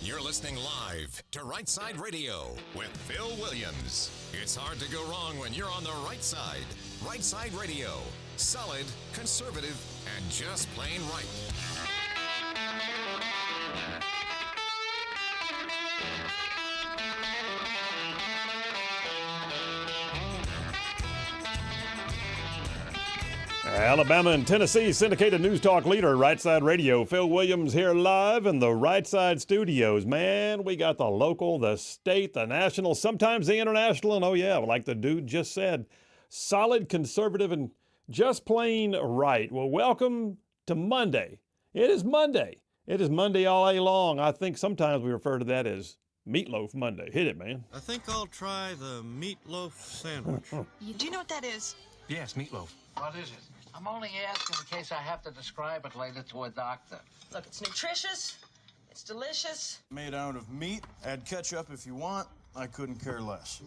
You're listening live to Rightside Radio with Phil Williams. It's hard to go wrong when you're on the right side. Rightside Radio. Solid, conservative, and just plain right. Alabama and Tennessee syndicated news talk leader, Rightside Radio. Phil Williams here live in the Rightside studios. Man, we got the local, the state, the national, sometimes the international, and oh yeah, like the dude just said, solid, conservative, and just plain right. Well, welcome to Monday. It is Monday. It is Monday all day long. I think sometimes we refer to that as Meatloaf Monday. Hit it, man. I think I'll try the meatloaf sandwich. Do you know what that is? Yes, meatloaf. What is it? I'm only asking in case I have to describe it later to a doctor. Look, it's nutritious. It's delicious. Made out of meat. Add ketchup if you want. I couldn't care less.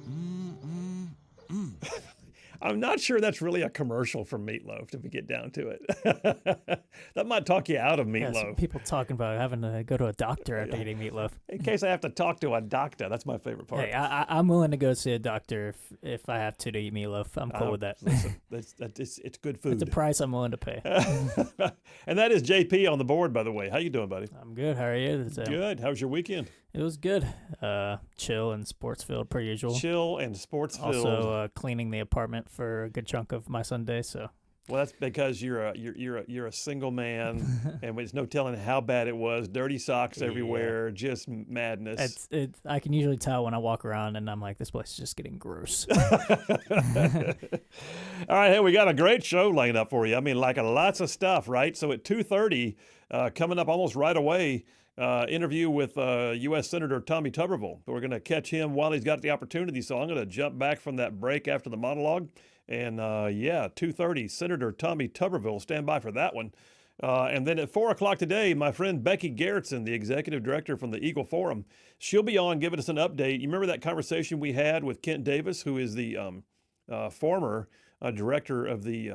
I'm not sure that's really a commercial for Meatloaf, if we get down to it. That might talk you out of Yeah, Meatloaf. some people talking about having to go to a doctor after eating meatloaf. In case I have to talk to a doctor. That's my favorite part. Hey, I'm willing to go see a doctor if I have to eat meatloaf. I'm cool with that. Listen, it's good food. It's a price I'm willing to pay. And that is JP on the board, by the way. How you doing, buddy? I'm good. How are you? Good. How was your weekend? It was good. Chill and sports filled per usual. Chill and sports filled. Also cleaning the apartment for a good chunk of my Sunday. So. Well, that's because you're a single man, and there's no telling how bad it was. Dirty socks everywhere, just madness. I can usually tell when I walk around, and I'm like, this place is just getting gross. All right, hey, we got a great show lined up for you. I mean, like lots of stuff, right? So at 2:30, coming up almost right away, interview with U.S. Senator Tommy Tuberville. We're going to catch him while he's got the opportunity. So I'm going to jump back from that break after the monologue. And 2:30, Senator Tommy Tuberville. Stand by for that one. And then at 4 o'clock today, my friend Becky Garrettson, the executive director from the Eagle Forum, she'll be on giving us an update. You remember that conversation we had with Kent Davis, who is the former director of the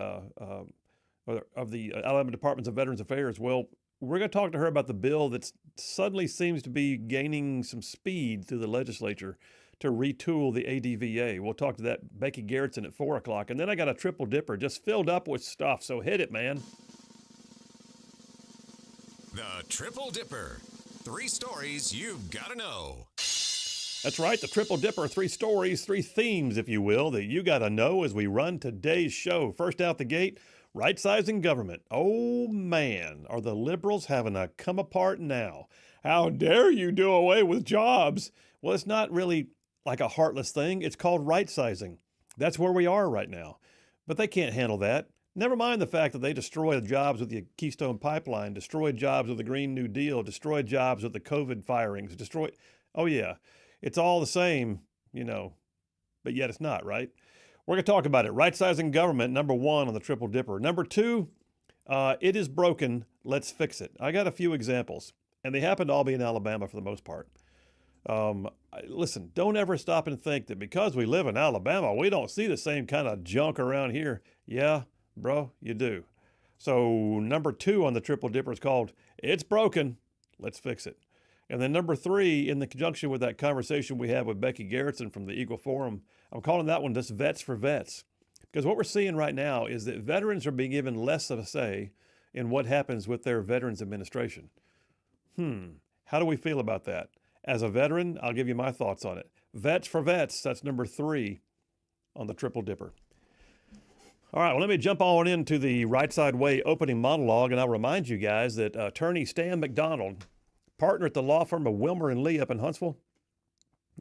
Alabama Department of Veterans Affairs? Well, we're going to talk to her about the bill that suddenly seems to be gaining some speed through the legislature to retool the ADVA. We'll talk to that Becky Garrettson at 4 o'clock. And then I got a triple dipper just filled up with stuff. So hit it, man. The Triple Dipper. 3 stories you've got to know. That's right, the Triple Dipper, 3 stories, 3 themes, if you will, that you got to know as we run today's show. First out the gate, right-sizing government. Oh, man, are the liberals having a come apart now? How dare you do away with jobs? Well, it's not really like a heartless thing. It's called right-sizing. That's where we are right now. But they can't handle that. Never mind the fact that they destroyed jobs with the Keystone Pipeline, destroyed jobs with the Green New Deal, destroyed jobs with the COVID firings, oh yeah, it's all the same, but yet it's not, right? We're going to talk about it. Right-sizing government, number 1 on the Triple Dipper. Number 2, it is broken, let's fix it. I got a few examples, and they happen to all be in Alabama for the most part. Listen, don't ever stop and think that because we live in Alabama, we don't see the same kind of junk around here. Yeah, bro, you do. So number 2 on the Triple Dipper is called It's Broken, Let's Fix It. And then number 3, in the conjunction with that conversation we had with Becky Garrettson from the Eagle Forum, I'm calling that one just Vets for Vets. Because what we're seeing right now is that veterans are being given less of a say in what happens with their Veterans Administration. How do we feel about that? As a veteran, I'll give you my thoughts on it. Vets for Vets, that's number 3 on the Triple Dipper. All right, well, let me jump on into the Right Side Way opening monologue, and I'll remind you guys that attorney Stan McDonald, partner at the law firm of Wilmer and Lee up in Huntsville.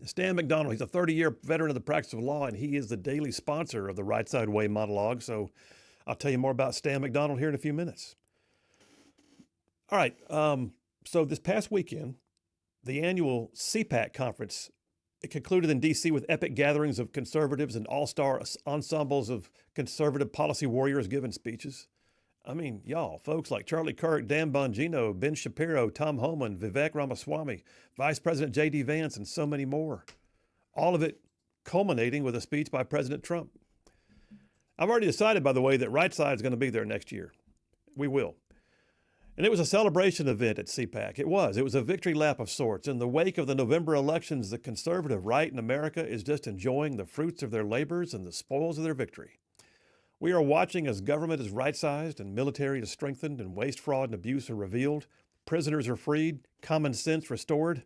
Stan McDonald, he's a 30-year veteran of the practice of law, and he is the daily sponsor of the Right Side Way monologue. So I'll tell you more about Stan McDonald here in a few minutes. All right, so this past weekend, the annual CPAC conference, it concluded in D.C. with epic gatherings of conservatives and all-star ensembles of conservative policy warriors giving speeches. I mean, y'all, folks like Charlie Kirk, Dan Bongino, Ben Shapiro, Tom Homan, Vivek Ramaswamy, Vice President J.D. Vance, and so many more. All of it culminating with a speech by President Trump. I've already decided, by the way, that Right Side is going to be there next year. We will. And it was a celebration event at CPAC. It was a victory lap of sorts. In the wake of the November elections, the conservative right in America is just enjoying the fruits of their labors and the spoils of their victory. We are watching as government is right-sized and military is strengthened and waste, fraud, and abuse are revealed. Prisoners are freed, common sense restored.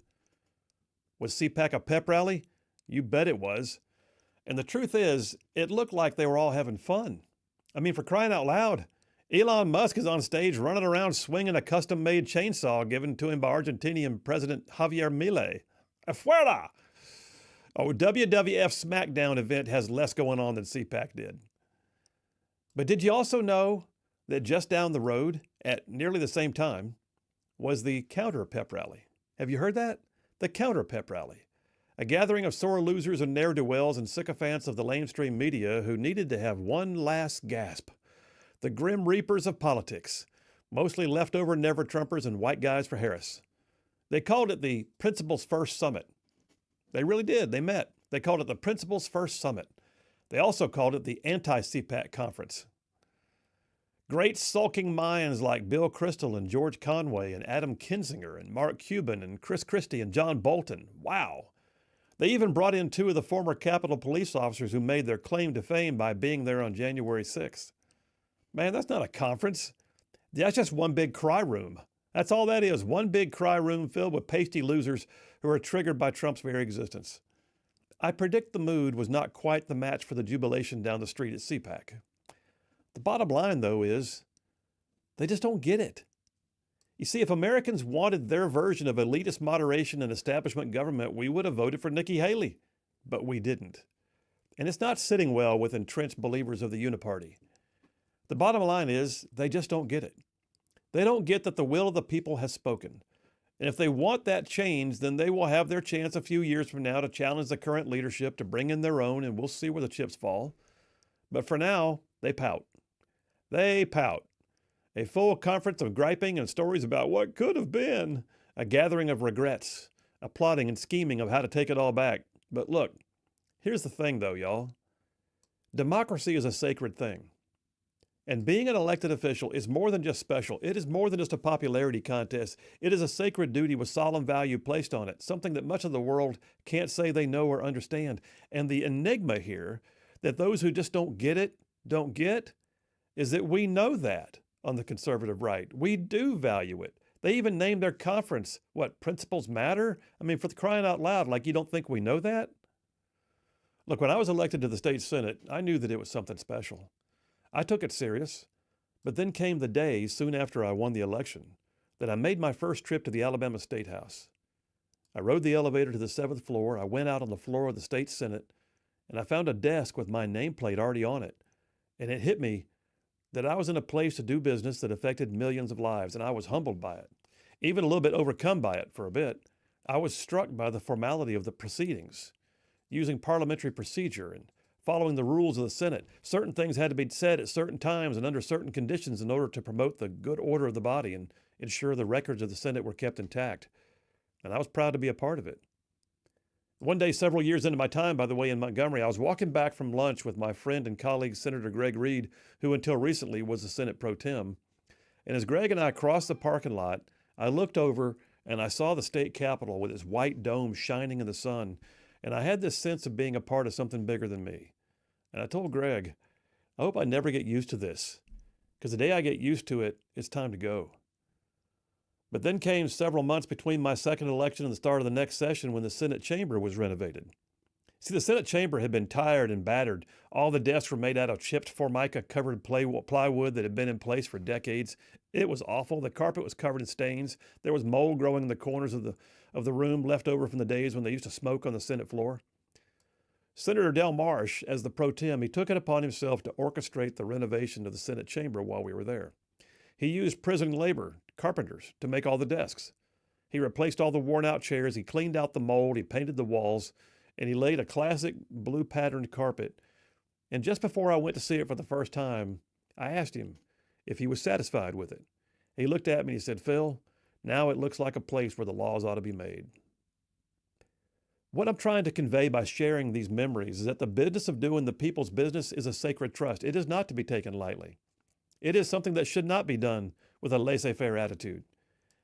Was CPAC a pep rally? You bet it was. And the truth is, it looked like they were all having fun. I mean, for crying out loud, Elon Musk is on stage running around swinging a custom-made chainsaw given to him by Argentinian President Javier Milei. Afuera! Oh, WWF SmackDown event has less going on than CPAC did. But did you also know that just down the road, at nearly the same time, was the counter pep rally? Have you heard that? The counter pep rally. A gathering of sore losers and ne'er-do-wells and sycophants of the lamestream media who needed to have one last gasp. The grim reapers of politics, mostly leftover never-Trumpers and white guys for Harris. They called it the Principles First Summit. They really did. They met. They called it the Principles First Summit. They also called it the Anti-CPAC Conference. Great sulking minds like Bill Kristol and George Conway and Adam Kinzinger and Mark Cuban and Chris Christie and John Bolton. Wow. They even brought in 2 of the former Capitol police officers who made their claim to fame by being there on January 6th. Man, that's not a conference. That's just one big cry room. That's all that is, one big cry room filled with pasty losers who are triggered by Trump's very existence. I predict the mood was not quite the match for the jubilation down the street at CPAC. The bottom line, though, is they just don't get it. You see, if Americans wanted their version of elitist moderation and establishment government, we would have voted for Nikki Haley. But we didn't. And it's not sitting well with entrenched believers of the Uniparty. The bottom line is they just don't get it. They don't get that the will of the people has spoken. And if they want that change, then they will have their chance a few years from now to challenge the current leadership to bring in their own, and we'll see where the chips fall. But for now, they pout. They pout. A full conference of griping and stories about what could have been. A gathering of regrets. A plotting and scheming of how to take it all back. But look, here's the thing though, y'all. Democracy is a sacred thing. And being an elected official is more than just special. It is more than just a popularity contest. It is a sacred duty with solemn value placed on it, something that much of the world can't say they know or understand. And the enigma here, that those who just don't get it, don't get, is that we know that on the conservative right. We do value it. They even named their conference, what, Principles Matter? I mean, for the crying out loud, like you don't think we know that? Look, when I was elected to the state Senate, I knew that it was something special. I took it serious, but then came the day soon after I won the election that I made my first trip to the Alabama State House. I rode the elevator to the 7th floor. I went out on the floor of the state Senate, and I found a desk with my nameplate already on it. And it hit me that I was in a place to do business that affected millions of lives, and I was humbled by it, even a little bit overcome by it for a bit. I was struck by the formality of the proceedings, using parliamentary procedure and following the rules of the Senate. Certain things had to be said at certain times and under certain conditions in order to promote the good order of the body and ensure the records of the Senate were kept intact. And I was proud to be a part of it. One day, several years into my time, by the way, in Montgomery, I was walking back from lunch with my friend and colleague, Senator Greg Reed, who until recently was the Senate pro tem. And as Greg and I crossed the parking lot, I looked over and I saw the state capitol with its white dome shining in the sun. And I had this sense of being a part of something bigger than me. And I told Greg, I hope I never get used to this, because the day I get used to it, it's time to go. But then came several months between my second election and the start of the next session when the Senate chamber was renovated. See, the Senate chamber had been tired and battered. All the desks were made out of chipped Formica-covered plywood that had been in place for decades. It was awful. The carpet was covered in stains. There was mold growing in the corners of the room left over from the days when they used to smoke on the Senate floor. Senator Del Marsh, as the pro tem, he took it upon himself to orchestrate the renovation of the Senate chamber while we were there. He used prison labor, carpenters, to make all the desks. He replaced all the worn-out chairs, he cleaned out the mold, he painted the walls, and he laid a classic blue patterned carpet. And just before I went to see it for the first time, I asked him if he was satisfied with it. He looked at me and he said, "Phil, now it looks like a place where the laws ought to be made." What I'm trying to convey by sharing these memories is that the business of doing the people's business is a sacred trust. It is not to be taken lightly. It is something that should not be done with a laissez-faire attitude.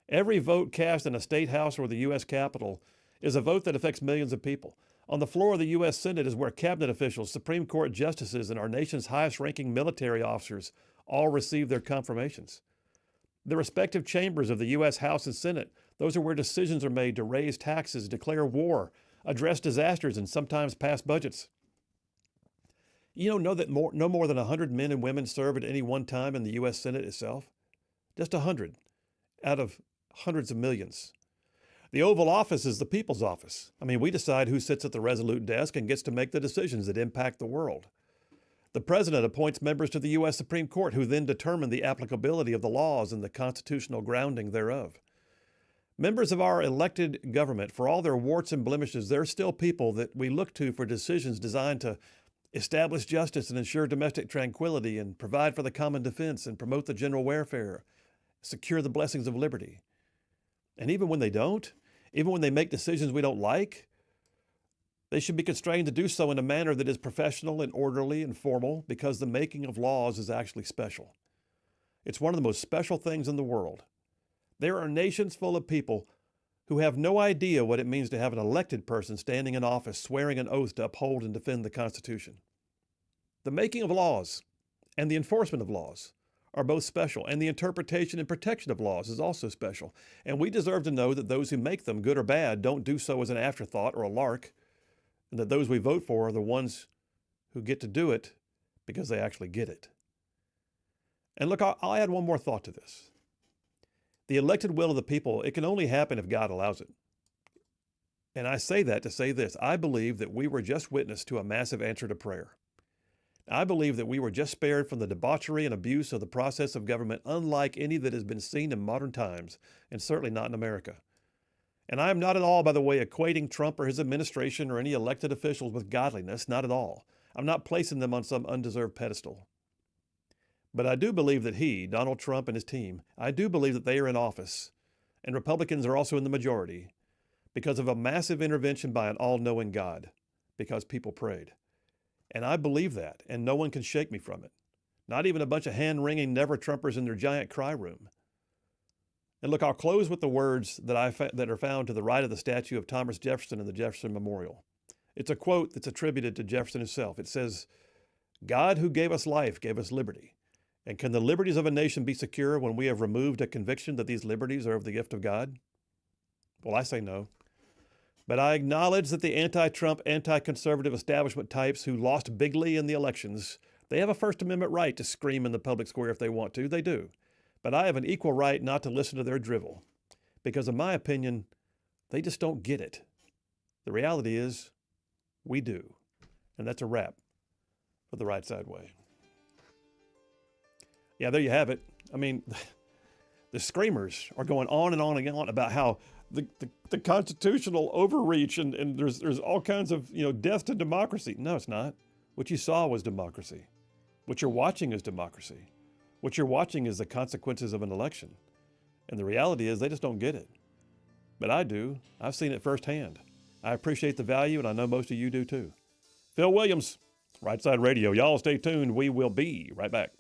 Every vote cast in a state house or the U.S. Capitol is a vote that affects millions of people. On the floor of the U.S. Senate is where cabinet officials, Supreme Court justices, and our nation's highest-ranking military officers all receive their confirmations. The respective chambers of the U.S. House and Senate, those are where decisions are made to raise taxes, declare war, address disasters, and sometimes pass budgets. You know that no more than 100 men and women serve at any one time in the U.S. Senate itself? Just 100 out of hundreds of millions. The Oval Office is the people's office. I mean, we decide who sits at the resolute desk and gets to make the decisions that impact the world. The president appoints members to the U.S. Supreme Court who then determine the applicability of the laws and the constitutional grounding thereof. Members of our elected government, for all their warts and blemishes, they're still people that we look to for decisions designed to establish justice and ensure domestic tranquility and provide for the common defense and promote the general welfare, secure the blessings of liberty. And even when they don't, even when they make decisions we don't like, they should be constrained to do so in a manner that is professional and orderly and formal, because the making of laws is actually special. It's one of the most special things in the world. There are nations full of people who have no idea what it means to have an elected person standing in office swearing an oath to uphold and defend the Constitution. The making of laws and the enforcement of laws are both special, and the interpretation and protection of laws is also special. And we deserve to know that those who make them, good or bad, don't do so as an afterthought or a lark, and that those we vote for are the ones who get to do it because they actually get it. And look, I'll add one more thought to this. The elected will of the people, it can only happen if God allows it. And I say that to say this. I believe that we were just witness to a massive answer to prayer. I believe that we were just spared from the debauchery and abuse of the process of government unlike any that has been seen in modern times, and certainly not in America. And I am not at all, by the way, equating Trump or his administration or any elected officials with godliness, not at all. I'm not placing them on some undeserved pedestal. But I do believe that he, Donald Trump and his team, I do believe that they are in office, and Republicans are also in the majority, because of a massive intervention by an all-knowing God, because people prayed. And I believe that, and no one can shake me from it. Not even a bunch of hand-wringing never-Trumpers in their giant cry room. And look, I'll close with the words that are found to the right of the statue of Thomas Jefferson in the Jefferson Memorial. It's a quote that's attributed to Jefferson himself. It says, "God who gave us life gave us liberty. And can the liberties of a nation be secure when we have removed a conviction that these liberties are of the gift of God?" Well, I say no. But I acknowledge that the anti-Trump, anti-conservative establishment types who lost bigly in the elections, they have a First Amendment right to scream in the public square if they want to. They do. But I have an equal right not to listen to their drivel, because in my opinion, they just don't get it. The reality is, we do. And that's a wrap for the Right Side Way. Yeah, there you have it. I mean, the screamers are going on and on and on about how the constitutional overreach and there's all kinds of, death to democracy. No, it's not. What you saw was democracy. What you're watching is democracy. What you're watching is the consequences of an election. And the reality is they just don't get it. But I do. I've seen it firsthand. I appreciate the value, and I know most of you do too. Phil Williams, Right Side Radio. Y'all stay tuned. We will be right back.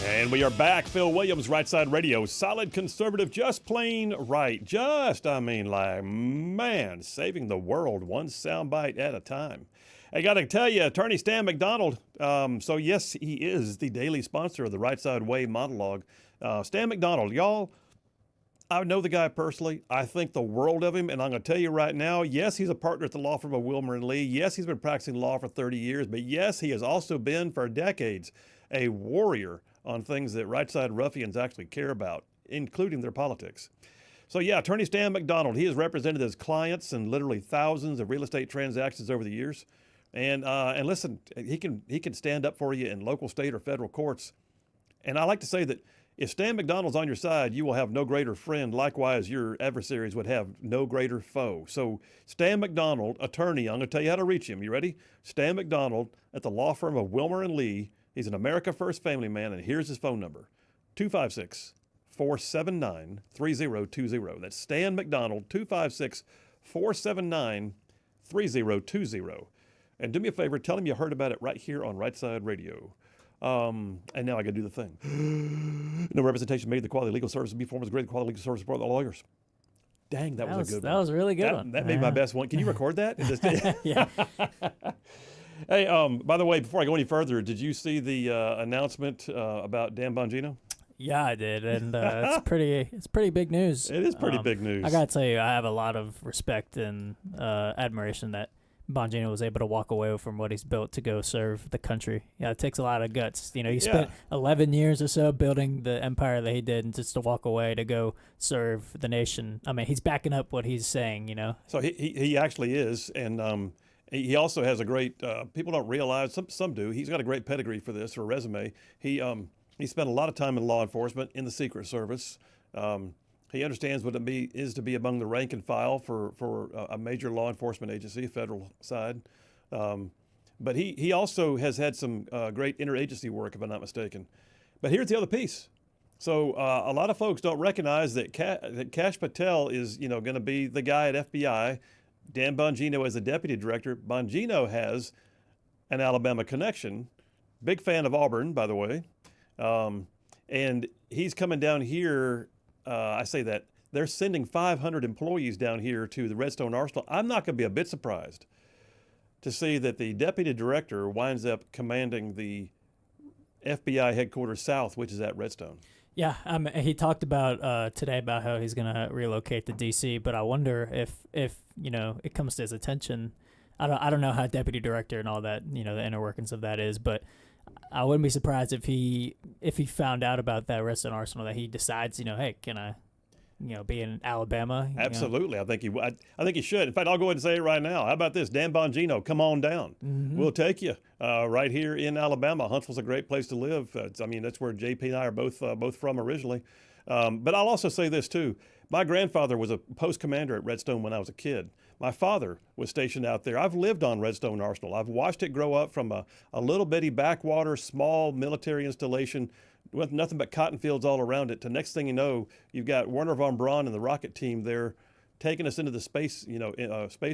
And we are back. Phil Williams, Rightside Radio. Solid conservative, just plain right. Saving the world one soundbite at a time. I got to tell you, Attorney Stan McDonald, so yes, he is the daily sponsor of the Right Side Way monologue. Stan McDonald, y'all, I know the guy personally. I think the world of him, and I'm going to tell you right now, yes, he's a partner at the law firm of Wilmer and Lee. Yes, he's been practicing law for 30 years, but yes, he has also been for decades a warrior on things that right side ruffians actually care about, including their politics. So yeah, Attorney Stan McDonald, he has represented his clients in literally thousands of real estate transactions over the years. And listen, he can stand up for you in local, state, or federal courts. And I like to say that if Stan McDonald's on your side, you will have no greater friend. Likewise, your adversaries would have no greater foe. So Stan McDonald, attorney, I'm going to tell you how to reach him. You ready? Stan McDonald at the law firm of Wilmer and Lee. He's an America First family man, and here's his phone number, 256-479-3020. That's Stan McDonald, 256-479-3020. And do me a favor, tell him you heard about it right here on Right Side Radio. And now I got to do the thing. No representation made. The quality legal service be performed as great quality legal service for all the lawyers. Dang, that was a good one. That was a really good one. That made my best one. Can you record that? Yeah. Hey, by the way, before I go any further, did you see the announcement about Dan Bongino? Yeah, I did, and it's pretty big news. It is pretty big news. I gotta tell you, I have a lot of respect and admiration that Bongino was able to walk away from what he's built to go serve the country. Yeah, it takes a lot of guts. You know, he spent 11 years or so building the empire that he did, and just to walk away to go serve the nation. I mean, he's backing up what he's saying, you know. So he actually is, and he also has a great, people don't realize, some do, he's got a great pedigree for this, or resume. He spent a lot of time in law enforcement, in the Secret Service. He understands what it is to be among the rank and file for a major law enforcement agency, federal side. But he also has had some great interagency work, if I'm not mistaken. But here's the other piece. So a lot of folks don't recognize that Kash Patel is, going to be the guy at FBI. Dan Bongino as the deputy director. Bongino has an Alabama connection. Big fan of Auburn, by the way. And he's coming down here. I say that they're sending 500 employees down here to the Redstone Arsenal. I'm not going to be a bit surprised to see that the deputy director winds up commanding the FBI headquarters south, which is at Redstone. Yeah, he talked about today about how he's going to relocate to D.C., but I wonder if it comes to his attention. I don't know how deputy director and all that, the inner workings of that is, but I wouldn't be surprised if he found out about that Redstone Arsenal, that he decides, hey, can I, be in Alabama? Absolutely. I think he should. In fact, I'll go ahead and say it right now. How about this? Dan Bongino, come on down. Mm-hmm. We'll take you right here in Alabama. Huntsville's a great place to live. That's where JP and I are both from originally. But I'll also say this too. My grandfather was a post commander at Redstone when I was a kid. My father was stationed out there. I've lived on Redstone Arsenal. I've watched it grow up from a little bitty backwater, small military installation with nothing but cotton fields all around it. To next thing you know, you've got Werner von Braun and the rocket team there taking us into the space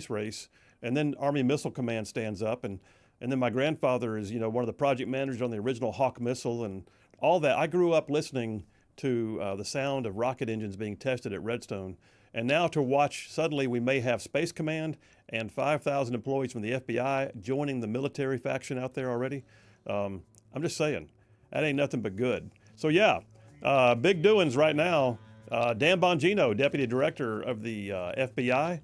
race. And then Army Missile Command stands up. And then my grandfather is, one of the project managers on the original Hawk missile and all that. I grew up listening to the sound of rocket engines being tested at Redstone. And now to watch, suddenly we may have Space Command and 5,000 employees from the FBI joining the military faction out there already. I'm just saying, that ain't nothing but good. So yeah, big doings right now. Dan Bongino, Deputy Director of the FBI.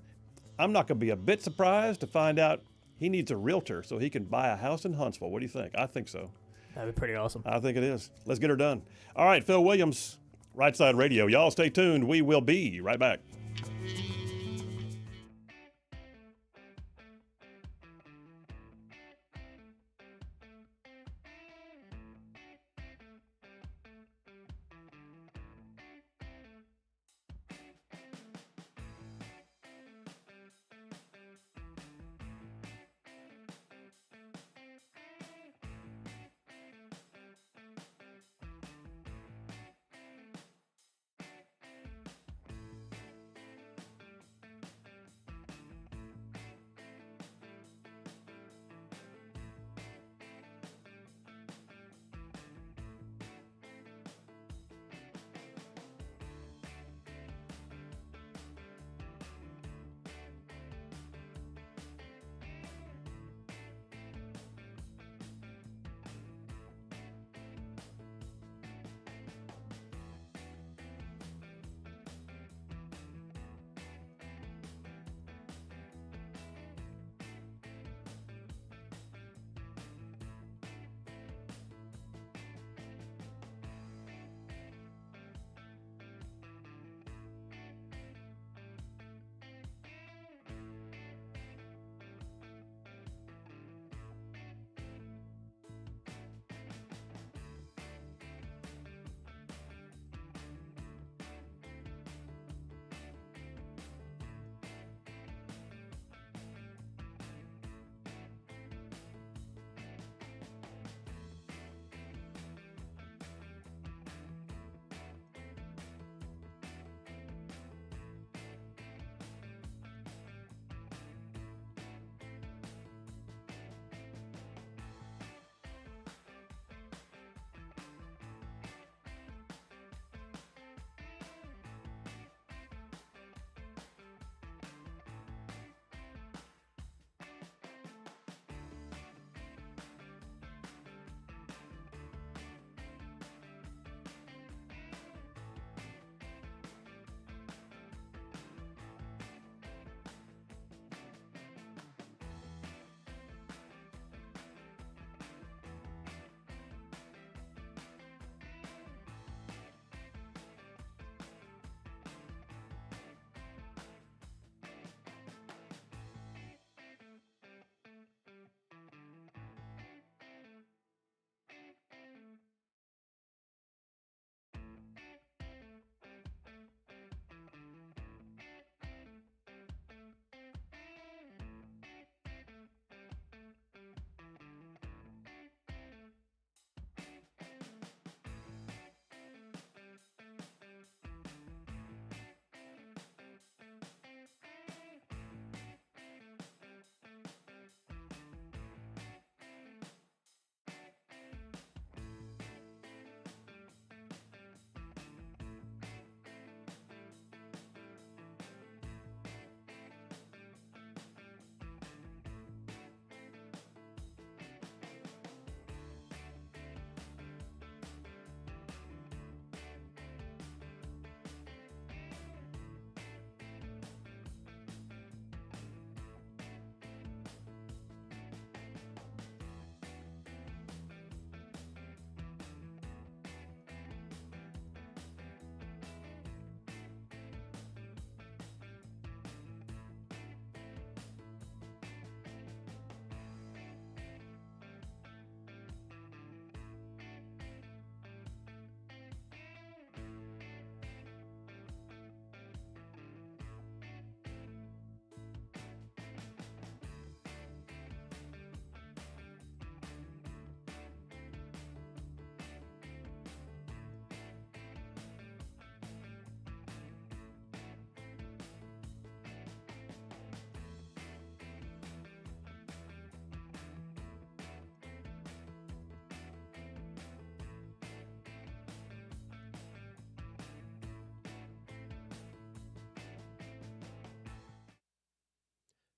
I'm not going to be a bit surprised to find out he needs a realtor so he can buy a house in Huntsville. What do you think? I think so. That'd be pretty awesome. I think it is. Let's get her done. All right, Phil Williams, Right Side Radio. Y'all stay tuned. We will be right back.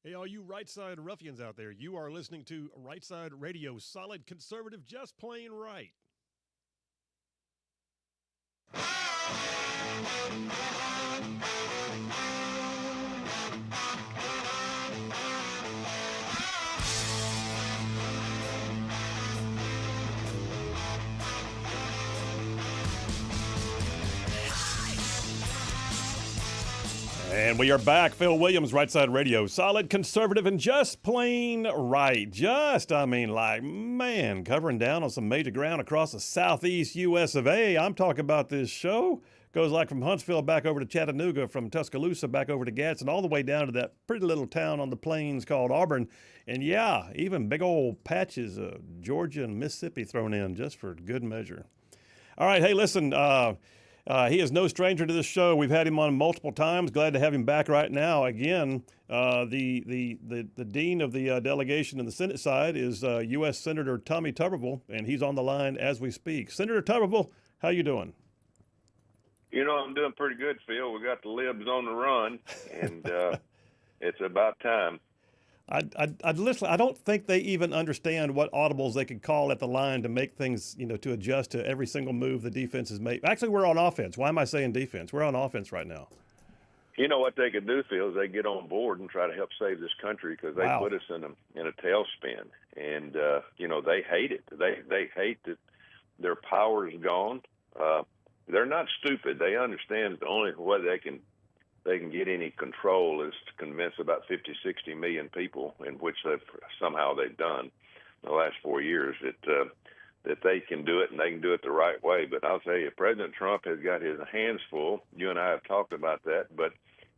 Hey, all you right side ruffians out there, you are listening to Right Side Radio, solid conservative, just plain right. And we are back. Phil Williams, Right Side Radio. Solid, conservative, and just plain right. Covering down on some major ground across the southeast U.S. of A. I'm talking about this show. Goes like from Huntsville back over to Chattanooga, from Tuscaloosa back over to Gadsden, all the way down to that pretty little town on the plains called Auburn. And yeah, even big old patches of Georgia and Mississippi thrown in just for good measure. All right, hey, listen, he is no stranger to this show. We've had him on multiple times. Glad to have him back right now. Again, the dean of the delegation in the Senate side is U.S. Senator Tommy Tuberville, and he's on the line as we speak. Senator Tuberville, how you doing? You know, I'm doing pretty good, Phil. We got the libs on the run, and it's about time. I'd listen. I don't think they even understand what audibles they could call at the line to make things, to adjust to every single move the defense has made. Actually, we're on offense. Why am I saying defense? We're on offense right now. You know what they could do, Phil, is they get on board and try to help save this country, because they put us in a tailspin, and they hate it. They hate that their power is gone. They're not stupid. They understand the only way they can get any control is to convince about 50, 60 million people, in which they've done in the last 4 years, that they can do it, and they can do it the right way. But I'll tell you, President Trump has got his hands full. You and I have talked about that, but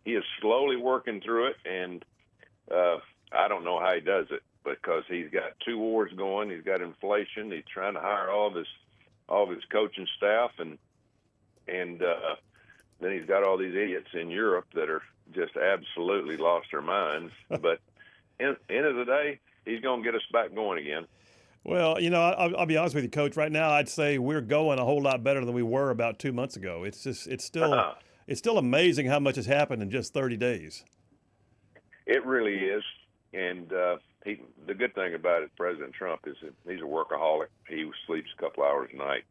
he is slowly working through it, and I don't know how he does it, because he's got 2 wars going. He's got inflation. He's trying to hire all of his coaching staff, and then he's got all these idiots in Europe that are just absolutely lost their minds. But end of the day, he's going to get us back going again. Well, I'll be honest with you, Coach. Right now, I'd say we're going a whole lot better than we were about 2 months ago. It's still amazing how much has happened in just 30 days. It really is. And the good thing about it, President Trump, is that he's a workaholic. He sleeps a couple hours a night.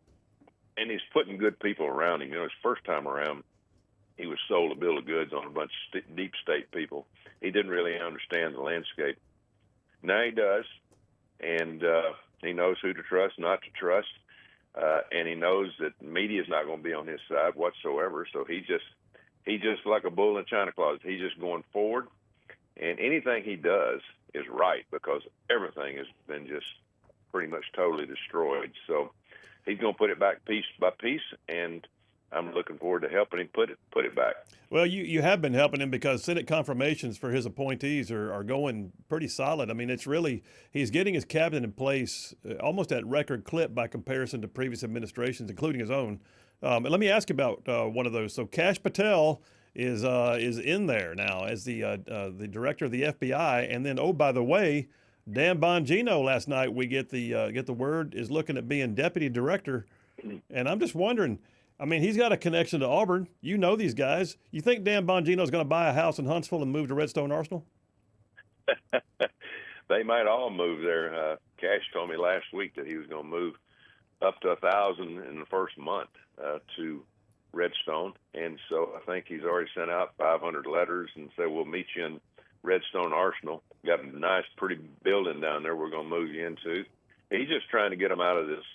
And he's putting good people around him. His first time around, he was sold a bill of goods on a bunch of deep state people. He didn't really understand the landscape. Now he does, and he knows who to trust, not to trust, and he knows that the media is not going to be on his side whatsoever. So he just like a bull in a china closet. He's just going forward, and anything he does is right, because everything has been just pretty much totally destroyed. So he's going to put it back piece by piece, and I'm looking forward to helping him put it back. Well, you have been helping him, because Senate confirmations for his appointees are going pretty solid. I mean, he's getting his cabinet in place almost at record clip by comparison to previous administrations, including his own. And let me ask you about one of those. So Kash Patel is in there now as the director of the FBI, and then, oh, by the way, Dan Bongino last night, we get the word, is looking at being deputy director. And I'm just wondering, I mean, he's got a connection to Auburn. You know these guys. You think Dan Bongino is going to buy a house in Huntsville and move to Redstone Arsenal? They might all move there. Cash told me last week that he was going to move up to 1,000 in the first month to Redstone. And so I think he's already sent out 500 letters and said, we'll meet you in Redstone Arsenal. Got a nice, pretty building down there we're going to move you into. He's just trying to get them out of this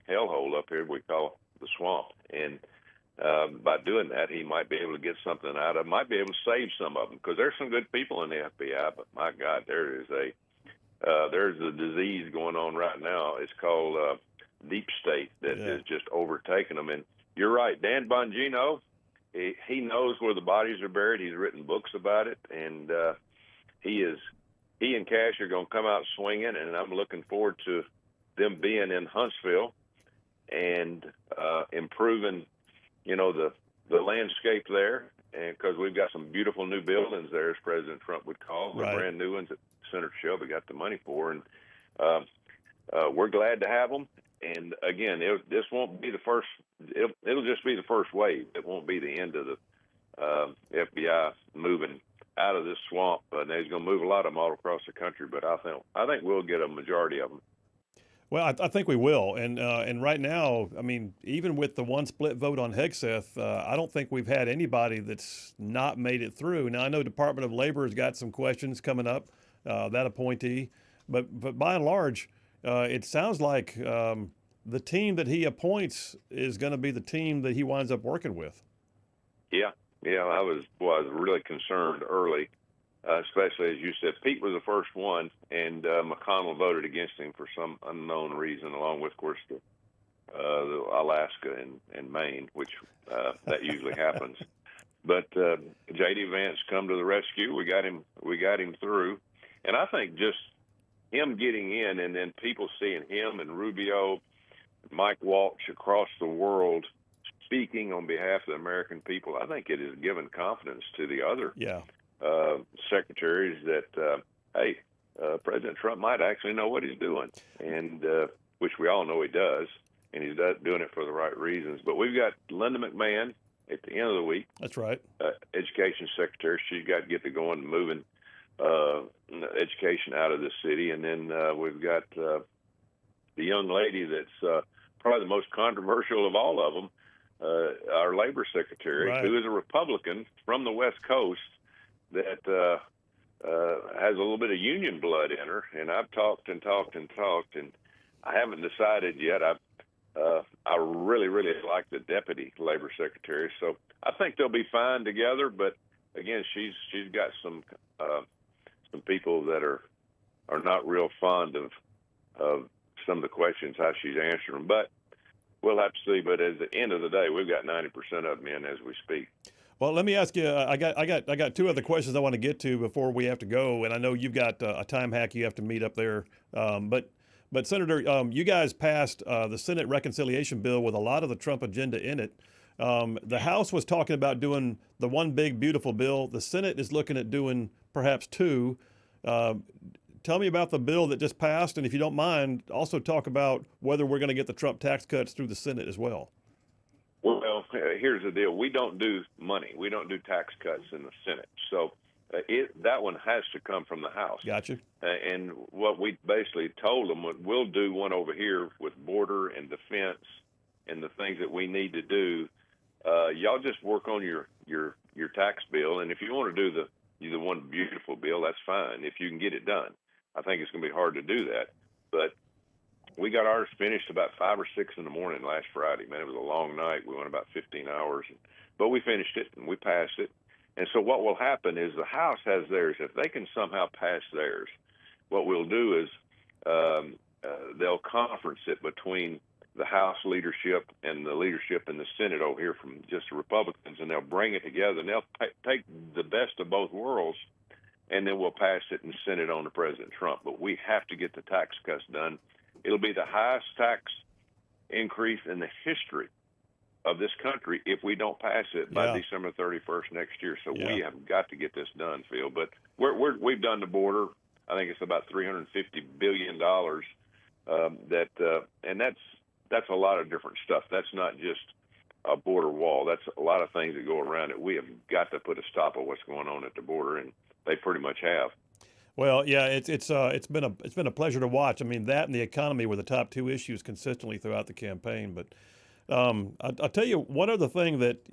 hellhole up here we call the swamp. And by doing that, he might be able to get something out of them, might be able to save some of them, because there's some good people in the FBI, but my God, there's a disease going on right now. It's called deep state that is just overtaking them. And you're right, Dan Bongino, he knows where the bodies are buried. He's written books about it, and he and Cash are going to come out swinging, and I'm looking forward to them being in Huntsville and improving, the landscape there, and because we've got some beautiful new buildings there, as President Trump would call them, right. Brand new ones that Senator Shelby got the money for, and we're glad to have them. And again, this won't be the first. It'll just be the first wave. It won't be the end of the FBI moving out of this swamp, and he's going to move a lot of them all across the country. But I think we'll get a majority of them. Well, I think we will, and right now, I mean, even with the one split vote on Hegseth, I don't think we've had anybody that's not made it through. Now, I know Department of Labor has got some questions coming up, that appointee, but by and large, it sounds like the team that he appoints is going to be the team that he winds up working with. Yeah, I was really concerned early. Especially, as you said, Pete was the first one, and McConnell voted against him for some unknown reason, along with, of course, the Alaska and Maine, which that usually happens. But J.D. Vance come to the rescue. We got him through, and I think just him getting in, and then people seeing him and Rubio, Mike Walsh across the world speaking on behalf of the American people, I think it has given confidence to the other. Yeah. Secretaries that, hey, President Trump might actually know what he's doing, and which we all know he does, and he's doing it for the right reasons. But we've got Linda McMahon at the end of the week. That's right. Education Secretary. She's got to get to going and moving education out of the city. And then we've got the young lady that's probably the most controversial of all of them, our Labor Secretary, right, who is a Republican from the West Coast, that has a little bit of union blood in her, and I've talked, and I haven't decided yet. I really like the Deputy Labor Secretary, so I think they'll be fine together. But again, she's got some people that are not real fond of some of the questions, how she's answering them. But we'll have to see. But at the end of the day, we've got 90% of them in as we speak. Well, let me ask you. I got two other questions I want to get to before we have to go, and I know you've got a time hack you have to meet up there. But Senator, you guys passed the Senate reconciliation bill with a lot of the Trump agenda in it. The House was talking about doing the one big beautiful bill. The Senate is looking at doing perhaps two. Tell me about the bill that just passed, and if you don't mind, also talk about whether we're going to get the Trump tax cuts through the Senate as well. Well, here's the deal. We don't do money. We don't do tax cuts in the Senate. So that one has to come from the House. Gotcha. And what we basically told them, we'll do one over here with border and defense and the things that we need to do. Y'all just work on your tax bill. And if you want to do the one beautiful bill, that's fine, if you can get it done. I think it's going to be hard to do that. But we got ours finished about 5 or 6 in the morning last Friday. Man, it was a long night. We went about 15 hours, but we finished it and we passed it. And so what will happen is the House has theirs. If they can somehow pass theirs, what we'll do is they'll conference it between the House leadership and the leadership in the Senate over here from just the Republicans, and they'll bring it together, and they'll take the best of both worlds, and then we'll pass it and send it on to President Trump. But we have to get the tax cuts done. It'll be the highest tax increase in the history of this country if we don't pass it by December 31st next year. So we have got to get this done, Phil. But we've done the border. I think it's about $350 billion. And that's a lot of different stuff. That's not just a border wall. That's a lot of things that go around it. We have got to put a stop on what's going on at the border, and they pretty much have. Well, yeah, it's been a pleasure to watch. I mean, that and the economy were the top two issues consistently throughout the campaign. But I'll tell you one other thing that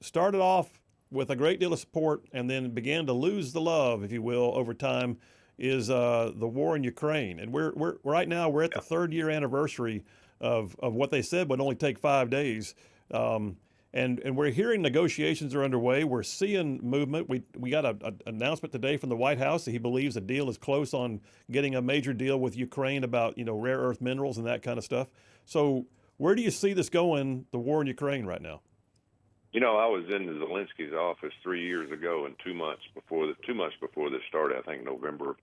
started off with a great deal of support and then began to lose the love, if you will, over time, is the war in Ukraine. And we're right now we're at the 3rd year anniversary of what they said would only take 5 days. And we're hearing negotiations are underway. We're seeing movement. We got an announcement today from the White House that he believes a deal is close on getting a major deal with Ukraine about rare earth minerals and that kind of stuff. So where do you see this going, the war in Ukraine right now? I was in Zelensky's office 3 years ago and 2 months before this started, I think November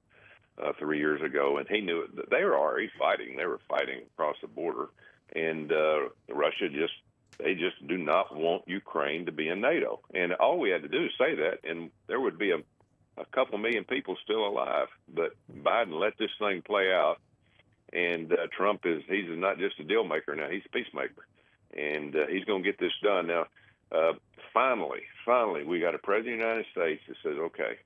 3 years ago, and he knew it. They were already fighting. They were fighting across the border, and Russia they just do not want Ukraine to be in NATO. And all we had to do is say that, and there would be a couple million people still alive. But Biden let this thing play out, and Trump he's not just a deal maker now, he's a peacemaker. And he's going to get this done. Now, finally, we got a president of the United States that says, okay,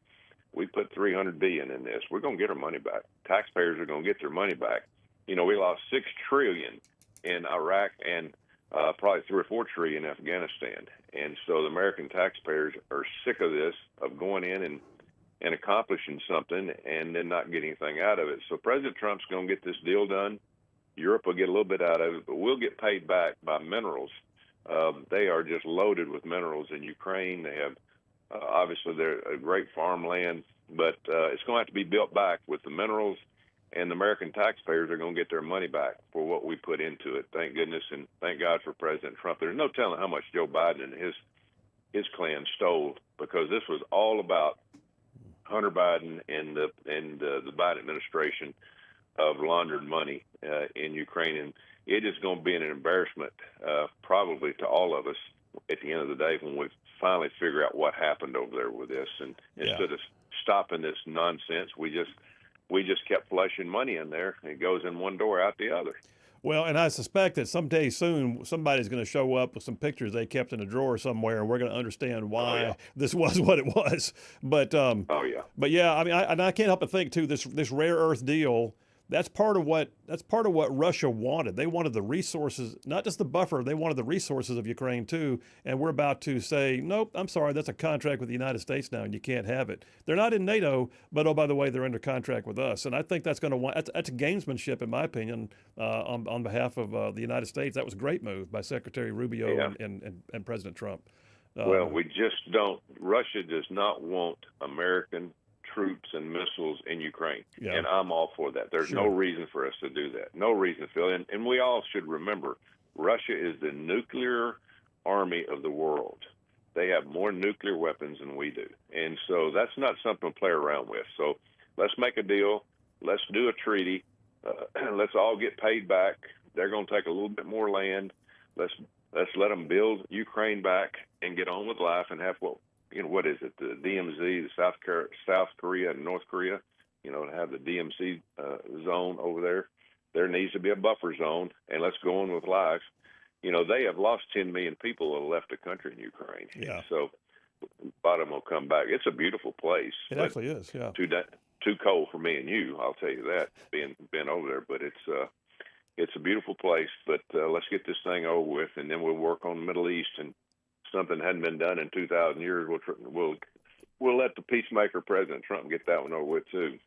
we put $300 billion in this. We're going to get our money back. Taxpayers are going to get their money back. You know, we lost $6 trillion in Iraq and probably $3 or $4 trillion in Afghanistan. And so the American taxpayers are sick of this, of going in and accomplishing something and then not getting anything out of it. So President Trump's going to get this deal done. Europe will get a little bit out of it, but we'll get paid back by minerals. They are just loaded with minerals in Ukraine. They have, obviously, they're a great farmland, but it's going to have to be built back with the minerals, and the American taxpayers are going to get their money back for what we put into it. Thank goodness, and thank God for President Trump. There's no telling how much Joe Biden and his clan stole, because this was all about Hunter Biden and the Biden administration of laundered money in Ukraine, and it is going to be an embarrassment probably to all of us at the end of the day when we finally figure out what happened over there with this. And instead of stopping this nonsense, we just kept flushing money in there. It goes in one door, out the other. Well, and I suspect that someday soon somebody's going to show up with some pictures they kept in a drawer somewhere, and we're going to understand why this was what it was. But but yeah, I mean, I can't help but think too, this rare earth deal. That's part of what Russia wanted. They wanted the resources, not just the buffer. They wanted the resources of Ukraine too. And we're about to say, nope, I'm sorry, that's a contract with the United States now, and you can't have it. They're not in NATO, but oh, by the way, they're under contract with us. And I think that's going to that's gamesmanship, in my opinion, on behalf of the United States. That was a great move by Secretary Rubio and President Trump. Well, we just don't. Russia does not want American troops and missiles in Ukraine, and I'm all for that. There's no reason for us to do that. No reason, Phil. And we all should remember, Russia is the nuclear army of the world. They have more nuclear weapons than we do, and so that's not something to play around with. So let's make a deal. Let's do a treaty. Let's all get paid back. They're going to take a little bit more land. Let's let them build Ukraine back and get on with life and have what is it, the DMZ, the South Korea and North Korea, to have the DMZ zone over there. There needs to be a buffer zone, and let's go on with life. They have lost 10 million people that have left the country in Ukraine. Yeah. So bottom will come back. It's a beautiful place. It actually is, yeah. Too cold for me and you, I'll tell you that, being over there. But it's a beautiful place. But let's get this thing over with, and then we'll work on the Middle East. And something hadn't been done in 2,000 years, we'll let the peacemaker President Trump get that one over with too.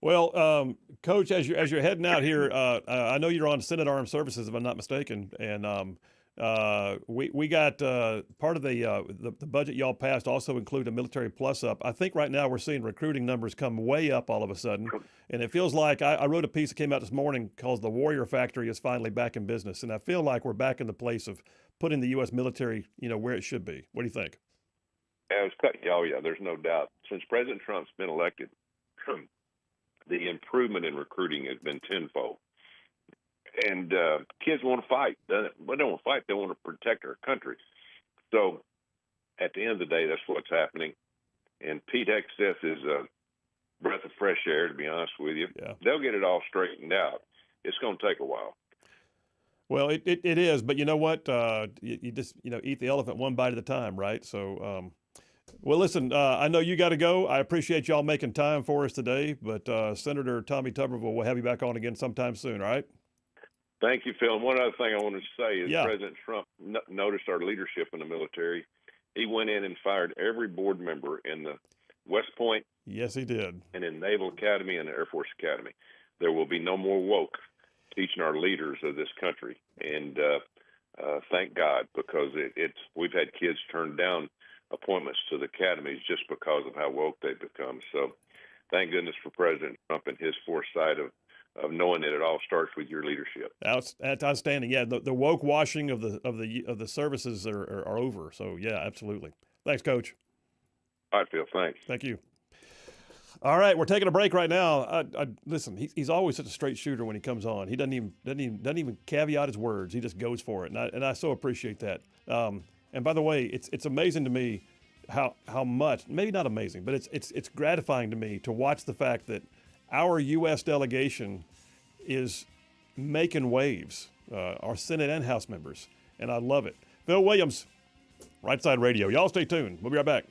Well, Coach, as you're heading out here, I know you're on Senate Armed Services, if I'm not mistaken, and we got part of the budget y'all passed also include a military plus up. I think right now we're seeing recruiting numbers come way up all of a sudden, and it feels like I wrote a piece that came out this morning called "The Warrior Factory is finally back in business," and I feel like we're back in the place of putting the U.S. military, where it should be. What do you think? Yeah, there's no doubt. Since President Trump's been elected, the improvement in recruiting has been tenfold. And kids want to fight. They don't want to fight. They want to protect our country. So at the end of the day, that's what's happening. And Pete Hegseth is a breath of fresh air, to be honest with you. Yeah. They'll get it all straightened out. It's going to take a while. Well, it is, but you know what? You just eat the elephant one bite at a time, right? So, well, listen, I know you got to go. I appreciate y'all making time for us today, but Senator Tommy Tuberville will have you back on again sometime soon. All right? Thank you, Phil. And one other thing I wanted to say is President Trump noticed our leadership in the military. He went in and fired every board member in the West Point. Yes, he did. And in Naval Academy and the Air Force Academy. There will be no more woke teaching our leaders of this country, and thank God, because we've had kids turn down appointments to the academies just because of how woke they've become. So, thank goodness for President Trump and his foresight of knowing that it all starts with your leadership. That's outstanding. Yeah, the woke washing of the services are over. So yeah, absolutely. Thanks, Coach. All right, Phil. Thanks. Thank you. All right, we're taking a break right now. Listen, he's always such a straight shooter when he comes on. He doesn't even caveat his words. He just goes for it, and I so appreciate that. And by the way, it's amazing to me how much, maybe not amazing, but it's gratifying to me to watch the fact that our U.S. delegation is making waves, our Senate and House members, and I love it. Phil Williams, Rightside Radio. Y'all stay tuned. We'll be right back.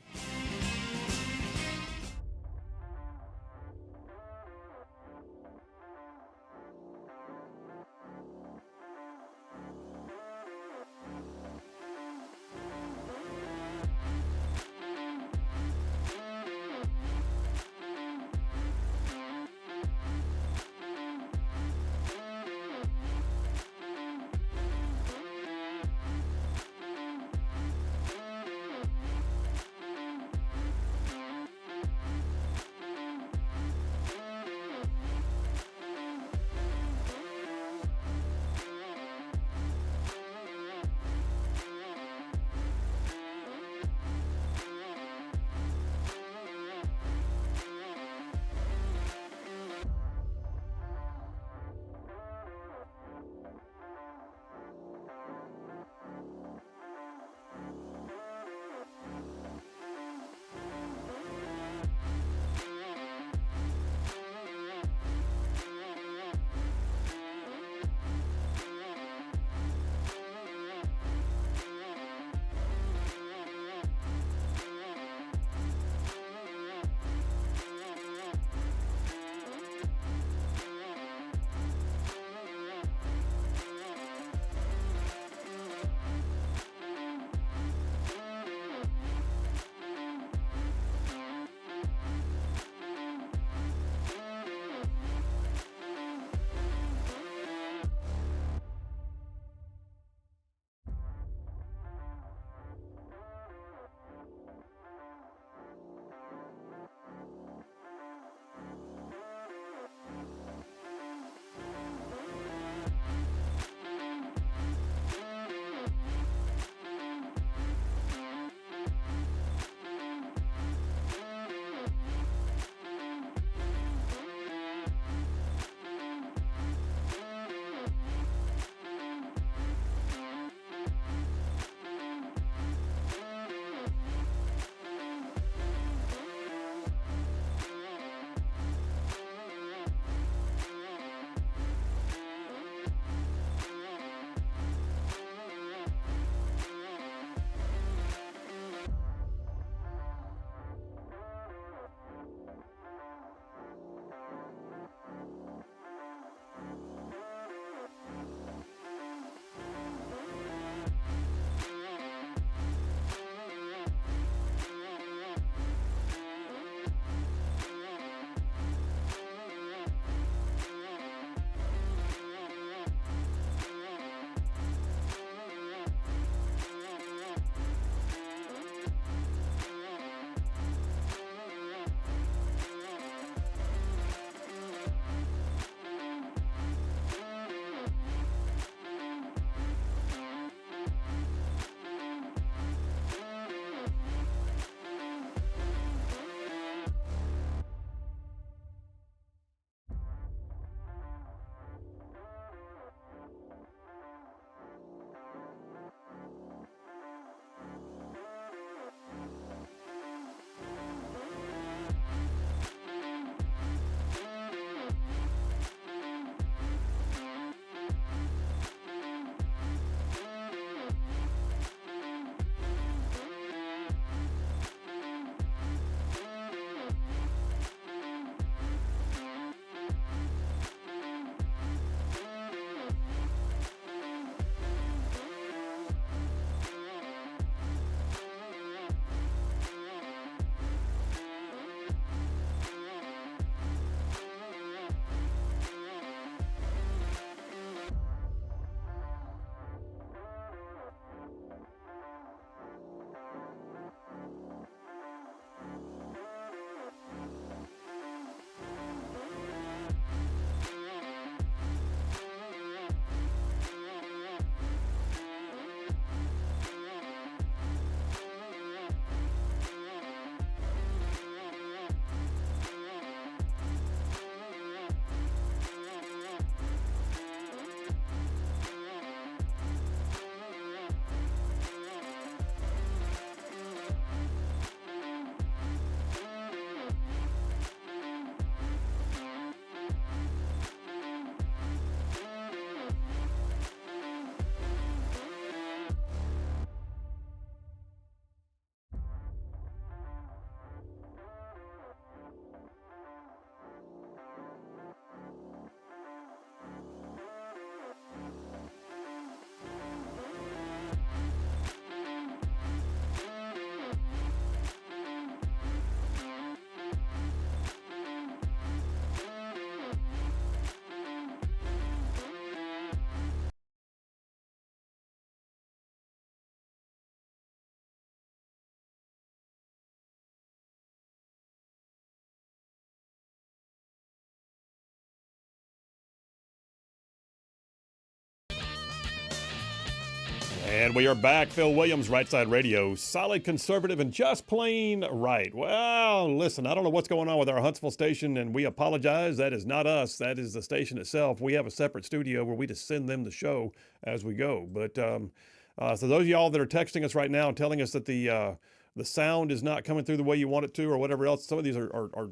And we are back. Phil Williams, Rightside Radio. Solid conservative and just plain right. Well, listen, I don't know what's going on with our Huntsville station, and we apologize. That is not us. That is the station itself. We have a separate studio where we just send them the show as we go. But so those of y'all that are texting us right now and telling us that the sound is not coming through the way you want it to or whatever else, some of these are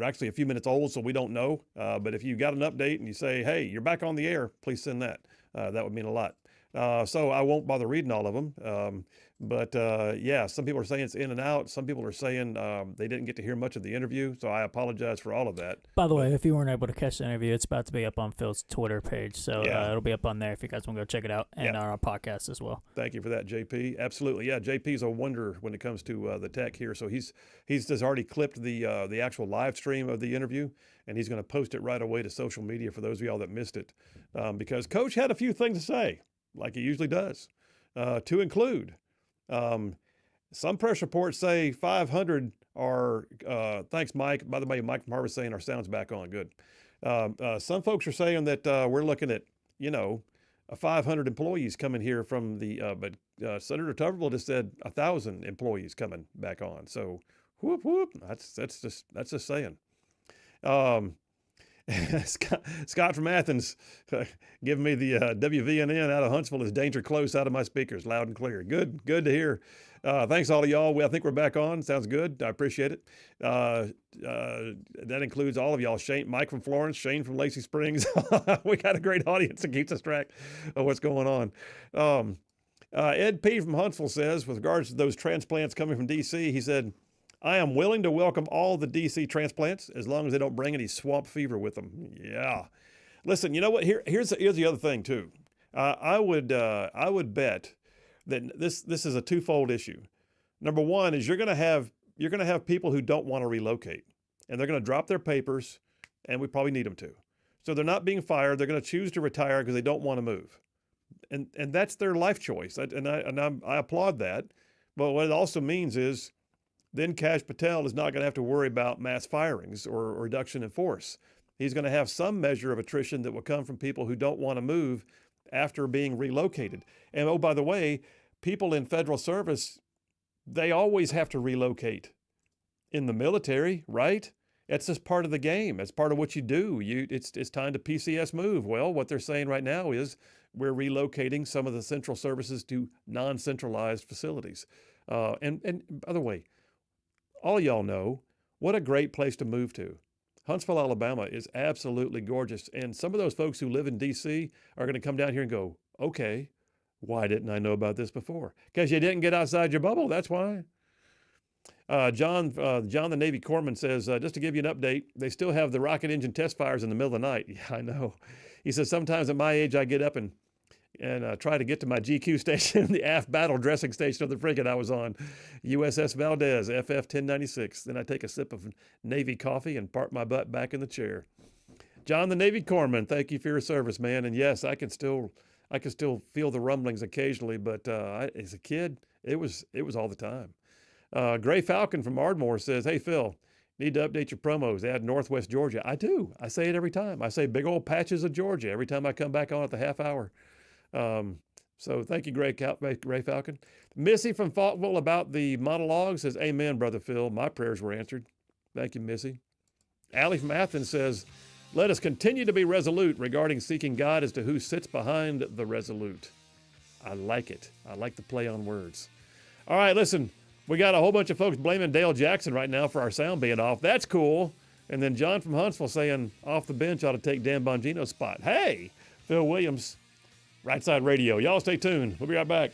actually a few minutes old, so we don't know. But if you got an update and you say, hey, you're back on the air, please send that. That would mean a lot. So I won't bother reading all of them. But yeah, some people are saying it's in and out. Some people are saying they didn't get to hear much of the interview. So I apologize for all of that. By the way, if you weren't able to catch the interview, it's about to be up on Phil's Twitter page. So Yeah. it'll be up on there if you guys want to go check it out, and on our podcast as well. Thank you for that, JP. Absolutely. Yeah, JP's a wonder when it comes to the tech here. So he's just already clipped the actual live stream of the interview, and he's going to post it right away to social media for those of y'all that missed it. Because Coach had a few things to say, like he usually does, to include. Some press reports say 500 are, thanks, Mike. By the way, Mike from Harvard saying our sound's back on. Good. Some folks are saying that we're looking at, 500 employees coming here from the, but Senator Tuberville just said 1,000 employees coming back on. So whoop, whoop. That's just saying. Scott from Athens giving me the WVNN out of Huntsville is danger close out of my speakers, loud and clear. Good to hear. Thanks all of y'all. I think we're back on. Sounds good. I appreciate it. That includes all of y'all. Mike from Florence, Shane from Lacey Springs. We got a great audience that keeps us track of what's going on. Ed P. from Huntsville says, with regards to those transplants coming from D.C., he said, I am willing to welcome all the D.C. transplants as long as they don't bring any swamp fever with them. Yeah. Listen, you know what? Here's the other thing, too. I would bet that this is a twofold issue. Number one is you're going to have people who don't want to relocate, and they're going to drop their papers, and we probably need them to. So they're not being fired. They're going to choose to retire because they don't want to move, and that's their life choice. I applaud that. But what it also means is then Kash Patel is not going to have to worry about mass firings or reduction in force. He's going to have some measure of attrition that will come from people who don't want to move after being relocated. And oh, by the way, people in federal service, they always have to relocate. In the military, right? It's just part of the game. It's part of what you do. It's time to PCS move. Well, what they're saying right now is we're relocating some of the central services to non-centralized facilities. And by the way, all y'all know what a great place to move to. Huntsville, Alabama is absolutely gorgeous. And some of those folks who live in D.C. are going to come down here and go, okay, why didn't I know about this before? Because you didn't get outside your bubble. That's why. John the Navy Corpsman says, just to give you an update, they still have the rocket engine test fires in the middle of the night. Yeah, I know. He says, sometimes at my age, I get up and try to get to my GQ station, the aft battle dressing station of the frigate I was on, USS Valdez, FF 1096. Then I take a sip of Navy coffee and park my butt back in the chair. John the Navy Corpsman, thank you for your service, man. And yes, I can still feel the rumblings occasionally, but as a kid, it was all the time. Gray Falcon from Ardmore says, hey, Phil, need to update your promos. Add Northwest Georgia. I do. I say it every time. I say big old patches of Georgia every time I come back on at the half hour. So thank you, Gray Falcon. Missy from Faultville about the monologue says, amen, Brother Phil. My prayers were answered. Thank you, Missy. Allie from Athens says, let us continue to be resolute regarding seeking God as to who sits behind the resolute. I like it. I like the play on words. All right, listen, we got a whole bunch of folks blaming Dale Jackson right now for our sound being off. That's cool. And then John from Huntsville saying off the bench ought to take Dan Bongino's spot. Hey, Phil Williams, Rightside Radio. Y'all stay tuned. We'll be right back.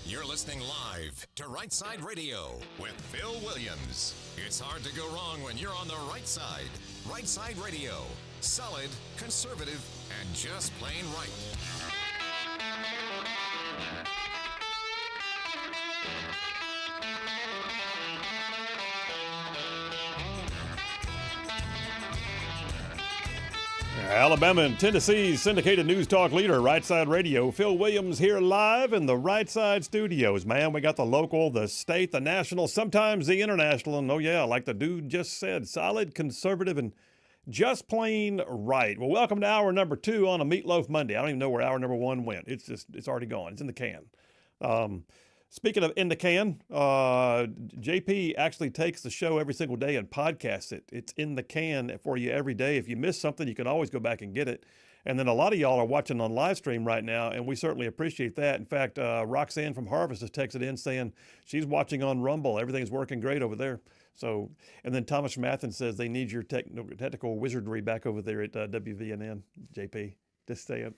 You're listening live to Rightside Radio with Phil Williams. It's hard to go wrong when you're on the right side. Rightside Radio. Solid, conservative, and just plain right. Alabama and Tennessee's syndicated news talk leader, Rightside Radio. Phil Williams here live in the Rightside studios. Man, we got the local, the state, the national, sometimes the international. And oh yeah, like the dude just said, solid, conservative, and just plain right. Well, welcome to hour number 2 on a Meatloaf Monday. I don't even know where hour number 1 went. It's already gone. It's in the can. Speaking of in the can, JP actually takes the show every single day and podcasts it. It's in the can for you every day. If you miss something, you can always go back and get it. And then a lot of y'all are watching on live stream right now, and we certainly appreciate that. In fact, Roxanne from Harvest has texted in saying she's watching on Rumble. Everything's working great over there. So, and then Thomas from Athens says they need your technical wizardry back over there at WVNN, JP. Just saying.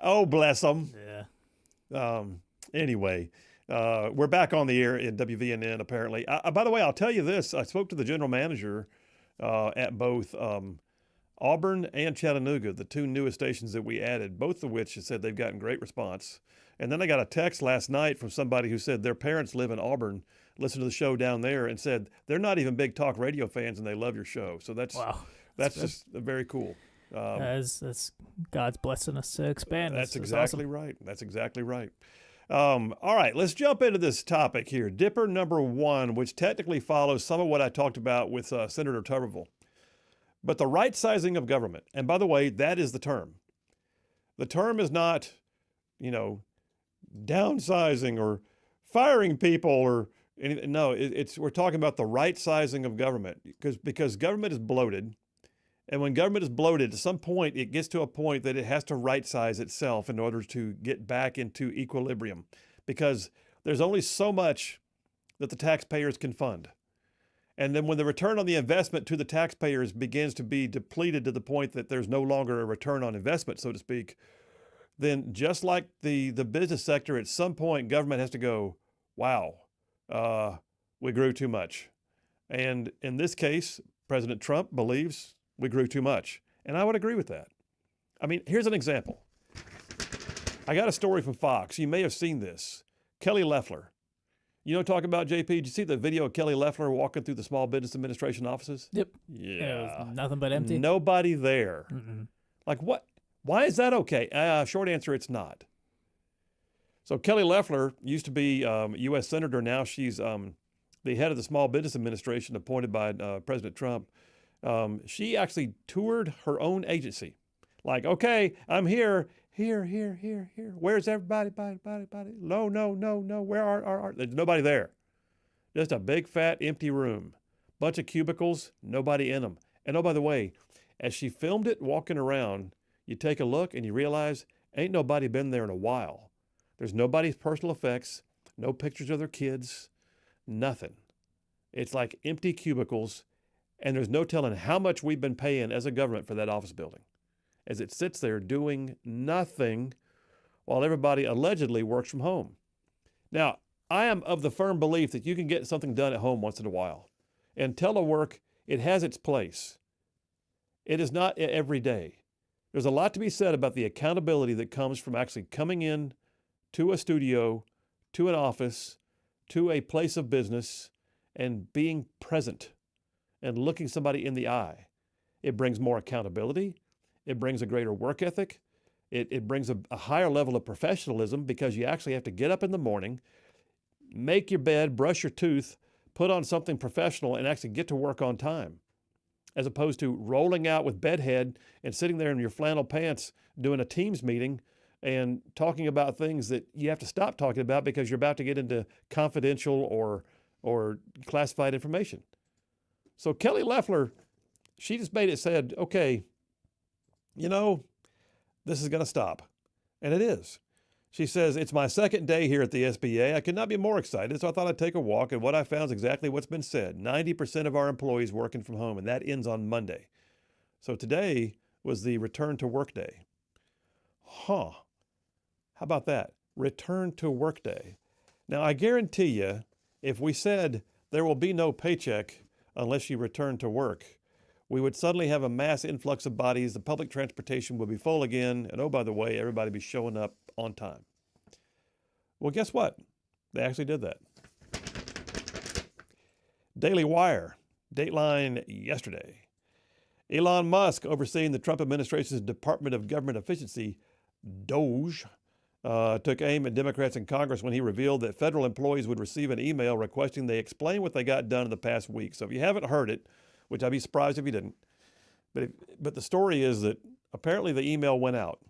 Oh, bless them. Yeah. Anyway, we're back on the air in WVNN, apparently. By the way, I'll tell you this. I spoke to the general manager at both Auburn and Chattanooga, the 2 newest stations that we added, both of which said they've gotten great response. And then I got a text last night from somebody who said their parents live in Auburn, listen to the show down there, and said they're not even big talk radio fans and they love your show. So that's just very cool. That's God's blessing us to expand. That's exactly awesome. Right. That's exactly right. All right, let's jump into this topic here. Dipper number 1, which technically follows some of what I talked about with Senator Tuberville. But the right sizing of government, and by the way, that is the term. The term is not, downsizing or firing people or anything. No, we're talking about the right sizing of government because government is bloated. And when government is bloated, at some point, it gets to a point that it has to right-size itself in order to get back into equilibrium because there's only so much that the taxpayers can fund. And then when the return on the investment to the taxpayers begins to be depleted to the point that there's no longer a return on investment, so to speak, then just like the business sector, at some point, government has to go, wow, we grew too much. And in this case, President Trump believes we grew too much. And I would agree with that. I mean, here's an example. I got a story from Fox. You may have seen this. Kelly Loeffler. You know what I'm talking about, JP? Did you see the video of Kelly Loeffler walking through the Small Business Administration offices? Yep. Yeah. It was nothing but empty. Nobody there. Mm-mm. Like what? Why is that okay? Short answer, it's not. So Kelly Loeffler used to be a U.S. Senator. Now she's the head of the Small Business Administration appointed by President Trump. She actually toured her own agency. Like, okay, I'm here. Where's everybody? No. Where are? There's nobody there. Just a big, fat, empty room. Bunch of cubicles, nobody in them. And oh, by the way, as she filmed it walking around, you take a look and you realize ain't nobody been there in a while. There's nobody's personal effects, no pictures of their kids, nothing. It's like empty cubicles. And there's no telling how much we've been paying as a government for that office building, as it sits there doing nothing while everybody allegedly works from home. Now, I am of the firm belief that you can get something done at home once in a while. And telework, it has its place. It is not every day. There's a lot to be said about the accountability that comes from actually coming in to a studio, to an office, to a place of business, and being present and looking somebody in the eye. It brings more accountability. It brings a greater work ethic. It brings a higher level of professionalism because you actually have to get up in the morning, make your bed, brush your tooth, put on something professional, and actually get to work on time, as opposed to rolling out with bedhead and sitting there in your flannel pants doing a Teams meeting and talking about things that you have to stop talking about because you're about to get into confidential or classified information. So Kelly Loeffler, she just said, okay, this is going to stop. And it is. She says, it's my second day here at the SBA. I could not be more excited, so I thought I'd take a walk. And what I found is exactly what's been said. 90% of our employees working from home, and that ends on Monday. So today was the return to work day. Huh. How about that? Return to work day. Now, I guarantee you, if we said there will be no paycheck unless you return to work, we would suddenly have a mass influx of bodies, the public transportation would be full again, and oh, by the way, everybody would be showing up on time. Well, guess what? They actually did that. Daily Wire, Dateline yesterday. Elon Musk, overseeing the Trump administration's Department of Government Efficiency, DOGE, took aim at Democrats in Congress when he revealed that federal employees would receive an email requesting they explain what they got done in the past week. So if you haven't heard it, which I'd be surprised if you didn't, but the story is that apparently the email went out.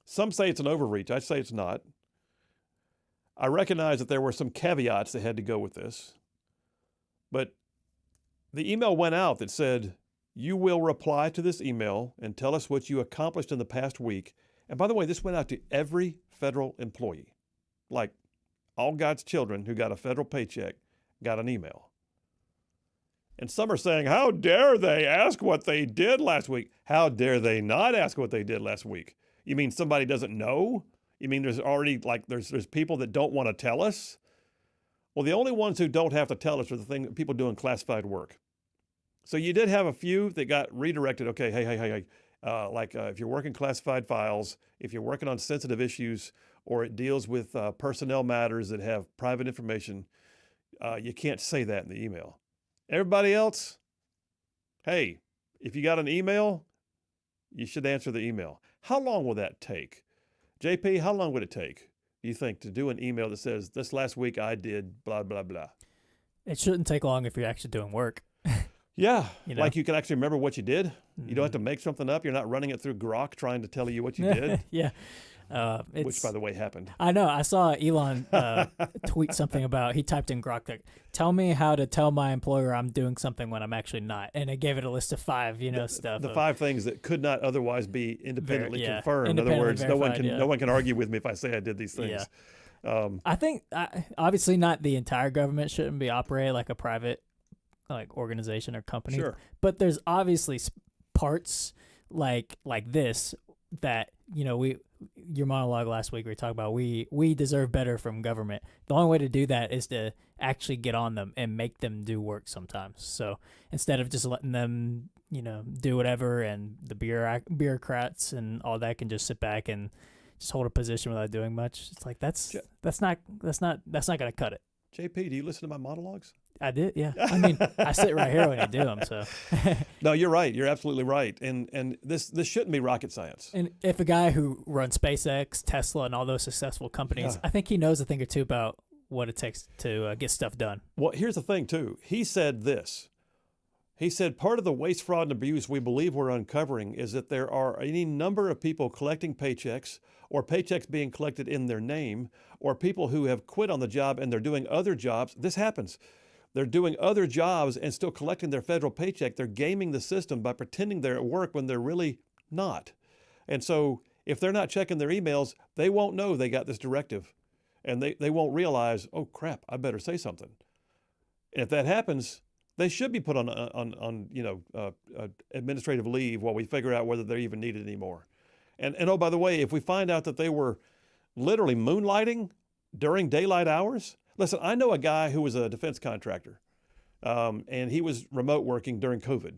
Some say it's an overreach. I say it's not. I recognize that there were some caveats that had to go with this, but the email went out that said, you will reply to this email and tell us what you accomplished in the past week. And by the way, this went out to every federal employee. Like all God's children who got a federal paycheck got an email. And some are saying, how dare they ask what they did last week? How dare they not ask what they did last week? You mean somebody doesn't know? You mean there's already there's people that don't want to tell us? Well, the only ones who don't have to tell us are the people doing classified work. So you did have a few that got redirected. Okay, hey. If you're working classified files, if you're working on sensitive issues, or it deals with personnel matters that have private information, you can't say that in the email. Everybody else, hey, if you got an email, you should answer the email. How long will that take? JP, how long would it take, do you think, to do an email that says, this last week I did blah, blah, blah? It shouldn't take long if you're actually doing work. Yeah, you know? Like you can actually remember what you did. Mm-hmm. You don't have to make something up. You're not running it through Grok trying to tell you what you did. Yeah. Which, by the way, happened. I know. I saw Elon tweet something about, he typed in Grok, like, tell me how to tell my employer I'm doing something when I'm actually not. And it gave it a list of 5, stuff. The 5 things that could not otherwise be independently confirmed. In other words, verified, no one can argue with me if I say I did these things. Yeah. I think, obviously not the entire government shouldn't be operated like a private organization or company. Sure. But there's obviously parts like this that, your monologue last week, we were talking about we deserve better from government. The only way to do that is to actually get on them and make them do work sometimes. So instead of just letting them, do whatever, and the bureaucrats and all that can just sit back and just hold a position without doing much, it's like that's not going to cut it. JP, do you listen to my monologues? I did, yeah. I mean, I sit right here when you do them, so. No, you're right. You're absolutely right. And this shouldn't be rocket science. And if a guy who runs SpaceX, Tesla, and all those successful companies, I think he knows a thing or two about what it takes to get stuff done. Well, here's the thing, too. He said this. He said, part of the waste, fraud, and abuse we believe we're uncovering is that there are any number of people collecting paychecks, or paychecks being collected in their name, or people who have quit on the job and they're doing other jobs. This happens. They're doing other jobs and still collecting their federal paycheck. They're gaming the system by pretending they're at work when they're really not. And so if they're not checking their emails, they won't know they got this directive. And they won't realize, oh, crap, I better say something. And if that happens, they should be put on administrative leave while we figure out whether they're even needed anymore. And oh, by the way, if we find out that they were literally moonlighting during daylight hours. Listen, I know a guy who was a defense contractor, and he was remote working during COVID.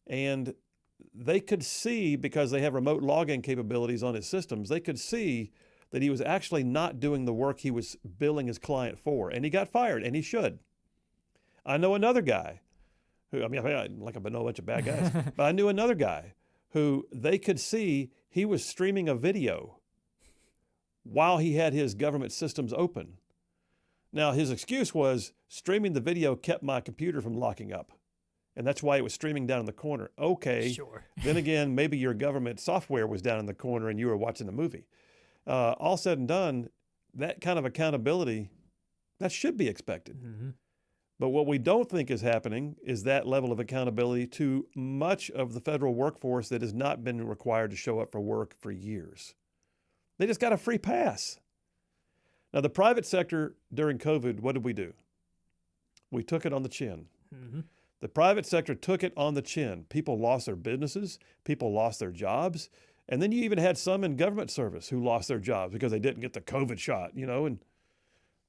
And they could see, because they have remote login capabilities on his systems, they could see that he was actually not doing the work he was billing his client for. And he got fired, and he should. I know another guy who, I know a bunch of bad guys, but I knew another guy who they could see he was streaming a video while he had his government systems open. Now, his excuse was streaming the video kept my computer from locking up. And that's why it was streaming down in the corner. Okay. Sure. Then again, maybe your government software was down in the corner and you were watching the movie. All said and done, that kind of accountability, that should be expected. Mm-hmm. But what we don't think is happening is that level of accountability to much of the federal workforce that has not been required to show up for work for years. They just got a free pass. Now, the private sector during COVID, what did we do? We took it on the chin. Mm-hmm. The private sector took it on the chin. People lost their businesses. People lost their jobs. And then you even had some in government service who lost their jobs because they didn't get the COVID shot, and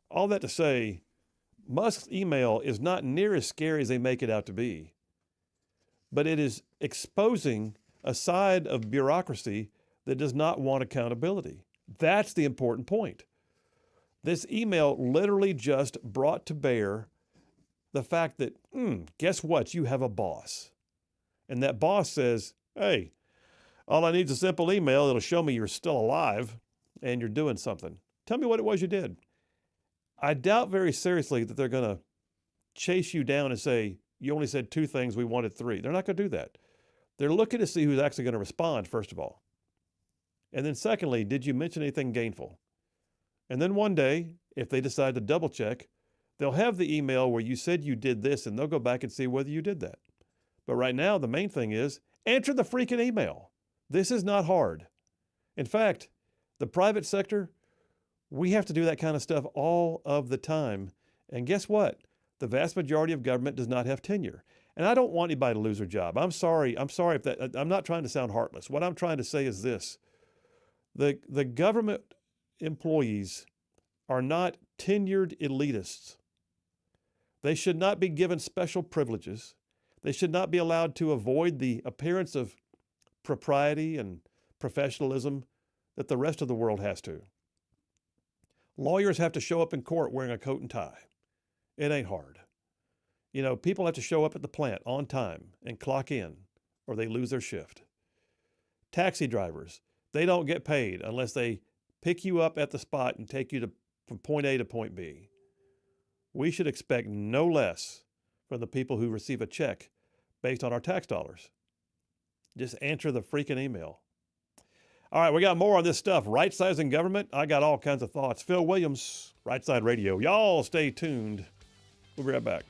all that to say, Musk's email is not near as scary as they make it out to be, but it is exposing a side of bureaucracy that does not want accountability. That's the important point. This email literally just brought to bear the fact that, guess what? You have a boss. And that boss says, hey, all I need is a simple email. It'll show me you're still alive and you're doing something. Tell me what it was you did. I doubt very seriously that they're going to chase you down and say, you only said 2 things, we wanted 3. They're not going to do that. They're looking to see who's actually going to respond, first of all. And then secondly, did you mention anything gainful? And then one day, if they decide to double check, they'll have the email where you said you did this and they'll go back and see whether you did that. But right now, the main thing is answer the freaking email. This is not hard. In fact, the private sector, we have to do that kind of stuff all of the time. And guess what? The vast majority of government does not have tenure. And I don't want anybody to lose their job. I'm sorry if that, I'm not trying to sound heartless. What I'm trying to say is this. The government employees are not tenured elitists. They should not be given special privileges. They should not be allowed to avoid the appearance of propriety and professionalism that the rest of the world has to. Lawyers have to show up in court wearing a coat and tie. It ain't hard. People have to show up at the plant on time and clock in or they lose their shift. Taxi drivers, they don't get paid unless they pick you up at the spot and take you from point A to point B. We should expect no less from the people who receive a check based on our tax dollars. Just answer the freaking email. All right, we got more on this stuff. Right-sizing government. I got all kinds of thoughts. Phil Williams, Rightside Radio. Y'all stay tuned. We'll be right back.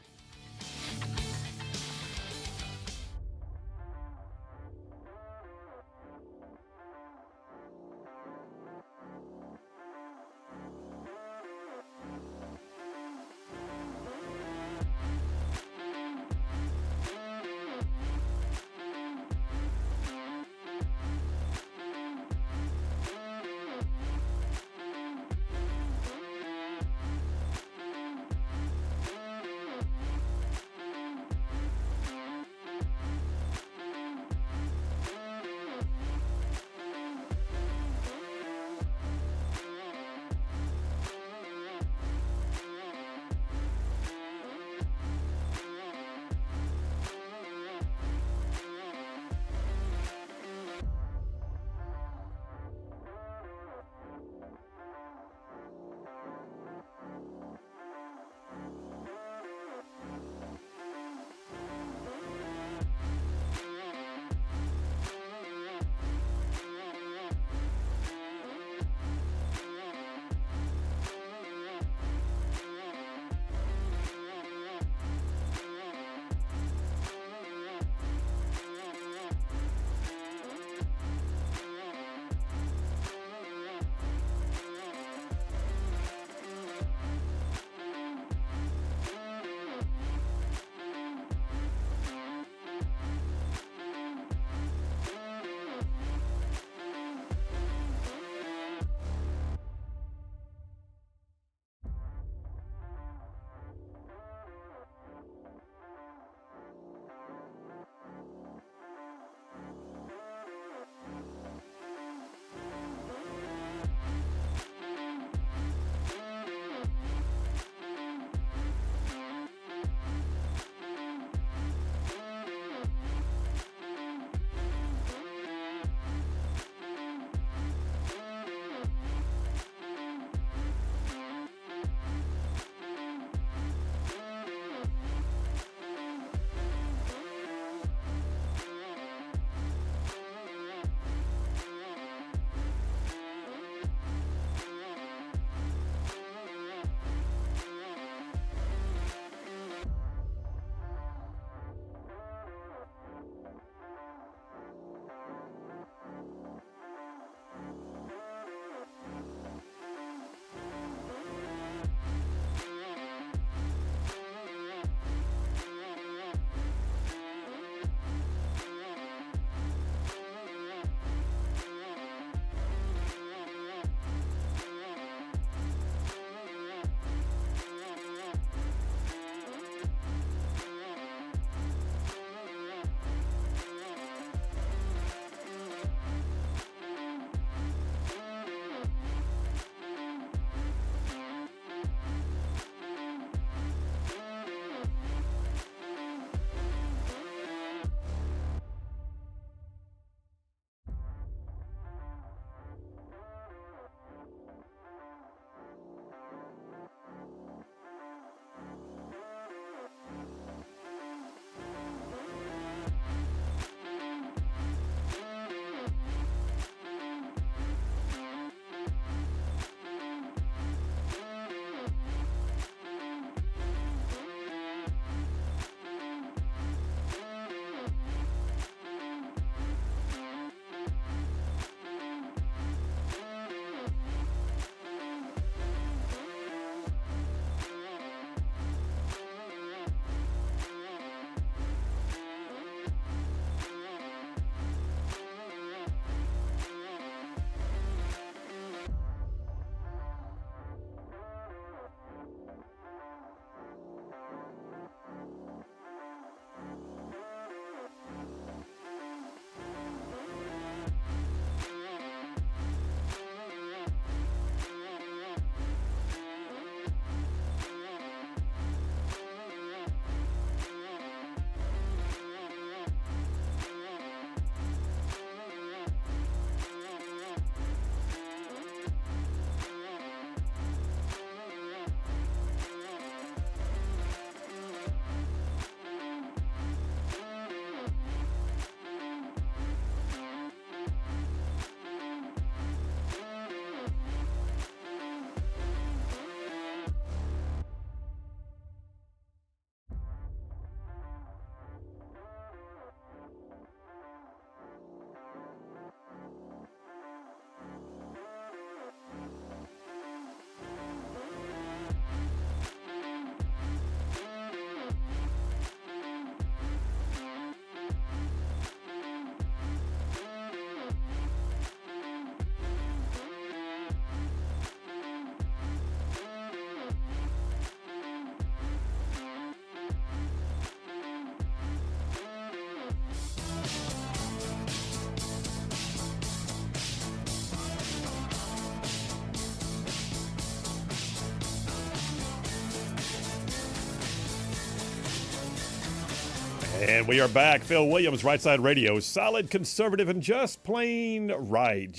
And we are back. Phil Williams, Rightside Radio. Solid, conservative, and just plain right.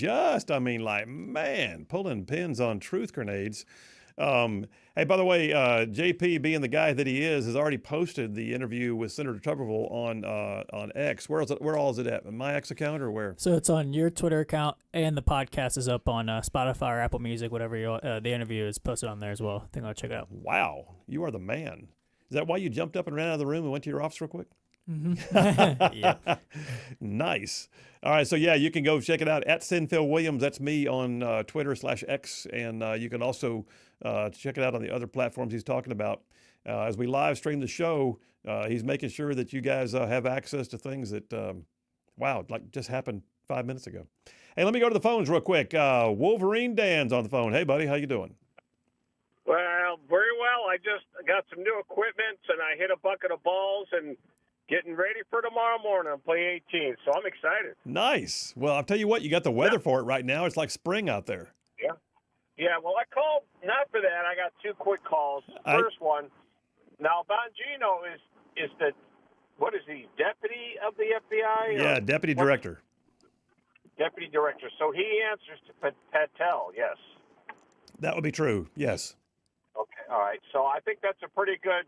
Man, pulling pins on truth grenades. Hey, by the way, JP, being the guy that he is, has already posted the interview with Senator Tuberville on X. Where all is it at? My X account or where? So it's on your Twitter account, and the podcast is up on Spotify or Apple Music, whatever the interview is posted on there as well. I think I'll check it out. Wow, you are the man. Is that why you jumped up and ran out of the room and went to your office real quick? Mm-hmm. Yep. Nice. All right, so yeah, you can go check it out at Phil Williams. That's me on Twitter/X, and you can also check it out on the other platforms he's talking about. As we live stream the show, he's making sure that you guys have access to things that, just happened 5 minutes ago. Hey, let me go to the phones real quick. Wolverine Dan's on the phone. Hey, buddy, how you doing? Well, very well. I just got some new equipment, and I hit a bucket of balls and getting ready for tomorrow morning. I'm playing 18, so I'm excited. Nice. Well, I'll tell you what, you got the weather for it right now. It's like spring out there. Yeah. Yeah, well, I called not for that. I got two quick calls. First one, now Bongino is the, what is he, deputy of the FBI? Yeah, deputy director. Deputy director. So he answers to Patel, yes. That would be true, yes. Okay, all right. So I think that's a pretty good,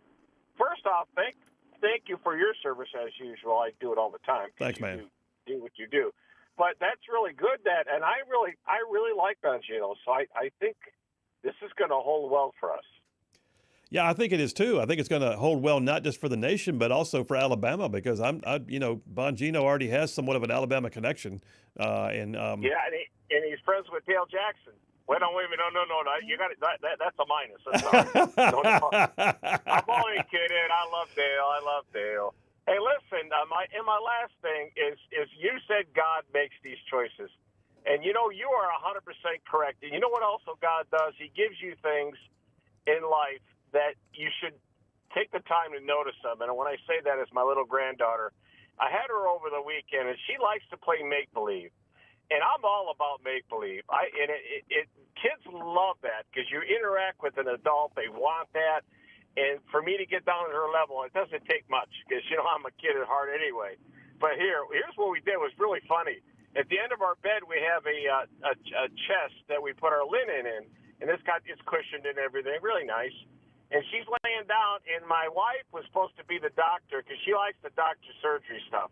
first off, thank you for your service as usual. I do it all the time. Thanks, man. Do what you do. But that's really good, and I really like Bongino, so I think this is going to hold well for us. Yeah, I think it is too. I think it's going to hold well not just for the nation, but also for Alabama, because Bongino already has somewhat of an Alabama connection, yeah, and he's friends with Dale Jackson. Wait a minute, no, you got it. That's a minus. I'm sorry. I'm only kidding. I love Dale. Hey, listen, my last thing is you said God makes these choices. And, you are 100% correct. And you know what also God does? He gives you things in life that you should take the time to notice them. And when I say that, as my little granddaughter, I had her over the weekend, and she likes to play make-believe. And I'm all about make-believe. Kids love that because you interact with an adult. They want that. And for me to get down to her level, it doesn't take much because, I'm a kid at heart anyway. But here's what we did. It was really funny. At the end of our bed, we have a chest that we put our linen in, and it's cushioned and everything, really nice. And she's laying down, and my wife was supposed to be the doctor because she likes the doctor surgery stuff.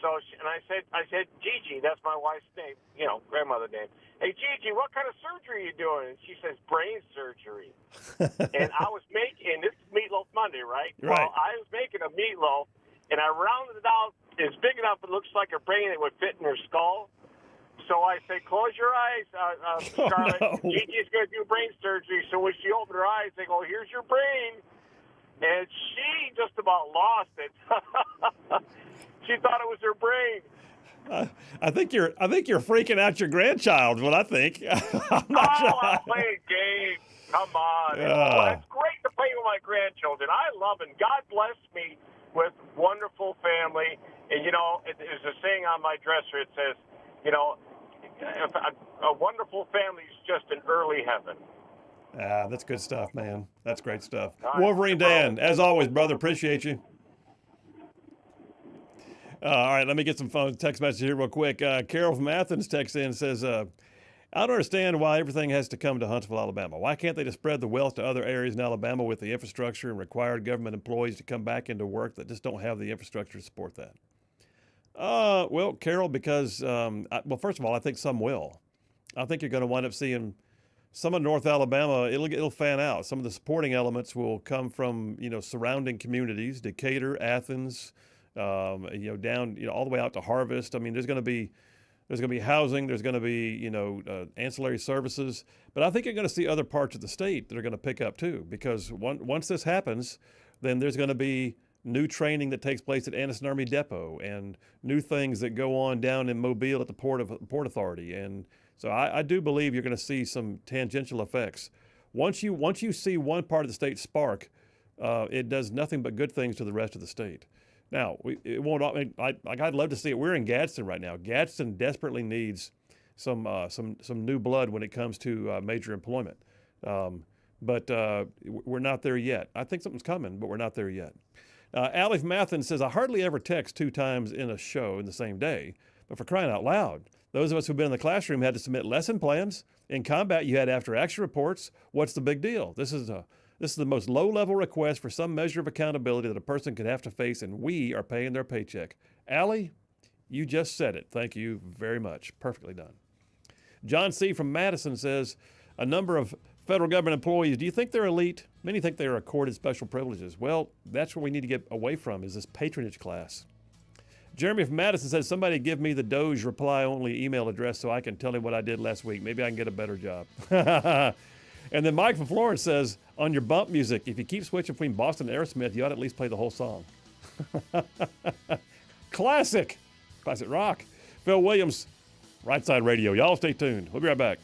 So, I said, Gigi, that's my wife's name, grandmother name. Hey, Gigi, what kind of surgery are you doing? And she says, brain surgery. And I was making, this is Meatloaf Monday, right? Right. Well, I was making a meatloaf, and I rounded it out. It's big enough it looks like a brain that would fit in her skull. So I say, close your eyes, Scarlett. No. Gigi's going to do brain surgery. So when she opened her eyes, they go, here's your brain. And she just about lost it. She thought it was her brain. I think you're freaking out your grandchild. Is what I think. I'm not sure. I'm playing games. Come on. It's great to play with my grandchildren. I love them. God bless me with wonderful family. And there's a saying on my dresser. It says, a wonderful family is just an early heaven. That's good stuff, man. That's great stuff. All right. Wolverine Dan, as always, brother, appreciate you. All right, let me get some text message here real quick. Carol from Athens texts in and says, I don't understand why everything has to come to Huntsville, Alabama. Why can't they just spread the wealth to other areas in Alabama with the infrastructure and require government employees to come back into work that just don't have the infrastructure to support that? Well, Carol, because, first of all, I think some will. I think you're going to wind up seeing some of North Alabama, it'll fan out. Some of the supporting elements will come from, surrounding communities, Decatur, Athens, down, all the way out to Harvest. I mean, there's going to be housing, there's going to be, ancillary services, but I think you're going to see other parts of the state that are going to pick up too, because once this happens, then there's going to be new training that takes place at Anniston Army Depot and new things that go on down in Mobile at the Port Authority. And so I do believe you're going to see some tangential effects. Once you see one part of the state spark, it does nothing but good things to the rest of the state. Now, it won't. I'd love to see it. We're in Gadsden right now. Gadsden desperately needs some new blood when it comes to major employment, but we're not there yet. I think something's coming, but we're not there yet. Allie from Athens says, I hardly ever text 2 times in a show in the same day, but for crying out loud, those of us who've been in the classroom had to submit lesson plans. In combat, you had after-action reports. What's the big deal? This is the most low-level request for some measure of accountability that a person could have to face, and we are paying their paycheck. Allie, you just said it. Thank you very much. Perfectly done. John C. from Madison says, a number of federal government employees, do you think they're elite? Many think they are accorded special privileges. Well, that's what we need to get away from, is this patronage class. Jeremy from Madison says, somebody give me the Doge reply-only email address so I can tell him what I did last week. Maybe I can get a better job. And then Mike from Florence says, on your bump music, if you keep switching between Boston and Aerosmith, you ought to at least play the whole song. Classic. Classic rock. Phil Williams, Right Side Radio. Y'all stay tuned. We'll be right back.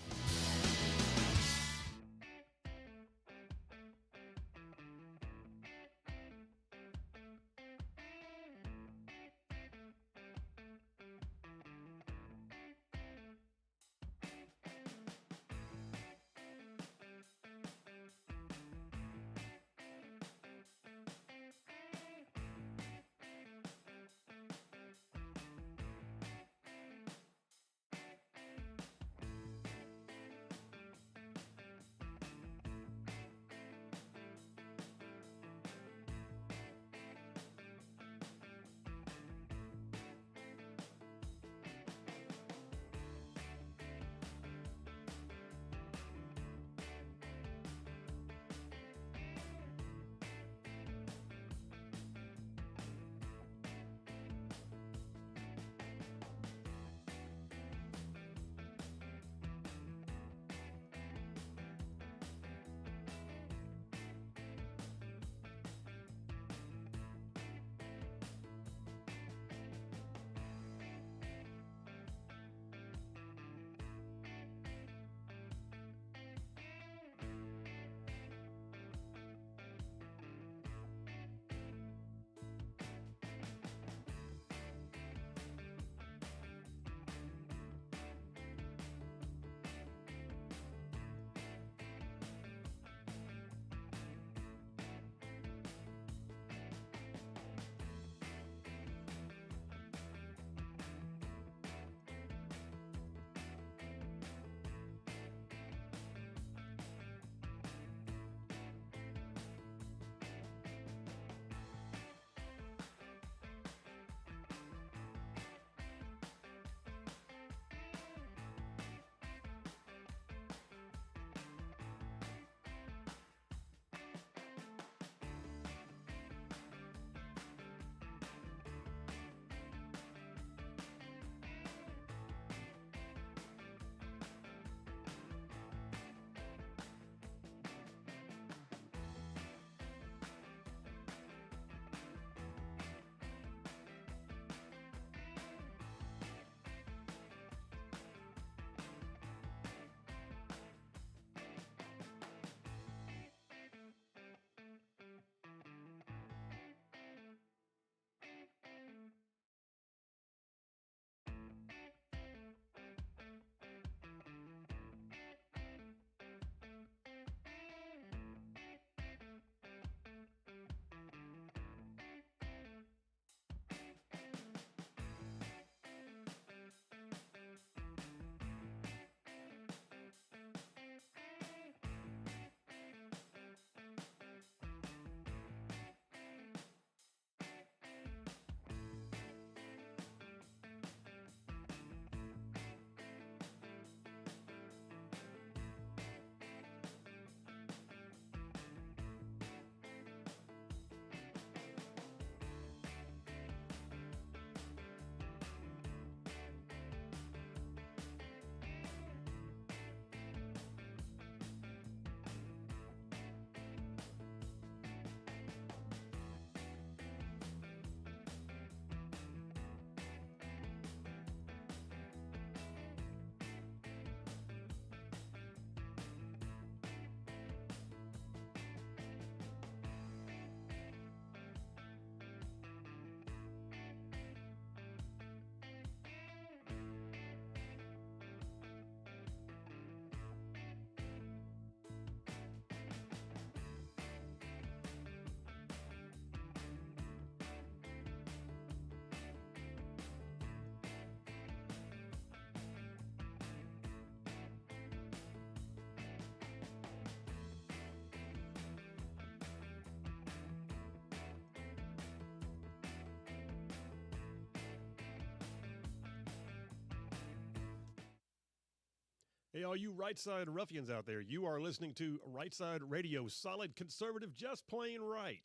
Hey, all you Rightside ruffians out there, you are listening to Rightside Radio, solid conservative, just plain right.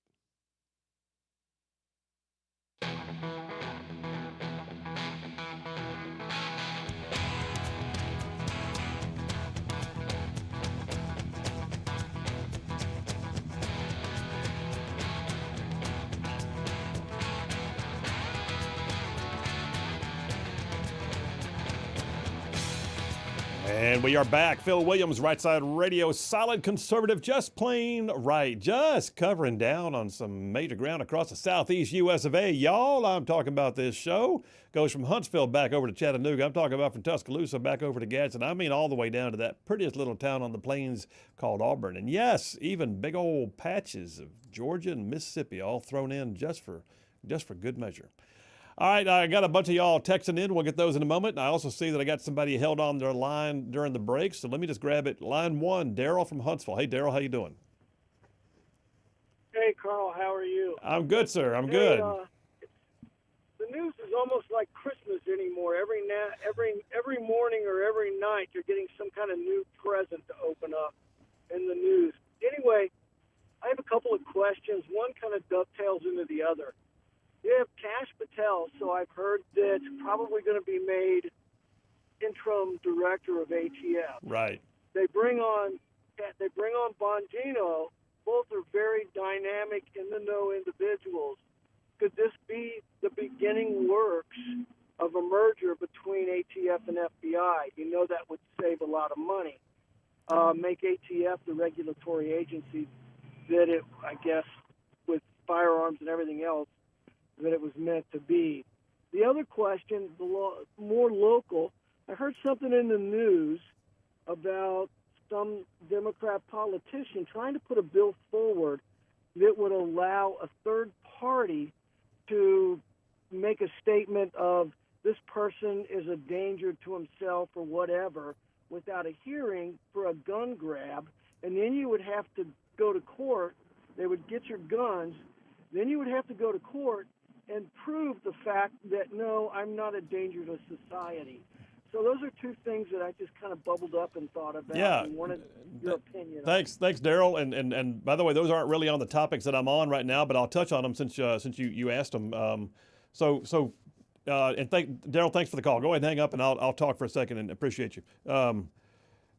And we are back. Phil Williams, Rightside Radio, solid conservative, just plain right. Just covering down on some major ground across the southeast U.S. of A. Y'all, I'm talking about this show. Goes from Huntsville back over to Chattanooga. I'm talking about from Tuscaloosa back over to Gadsden. I mean all the way down to that prettiest little town on the plains called Auburn. And yes, even big old patches of Georgia and Mississippi all thrown in just for good measure. All right, I got a bunch of y'all texting in. We'll get those in a moment. I also see that I got somebody held on their line during the break, so let me just grab it. Line 1, Daryl from Huntsville. Hey, Daryl, how you doing? Hey, Carl, how are you? I'm good, sir. I'm good. The news is almost like Christmas anymore. Every morning or every night, you're getting some kind of new present to open up in the news. Anyway, I have a couple of questions. One kind of dovetails into the other. You have Kash Patel, so I've heard that's probably going to be made interim director of ATF. Right. They bring on Bongino. Both are very dynamic, in-the-know individuals. Could this be the beginning works of a merger between ATF and FBI? You know that would save a lot of money. Make ATF the regulatory agency that it, I guess, with firearms and everything else, that it was meant to be. The other question, more local, I heard something in the news about some Democrat politician trying to put a bill forward that would allow a third party to make a statement of this person is a danger to himself or whatever without a hearing for a gun grab, and then you would have to go to court. They would get your guns. Then you would have to go to court and prove the fact that, no, I'm not a danger to society. So those are two things that I just kind of bubbled up and thought about and wanted your opinion Thanks, Daryl. And by the way, those aren't really on the topics that I'm on right now, but I'll touch on them since you asked them. And Daryl, thanks for the call. Go ahead and hang up, and I'll talk for a second and appreciate you.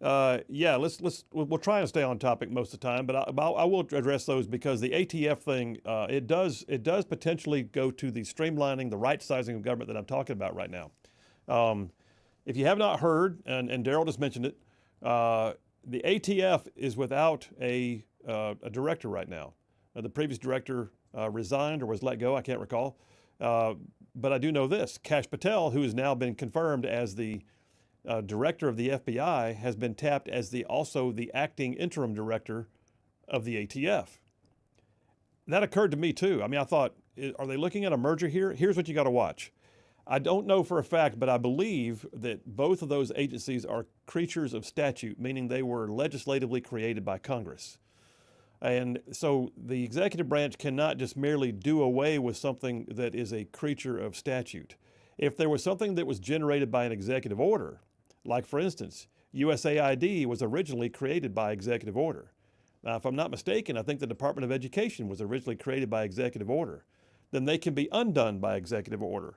We'll try and stay on topic most of the time, but I will address those because the ATF thing, it does potentially go to the streamlining, the right sizing of government that I'm talking about right now. If you have not heard, and Daryl just mentioned it, the ATF is without a director right now. The previous director resigned or was let go, I can't recall. But I do know this, Kash Patel, who has now been confirmed as the director of the FBI, has been tapped as also the acting interim director of the ATF. That occurred to me too. I mean, I thought, are they looking at a merger here? Here's what you got to watch. I don't know for a fact, but I believe that both of those agencies are creatures of statute, meaning they were legislatively created by Congress. And so the executive branch cannot just merely do away with something that is a creature of statute. If there was something that was generated by an executive order, like for instance, USAID was originally created by executive order. Now, if I'm not mistaken, I think the Department of Education was originally created by executive order. Then they can be undone by executive order.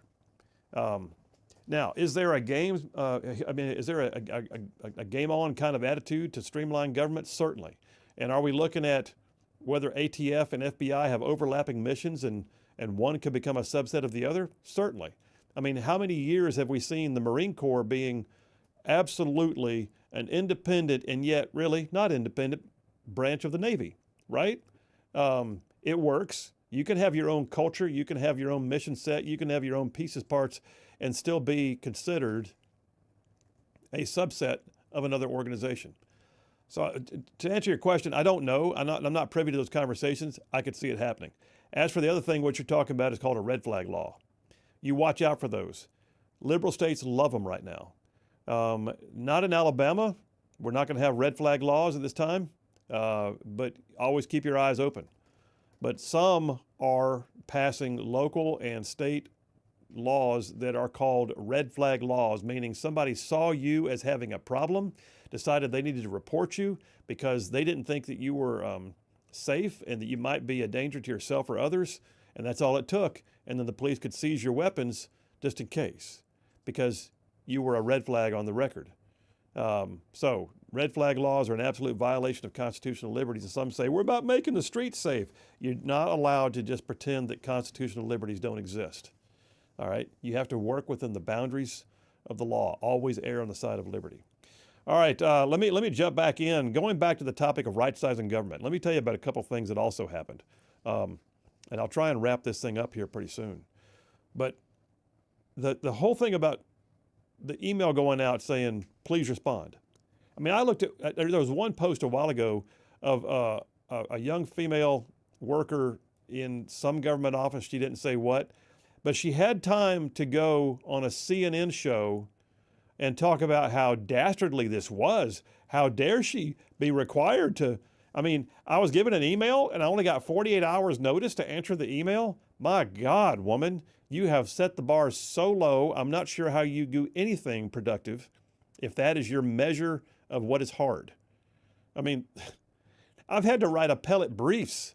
Now, is there a game? Is there a game on kind of attitude to streamline government? Certainly. And are we looking at whether ATF and FBI have overlapping missions and one could become a subset of the other? Certainly. I mean, how many years have we seen the Marine Corps being absolutely an independent and yet really not independent branch of the Navy, right? It works. You can have your own culture. You can have your own mission set. You can have your own pieces, parts, and still be considered a subset of another organization. So to answer your question, I don't know. I'm not privy to those conversations. I could see it happening. As for the other thing, what you're talking about is called a red flag law. You watch out for those. Liberal states love them right now. Not in Alabama. We're not going to have red flag laws at this time, but always keep your eyes open. But some are passing local and state laws that are called red flag laws, meaning somebody saw you as having a problem, decided they needed to report you because they didn't think that you were safe and that you might be a danger to yourself or others, and that's all it took. And then the police could seize your weapons just in case, because you were a red flag on the record. So red flag laws are an absolute violation of constitutional liberties. And some say, we're about making the streets safe. You're not allowed to just pretend that constitutional liberties don't exist. All right? You have to work within the boundaries of the law. Always err on the side of liberty. All right, let me jump back in. Going back to the topic of right-sizing government, let me tell you about a couple things that also happened. And I'll try and wrap this thing up here pretty soon. But the whole thing about the email going out saying, please respond. I mean, I looked at, there was one post a while ago of a young female worker in some government office. She didn't say what, but she had time to go on a CNN show and talk about how dastardly this was. How dare she be required to, I mean, I was given an email and I only got 48 hours notice to answer the email. My God, woman, you have set the bar so low. I'm not sure how you do anything productive if that is your measure of what is hard. I mean, I've had to write appellate briefs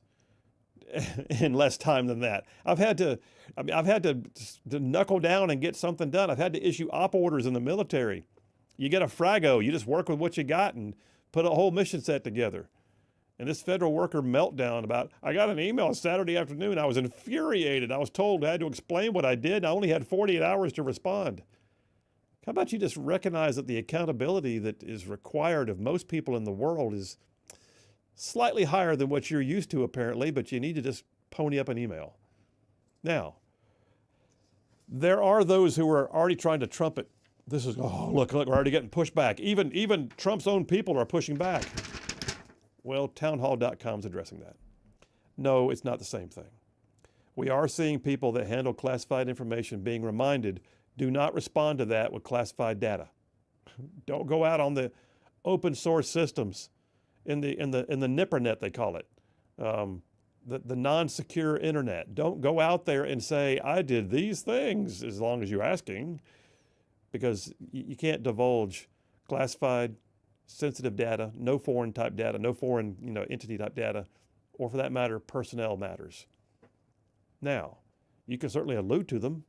in less time than that. I've had to knuckle down and get something done. I've had to issue op orders in the military. You get a frago, you just work with what you got and put a whole mission set together. And this federal worker meltdown about, I got an email Saturday afternoon. I was infuriated. I was told I had to explain what I did. I only had 48 hours to respond. How about you just recognize that the accountability that is required of most people in the world is slightly higher than what you're used to apparently, but you need to just pony up an email. Now, there are those who are already trying to trumpet. This is, oh, look, we're already getting pushed back. Even Trump's own people are pushing back. Well, townhall.com is addressing that. No, it's not the same thing. We are seeing people that handle classified information being reminded, do not respond to that with classified data. Don't go out on the open source systems in the NIPRNet, they call it, the non-secure internet. Don't go out there and say, I did these things, as long as you're asking, because you can't divulge classified, sensitive data, no foreign type data, no foreign entity type data, or for that matter, personnel matters. Now, you can certainly allude to them.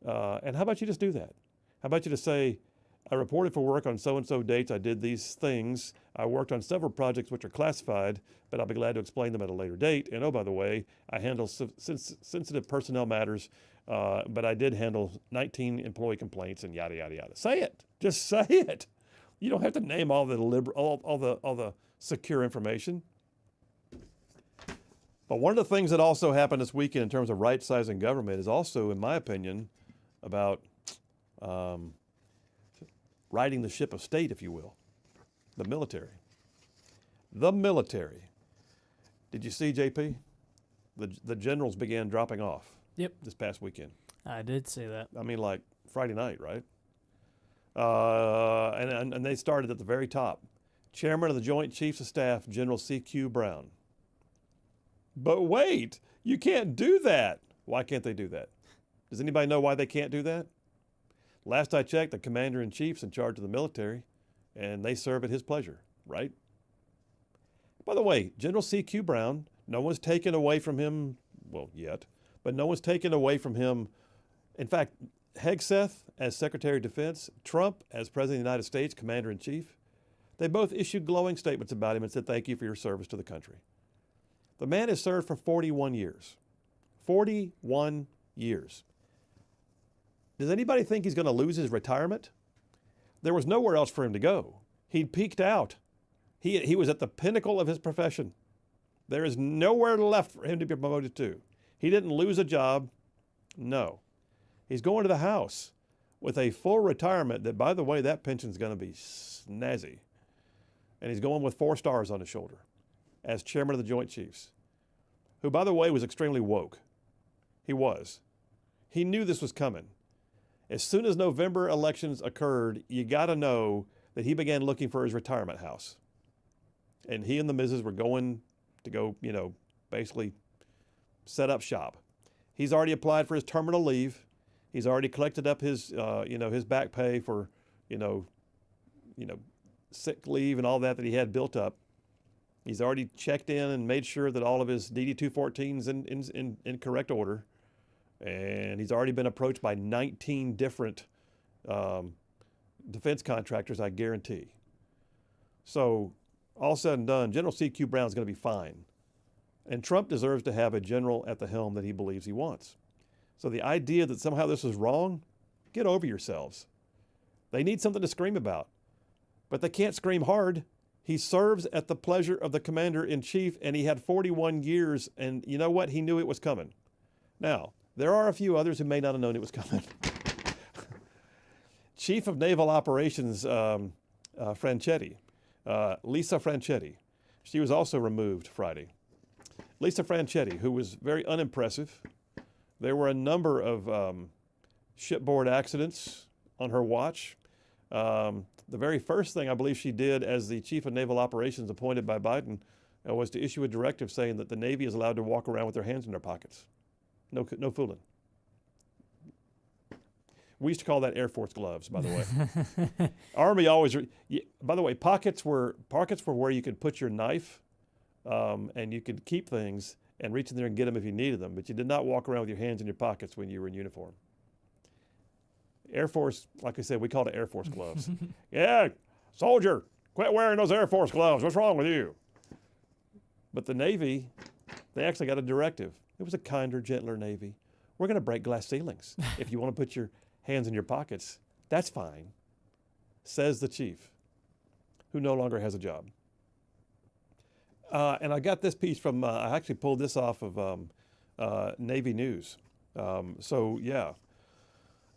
And how about you just do that? How about you just say, I reported for work on so-and-so dates. I did these things. I worked on several projects which are classified, but I'll be glad to explain them at a later date. And oh, by the way, I handle sensitive personnel matters, but I did handle 19 employee complaints and yada, yada, yada. Say it. Just say it. You don't have to name all the secure information. But one of the things that also happened this weekend in terms of right-sizing government is also, in my opinion, about riding the ship of state, if you will, the military. The military. Did you see, JP? The generals began dropping off. Yep. This past weekend. I did see that. I mean, like Friday night, right? And they started at the very top. Chairman of the Joint Chiefs of Staff, General C.Q. Brown. But wait, you can't do that. Why can't they do that? Does anybody know why they can't do that? Last I checked, the commander-in-chief's in charge of the military, and they serve at his pleasure, right? By the way, General C.Q. Brown, no one's taken away from him, well, yet, but no one's taken away from him. In fact, Hegseth as Secretary of Defense, Trump as President of the United States, Commander-in-Chief, they both issued glowing statements about him and said, thank you for your service to the country. The man has served for 41 years. 41 years. Does anybody think he's going to lose his retirement? There was nowhere else for him to go. He'd peaked out. He was at the pinnacle of his profession. There is nowhere left for him to be promoted to. He didn't lose a job. No. He's going to the House with a full retirement that, by the way, that pension's going to be snazzy. And he's going with 4 stars on his shoulder as chairman of the Joint Chiefs, who, by the way, was extremely woke. He was. He knew this was coming. As soon as November elections occurred, you got to know that he began looking for his retirement house. And he and the missus were going to go, basically set up shop. He's already applied for his terminal leave. He's already collected up his, his back pay for, sick leave and all that he had built up. He's already checked in and made sure that all of his DD-214 is in correct order. And he's already been approached by 19 different defense contractors, I guarantee. So all said and done, General C.Q. Brown is going to be fine. And Trump deserves to have a general at the helm that he believes he wants. So the idea that somehow this is wrong, get over yourselves. They need something to scream about. But they can't scream hard. He serves at the pleasure of the commander-in-chief, and he had 41 years, and you know what? He knew it was coming. Now, there are a few others who may not have known it was coming. Chief of Naval Operations Franchetti, Lisa Franchetti, she was also removed Friday. Lisa Franchetti, who was very unimpressive. There were a number of shipboard accidents on her watch. The very first thing I believe she did as the Chief of Naval Operations appointed by Biden was to issue a directive saying that the Navy is allowed to walk around with their hands in their pockets. No fooling. We used to call that Air Force gloves, by the way. Army always, by the way, pockets were where you could put your knife and you could keep things and reach in there and get them if you needed them, but you did not walk around with your hands in your pockets when you were in uniform. Air Force, like I said, we called it Air Force gloves. Yeah, soldier, quit wearing those Air Force gloves. What's wrong with you? But the Navy, they actually got a directive. It was a kinder, gentler Navy. We're going to break glass ceilings. If you want to put your hands in your pockets, that's fine, says the chief, who no longer has a job. And I got this piece from, I actually pulled this off of Navy News.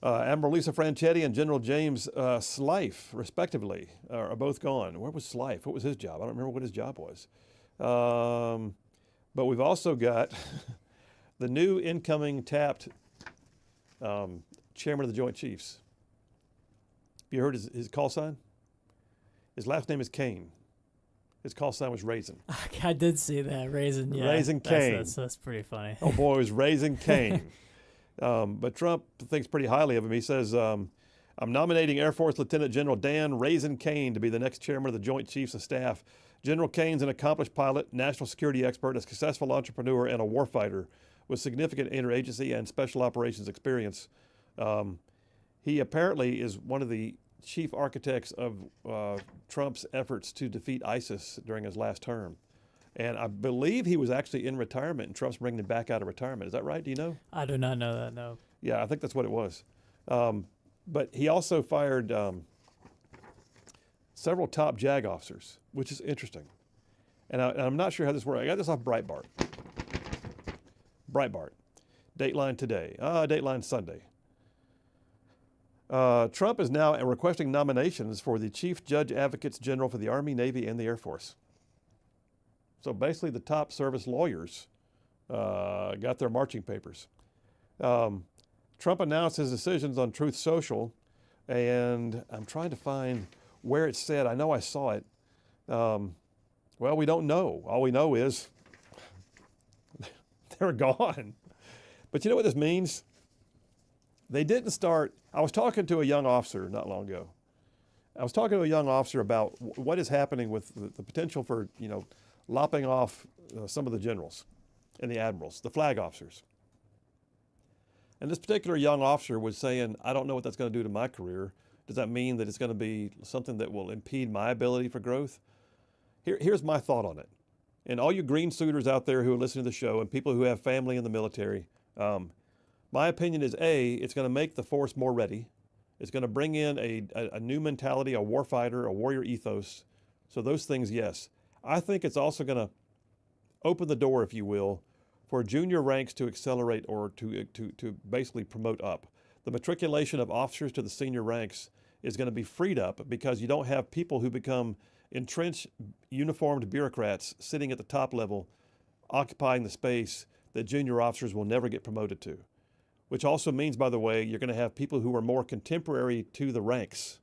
Admiral Lisa Franchetti and General James Slife, respectively, are both gone. Where was Slife? What was his job? I don't remember what his job was. But we've also got the new incoming tapped chairman of the Joint Chiefs. Have you heard his call sign? His last name is Kane. His call sign was Raisin. I did see that, Raisin. Yeah, Raisin Kane. That's pretty funny. Oh boy, it was Raisin Kane. But Trump thinks pretty highly of him. He says, I'm nominating Air Force Lieutenant General Dan Raisin Kane to be the next chairman of the Joint Chiefs of Staff. General Kane's an accomplished pilot, national security expert, a successful entrepreneur, and a warfighter with significant interagency and special operations experience. He apparently is one of the chief architects of Trump's efforts to defeat ISIS during his last term. And I believe he was actually in retirement, and Trump's bringing him back out of retirement. Is that right? Do you know? I do not know that, no. Yeah, I think that's what it was. But he also fired several top JAG officers, which is interesting. And I'm not sure how this works. I got this off Breitbart. Dateline today. Dateline Sunday. Trump is now requesting nominations for the Chief Judge Advocates General for the Army, Navy, and the Air Force. So basically the top service lawyers got their marching papers. Trump announced his decisions on Truth Social, and I'm trying to find where it said. I know I saw it. Well, we don't know. All we know is they're gone. But you know what this means? They didn't start. I was talking to a young officer not long ago. I was talking to a young officer about what is happening with the potential for, lopping off some of the generals and the admirals, the flag officers. And this particular young officer was saying, I don't know what that's going to do to my career. Does that mean that it's going to be something that will impede my ability for growth? Here's my thought on it. And all you green suitors out there who are listening to the show and people who have family in the military, my opinion is it's going to make the force more ready. It's going to bring in a new mentality, a warfighter, a warrior ethos. So those things, yes. I think it's also going to open the door, if you will, for junior ranks to accelerate or to basically promote up. The matriculation of officers to the senior ranks is going to be freed up because you don't have people who become entrenched, uniformed bureaucrats sitting at the top level, occupying the space that junior officers will never get promoted to. Which also means, by the way, you're going to have people who are more contemporary to the ranks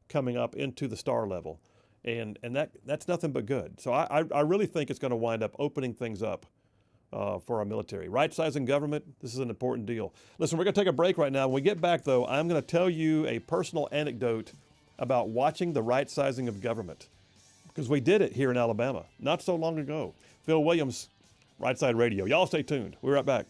coming up into the star level. And that's nothing but good. So I really think it's going to wind up opening things up for our military. Right-sizing government, this is an important deal. Listen, we're going to take a break right now. When we get back, though, I'm going to tell you a personal anecdote about watching the right sizing of government. Because we did it here in Alabama not so long ago. Phil Williams, Rightside Radio. Y'all stay tuned. We're right back.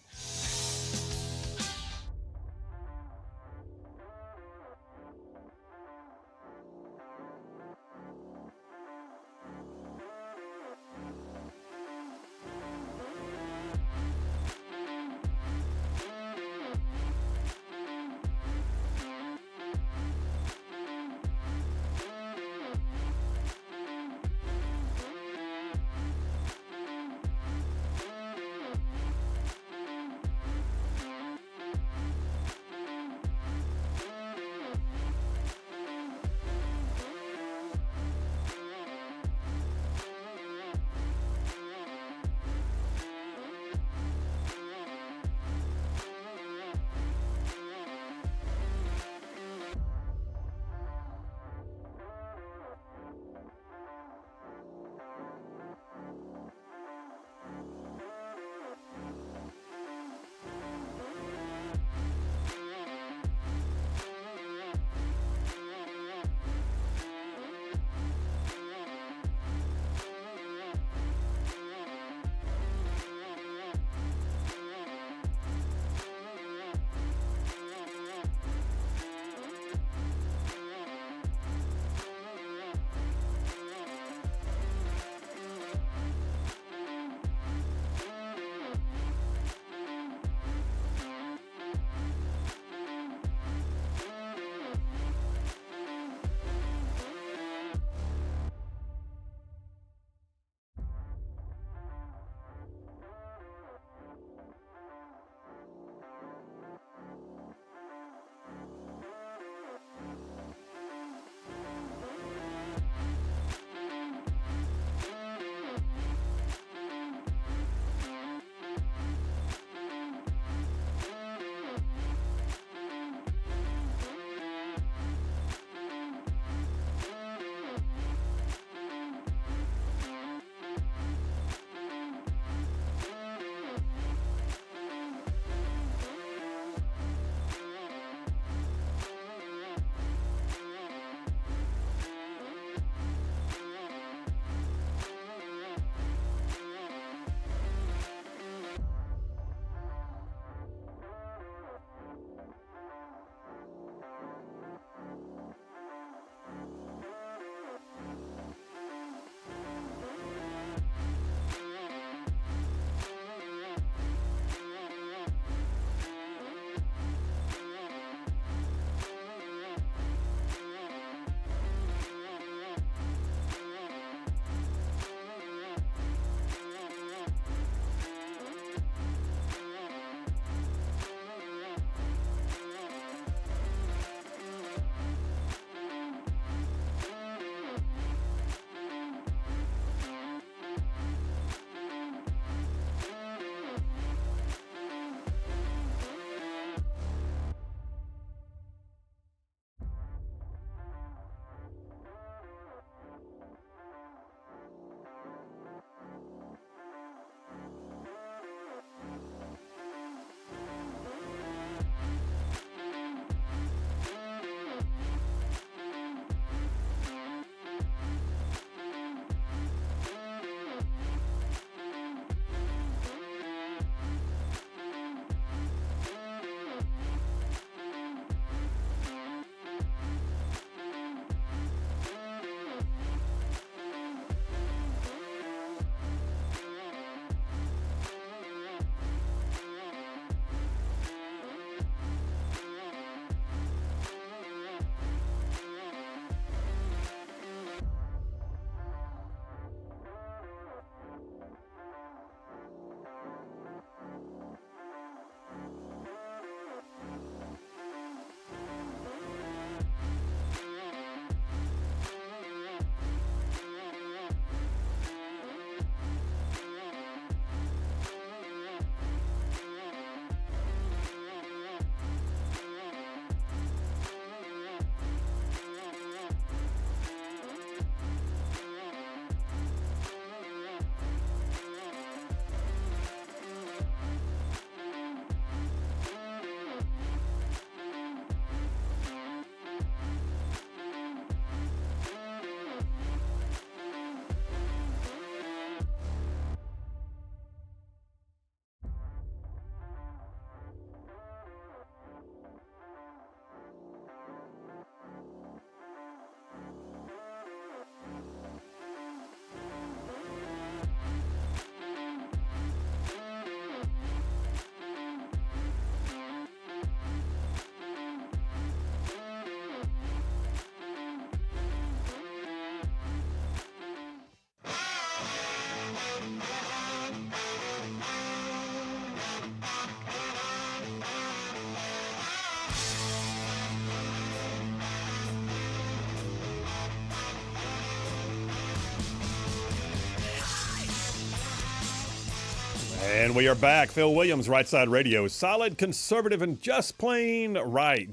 And we are back. Phil Williams, Rightside Radio. Solid, conservative, and just plain right.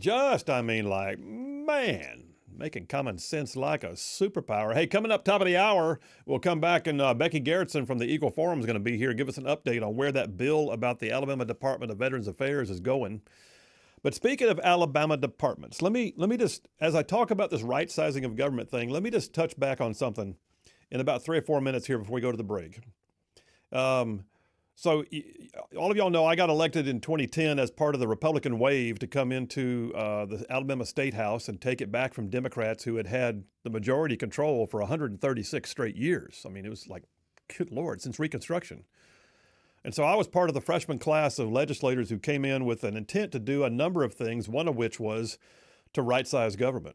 Man, making common sense like a superpower. Hey, coming up top of the hour, we'll come back and Becky Garrettson from the Eagle Forum is going to be here. Give us an update on where that bill about the Alabama Department of Veterans Affairs is going. But speaking of Alabama departments, let me just, as I talk about this right sizing of government thing, let me just touch back on something in about 3 or 4 minutes here before we go to the break. So all of y'all know I got elected in 2010 as part of the Republican wave to come into the Alabama State House and take it back from Democrats who had the majority control for 136 straight years. I mean, it was like, good Lord, since Reconstruction. And so I was part of the freshman class of legislators who came in with an intent to do a number of things, one of which was to right-size government.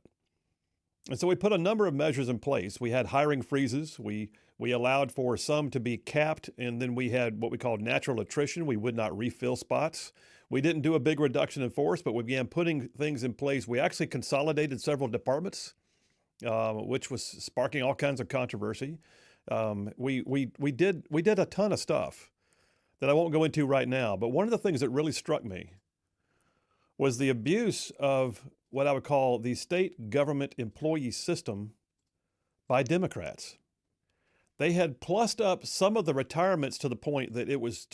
And so we put a number of measures in place. We had hiring freezes. We allowed for some to be capped, and then we had what we called natural attrition. We would not refill spots. We didn't do a big reduction in force, but we began putting things in place. We actually consolidated several departments, which was sparking all kinds of controversy. We did a ton of stuff that I won't go into right now. But one of the things that really struck me was the abuse of what I would call the state government employee system by Democrats. They had plussed up some of the retirements to the point that it was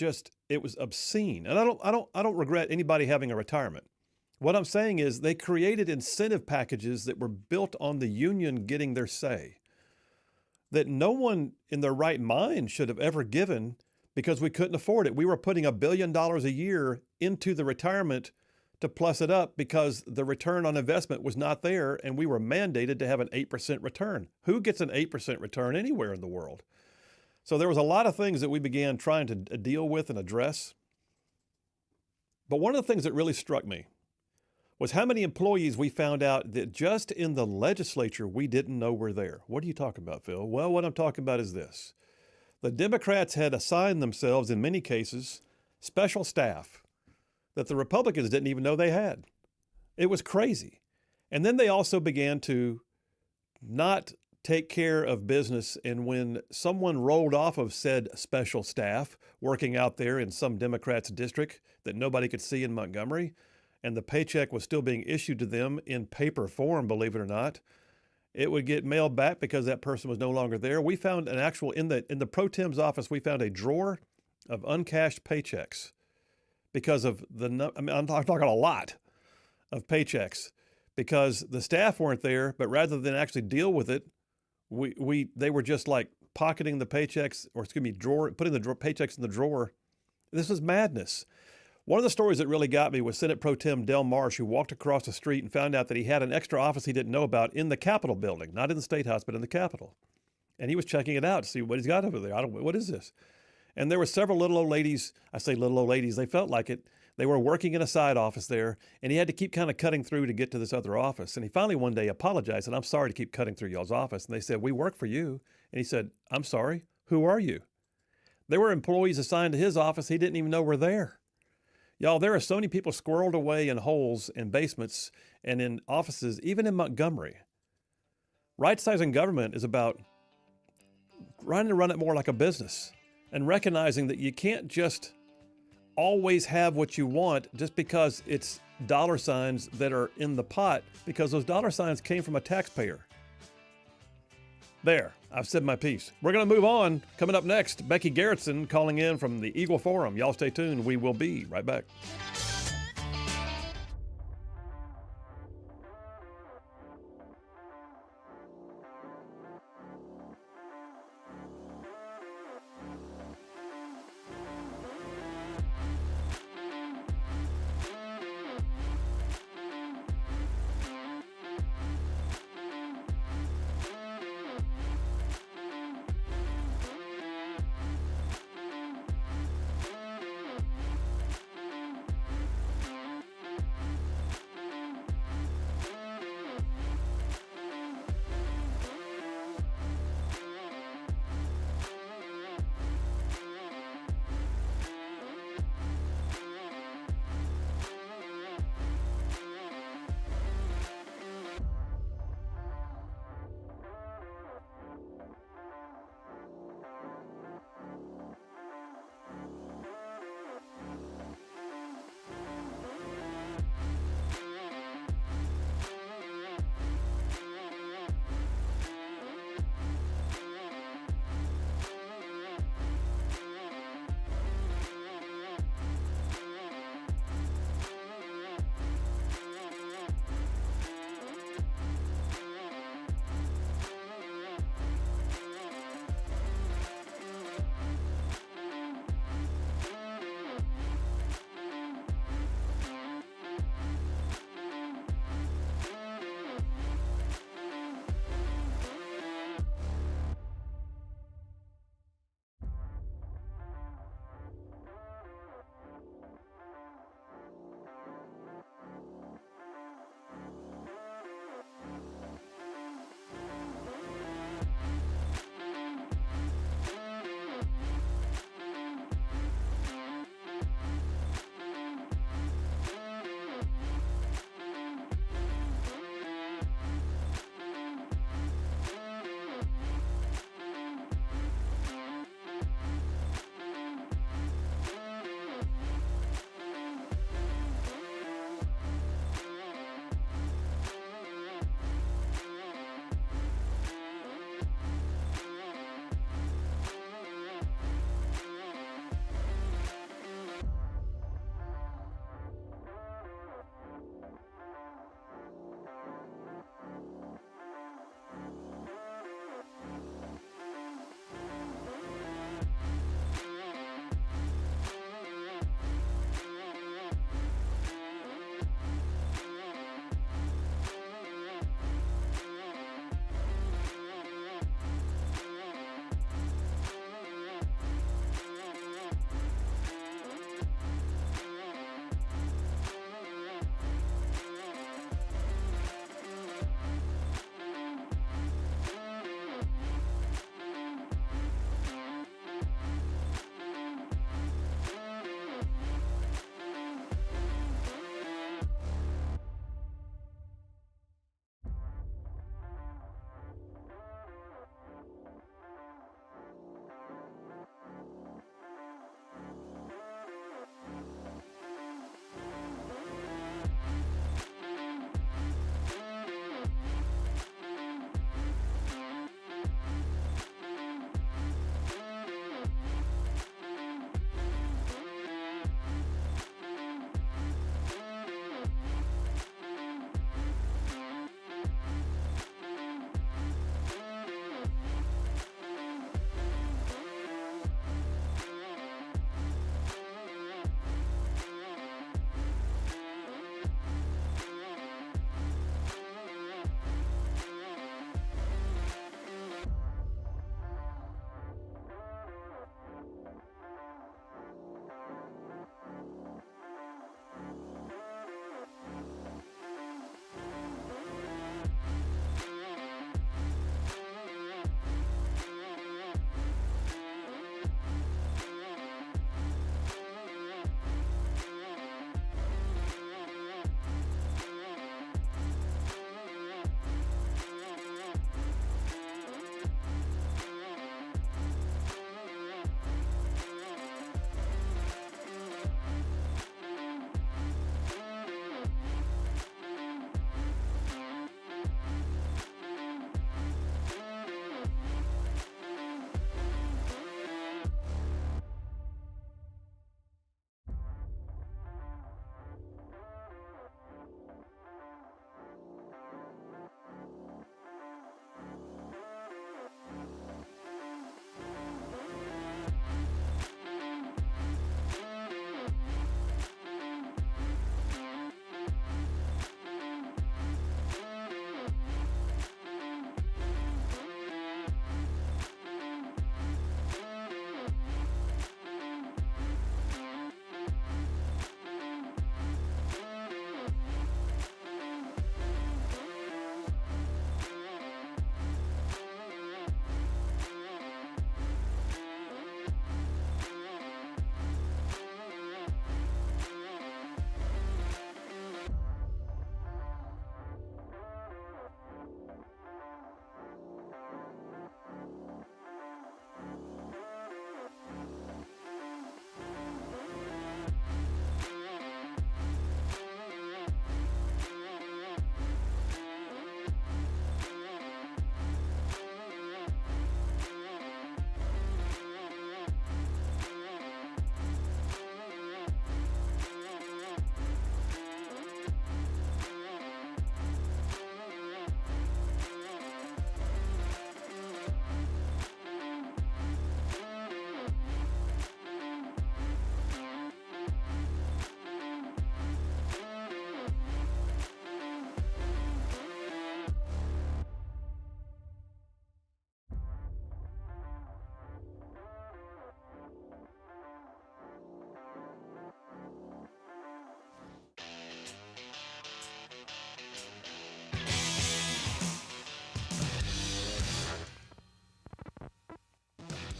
obscene. And I don't regret anybody having a retirement. What I'm saying is they created incentive packages that were built on the union getting their say, that no one in their right mind should have ever given because we couldn't afford it. We were putting $1 billion a year into the retirement to plus it up because the return on investment was not there, and we were mandated to have an 8% return. Who gets an 8% return anywhere in the world? So there was a lot of things that we began trying to deal with and address. But one of the things that really struck me was how many employees we found out that just in the legislature we didn't know were there. What are you talking about, Phil? Well, what I'm talking about is this. The Democrats had assigned themselves, in many cases, special staff that the Republicans didn't even know they had. It was crazy. And then they also began to not take care of business. And when someone rolled off of said special staff working out there in some Democrats' district that nobody could see in Montgomery, and the paycheck was still being issued to them in paper form, believe it or not, it would get mailed back because that person was no longer there. We found an actual, in the pro tem's office, we found a drawer of uncashed paychecks because of I'm talking a lot of paychecks because the staff weren't there, but rather than actually deal with it, they were just like pocketing the paychecks, or putting the paychecks in the drawer. This is madness. One of the stories that really got me was Senate Pro Tem Del Marsh, who walked across the street and found out that he had an extra office he didn't know about in the Capitol building, not in the State House, but in the Capitol. And he was checking it out to see what he's got over there. What is this? And there were several little old ladies. I say little old ladies. They felt like it. They were working in a side office there, and he had to keep kind of cutting through to get to this other office. And he finally one day apologized, and I'm sorry to keep cutting through y'all's office. And they said, we work for you. And he said, I'm sorry. Who are you? There were employees assigned to his office he didn't even know were there. Y'all, there are so many people squirreled away in holes and basements and in offices, even in Montgomery. Right-sizing government is about trying to run it more like a business and recognizing that you can't just always have what you want just because it's dollar signs that are in the pot, because those dollar signs came from a taxpayer. There, I've said my piece. We're going to move on. Coming up next, Becky Garrettson calling in from the Eagle Forum. Y'all stay tuned. We will be right back.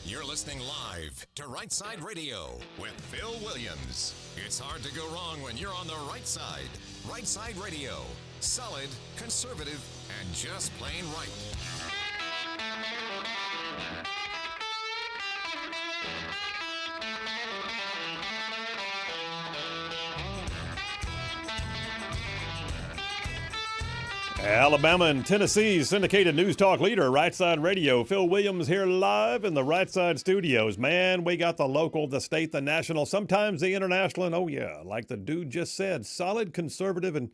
You're listening live to Rightside Radio with Phil Williams. It's hard to go wrong when you're on the right side. Rightside Radio. Solid, conservative, and just plain right. Alabama and Tennessee's syndicated news talk leader, Rightside Radio. Phil Williams here live in the Rightside studios. Man, we got the local, the state, the national, sometimes the international, and oh yeah, like the dude just said, solid, conservative, and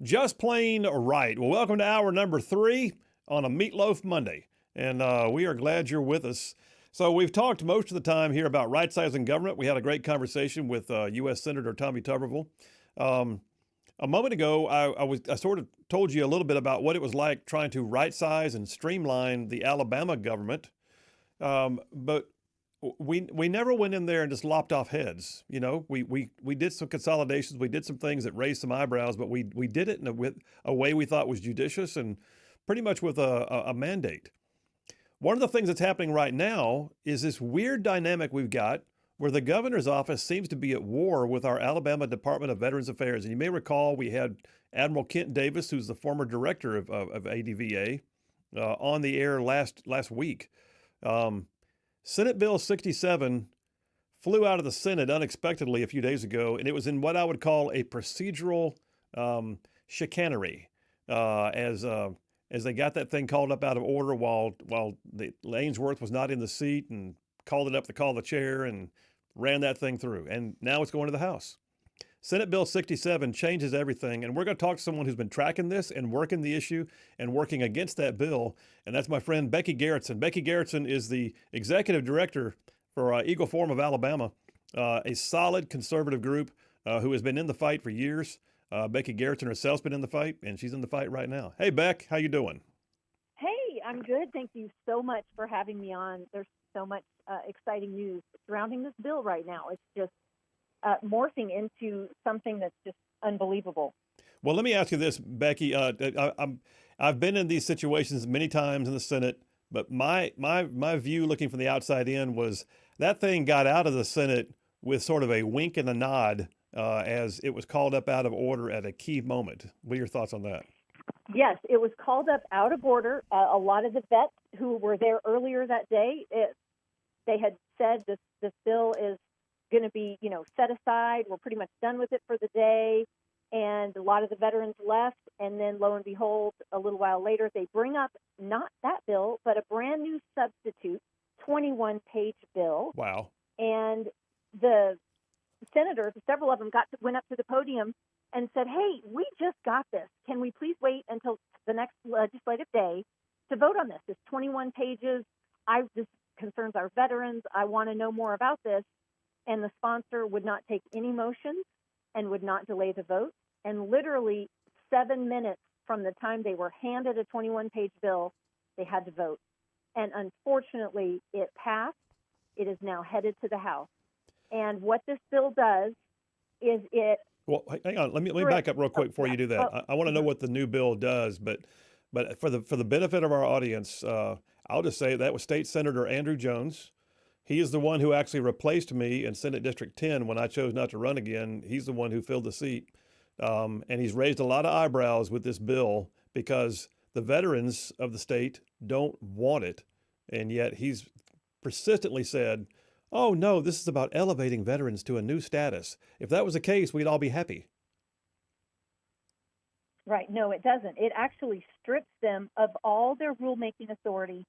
just plain right. Well, welcome to hour number 3 on a Meatloaf Monday, and we are glad you're with us. So we've talked most of the time here about right-sizing government. We had a great conversation with U.S. Senator Tommy Tuberville. A moment ago, I sort of told you a little bit about what it was like trying to right-size and streamline the Alabama government, but we never went in there and just lopped off heads. You know, we did some consolidations, we did some things that raised some eyebrows, but we did it in a way we thought was judicious and pretty much with a mandate. One of the things that's happening right now is this weird dynamic we've got where the governor's office seems to be at war with our Alabama Department of Veterans Affairs. And you may recall we had Admiral Kent Davis, who's the former director of ADVA, on the air last week. Senate Bill 67 flew out of the Senate unexpectedly a few days ago, and it was in what I would call a procedural chicanery, as they got that thing called up out of order while the Ainsworth was not in the seat and called it up to call the chair and ran that thing through. And now it's going to the House. Senate Bill 67 changes everything. And we're going to talk to someone who's been tracking this and working the issue and working against that bill. And that's my friend Becky Garretson. Becky Garretson is the executive director for Eagle Forum of Alabama, a solid conservative group who has been in the fight for years. Becky Garretson herself's been in the fight, and she's in the fight right now. Hey, Beck, how you doing? Hey, I'm good. Thank you so much for having me on. There's so much exciting news surrounding this bill right now. It's just morphing into something that's just unbelievable. Well, let me ask you this, Becky. I've been in these situations many times in the Senate, but my view looking from the outside in was that thing got out of the Senate with sort of a wink and a nod as it was called up out of order at a key moment. What are your thoughts on that? Yes, it was called up out of order. A lot of the vets who were there earlier that day, they had said this bill is going to be, set aside. We're pretty much done with it for the day. And a lot of the veterans left. And then lo and behold, a little while later, they bring up not that bill, but a brand new substitute, 21-page bill. Wow. And the senators, several of them went up to the podium and said, hey, we just got this. Can we please wait until the next legislative day to vote on this? It's 21 pages. This concerns our veterans. I want to know more about this. And the sponsor would not take any motions and would not delay the vote. And literally 7 minutes from the time they were handed a 21-page bill, they had to vote. And unfortunately, it passed. It is now headed to the House. And what this bill does is it... Well, hang on. Let me back up real quick before you do that. I want to know what the new bill does, but for the benefit of our audience, I'll just say that was State Senator Andrew Jones. He is the one who actually replaced me in Senate District 10 when I chose not to run again. He's the one who filled the seat, and he's raised a lot of eyebrows with this bill because the veterans of the state don't want it, and yet he's persistently said, oh, no, this is about elevating veterans to a new status. If that was the case, we'd all be happy. Right. No, it doesn't. It actually strips them of all their rulemaking authority,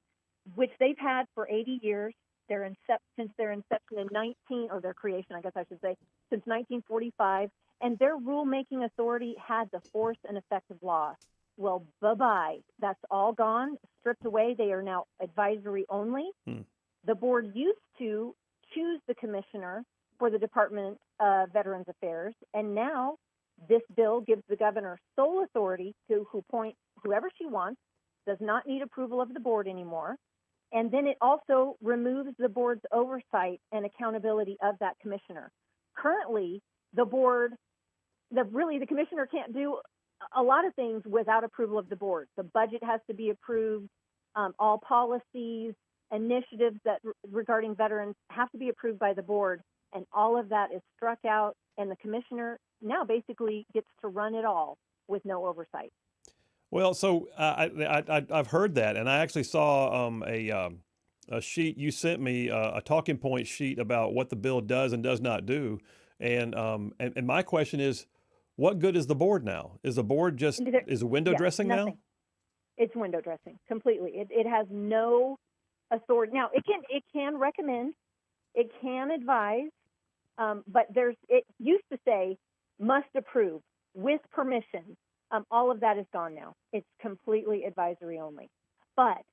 which they've had for 80 years. Since their inception in their creation, I guess I should say, since 1945. And their rulemaking authority had the force and effect of law. Well, bye-bye. That's all gone, stripped away. They are now advisory only. The board used to choose the commissioner for the Department of Veterans Affairs, and now this bill gives the governor sole authority to appoint whoever she wants, does not need approval of the board anymore, and then it also removes the board's oversight and accountability of that commissioner. Currently, the commissioner can't do a lot of things without approval of the board. The budget has to be approved, all policies, initiatives that regarding veterans have to be approved by the board, and all of that is struck out, and the commissioner now basically gets to run it all with no oversight. Well, so I've heard that, and I actually saw a sheet you sent me, a talking point sheet about what the bill does and does not do, and my question is, what good is the board now? Is the board just is window dressing nothing. now? It's window dressing completely. It has no authority. Now it can recommend, it can advise, but it used to say must approve with permission. All of that is gone now. It's completely advisory only. But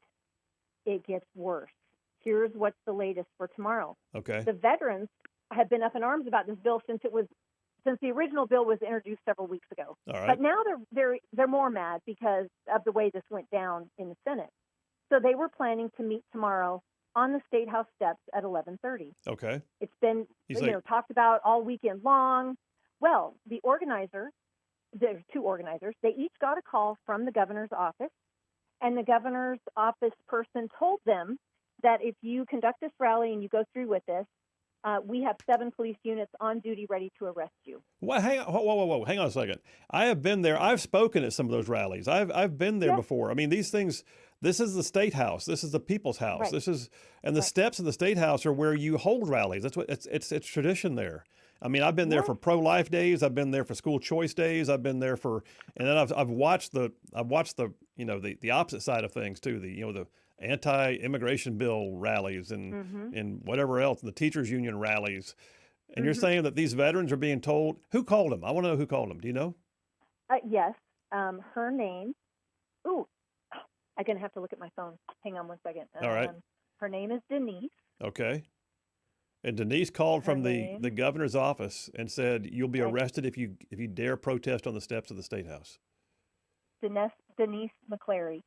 it gets worse. Here's what's the latest for tomorrow. Okay. The veterans have been up in arms about this bill since the original bill was introduced several weeks ago. All right. But now they're more mad because of the way this went down in the Senate. So they were planning to meet tomorrow on the State House steps at 11:30. Okay. It's been talked about all weekend long. Well, there's two organizers. They each got a call from the governor's office, and the governor's office person told them that if you conduct this rally and you go through with this, we have 7 police units on duty ready to arrest you. Well, whoa, hang on a second. I have been there. I've spoken at some of those rallies. I've been there before. I mean, these things. This is the State House. This is the people's house. Right. This is, and the steps of the State House are where you hold rallies. That's what it's tradition there. I mean, I've been there for pro-life days. I've been there for school choice days. I've been there for, and then I've watched the the opposite side of things too. The anti-immigration bill rallies and whatever else, the teachers union rallies. And you're saying that these veterans are being told, who called them? I want to know who called them. Do you know? Yes. Her name. Ooh, I'm going to have to look at my phone. Hang on one second. All right. Her name is Denise. Okay. And Denise called from the governor's office and said, you'll be arrested if you dare protest on the steps of the State House. Denise McClary.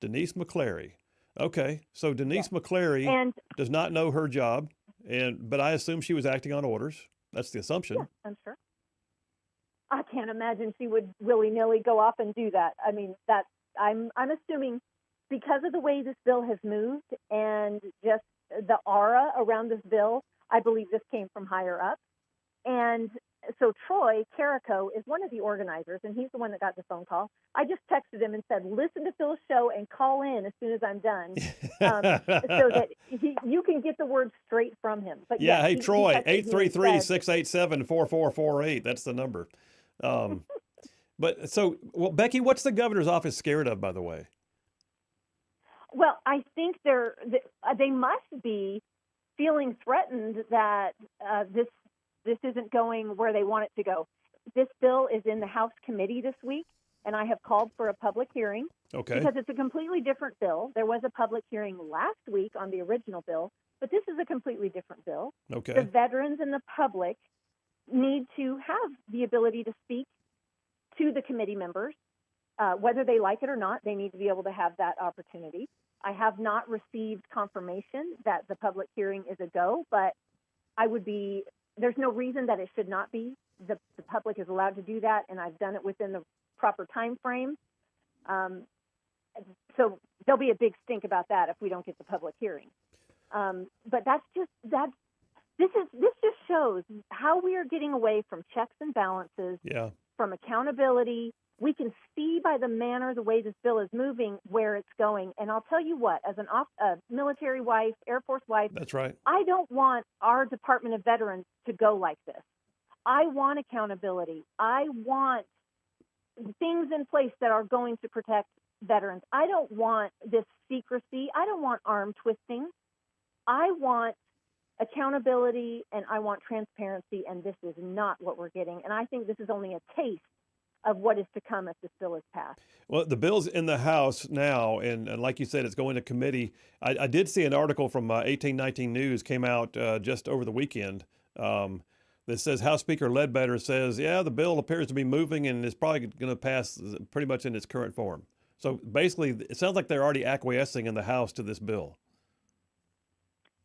Denise McClary. Okay. So Denise McClary does not know her job, but I assume she was acting on orders. That's the assumption. Yeah, I'm sure. I can't imagine she would willy-nilly go off and do that. I mean, I'm assuming because of the way this bill has moved and just the aura around this bill, I believe this came from higher up. And so Troy Carrico is one of the organizers, and he's the one that got the phone call. I just texted him and said, listen to Phil's show and call in as soon as I'm done, so that you can get the word straight from him. But yeah, hey, Troy, 833-687-4448. That's the number. Becky, what's the governor's office scared of, by the way? Well, I think they must be feeling threatened that this isn't going where they want it to go. This bill is in the House committee this week, and I have called for a public hearing. Okay. Because it's a completely different bill. There was a public hearing last week on the original bill, but this is a completely different bill. Okay. The veterans and the public need to have the ability to speak to the committee members. Whether they like it or not, they need to be able to have that opportunity. I have not received confirmation that the public hearing is a go, but there's no reason that it should not be. The public is allowed to do that, and I've done it within the proper time frame. So there'll be a big stink about that if we don't get the public hearing. But this just shows how we are getting away from checks and balances, from accountability. We can see by the manner, the way this bill is moving, where it's going. And I'll tell you what, as a military wife, Air Force wife, that's right. I don't want our Department of Veterans to go like this. I want accountability. I want things in place that are going to protect veterans. I don't want this secrecy. I don't want arm twisting. I want accountability and I want transparency, and this is not what we're getting. And I think this is only a taste of what is to come if this bill is passed. Well, the bill's in the House now, and like you said, it's going to committee. I did see an article from 1819 News came out just over the weekend that says House Speaker Ledbetter says, the bill appears to be moving and is probably going to pass pretty much in its current form. So basically, it sounds like they're already acquiescing in the House to this bill.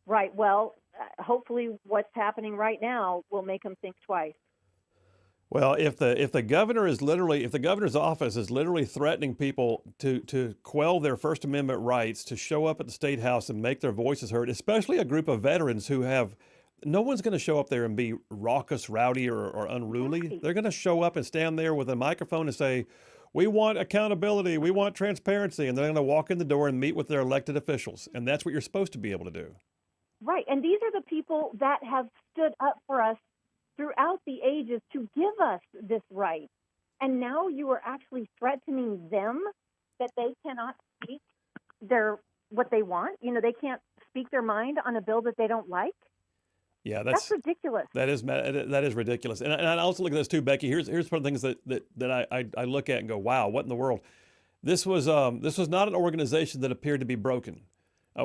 Right. Well, hopefully what's happening right now will make them think twice. Well, if the governor's office is literally threatening people to quell their First Amendment rights, to show up at the State House and make their voices heard, especially a group of veterans who have, no one's going to show up there and be raucous, rowdy, or unruly. Right. They're going to show up and stand there with a microphone and say, we want accountability, we want transparency, and they're going to walk in the door and meet with their elected officials, and that's what you're supposed to be able to do. Right, and these are the people that have stood up for us throughout the ages to give us this right. And now you are actually threatening them that they cannot speak what they want. You know, they can't speak their mind on a bill that they don't like. Yeah, that's ridiculous. That is ridiculous. And I also look at this too, Becky. Here's one of the things that I look at and go, wow, what in the world? This was not an organization that appeared to be broken.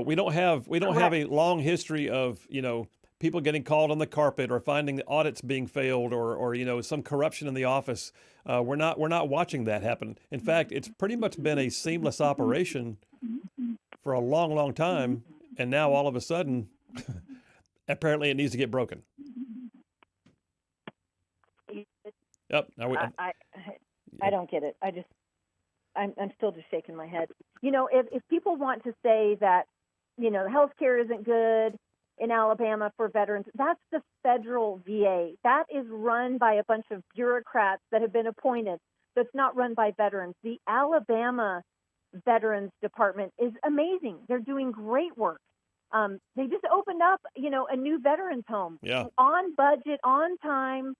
We don't have a long history of, you know, people getting called on the carpet or finding the audits being failed or you know, some corruption in the office. We're not watching that happen. In fact, it's pretty much been a seamless operation for a long, long time, and now all of a sudden, apparently, it needs to get broken. Yep. I don't get it. I'm still just shaking my head. You know, if people want to say that, you know, health care isn't good in Alabama for veterans, that's the federal VA. That is run by a bunch of bureaucrats that have been appointed. That's not run by veterans. The Alabama Veterans Department is amazing. They're doing great work. They just opened up, you know, a new veterans home. Yeah. On budget, on time.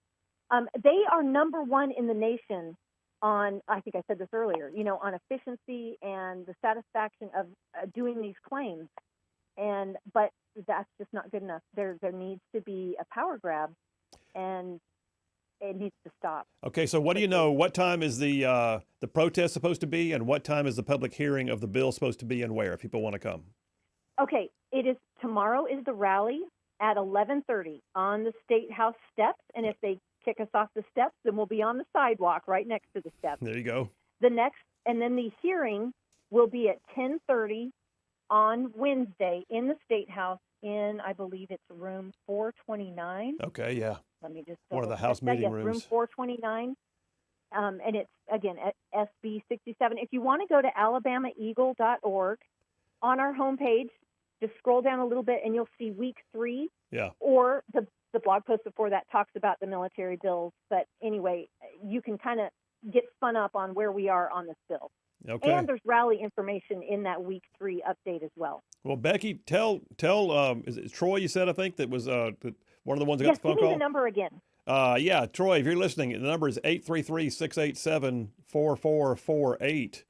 They are number one in the nation on, I think I said this earlier, you know, on efficiency and the satisfaction of doing these claims. But that's just not good enough. There needs to be a power grab, and it needs to stop. Okay, so what do you know? What time is the protest supposed to be, and what time is the public hearing of the bill supposed to be, and where, if people want to come? Okay, tomorrow is the rally at 11:30 on the State House steps, and if they kick us off the steps, then we'll be on the sidewalk right next to the steps. There you go. And then the hearing will be at 10:30 on Wednesday in the State House in, I believe it's room 429. Okay, yeah. Let me just one of the House meeting rooms. Room 429. And it's, again, at SB 67. If you want to go to alabamaeagle.org, on our homepage, just scroll down a little bit and you'll see week 3. Yeah. Or the blog post before that talks about the military bills. But anyway, you can kind of get spun up on where we are on this bill. Okay. And there's rally information in that week 3 update as well. Well, Becky, tell is it Troy you said, I think, that was one of the ones that got the phone call? Yes, give me the number again. Yeah, Troy, if you're listening, the number is 833-687-4448.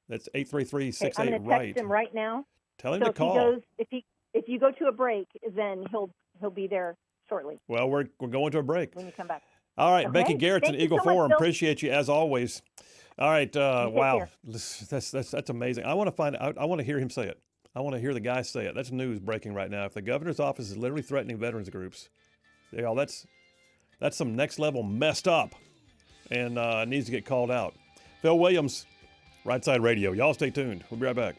That's 833-68-RIGHT. I'm going to text him right now. Tell him to call. If you go to a break, then he'll be there shortly. Well, we're going to a break. When you come back. All right, Okay. Becky Garrettson, Eagle Forum. Much, appreciate you as always. All right, wow, care. that's amazing. I want to hear him say it. I want to hear the guy say it. That's news breaking right now. If the governor's office is literally threatening veterans groups, that's some next level messed up, and needs to get called out. Phil Williams, Rightside Radio. Y'all stay tuned. We'll be right back.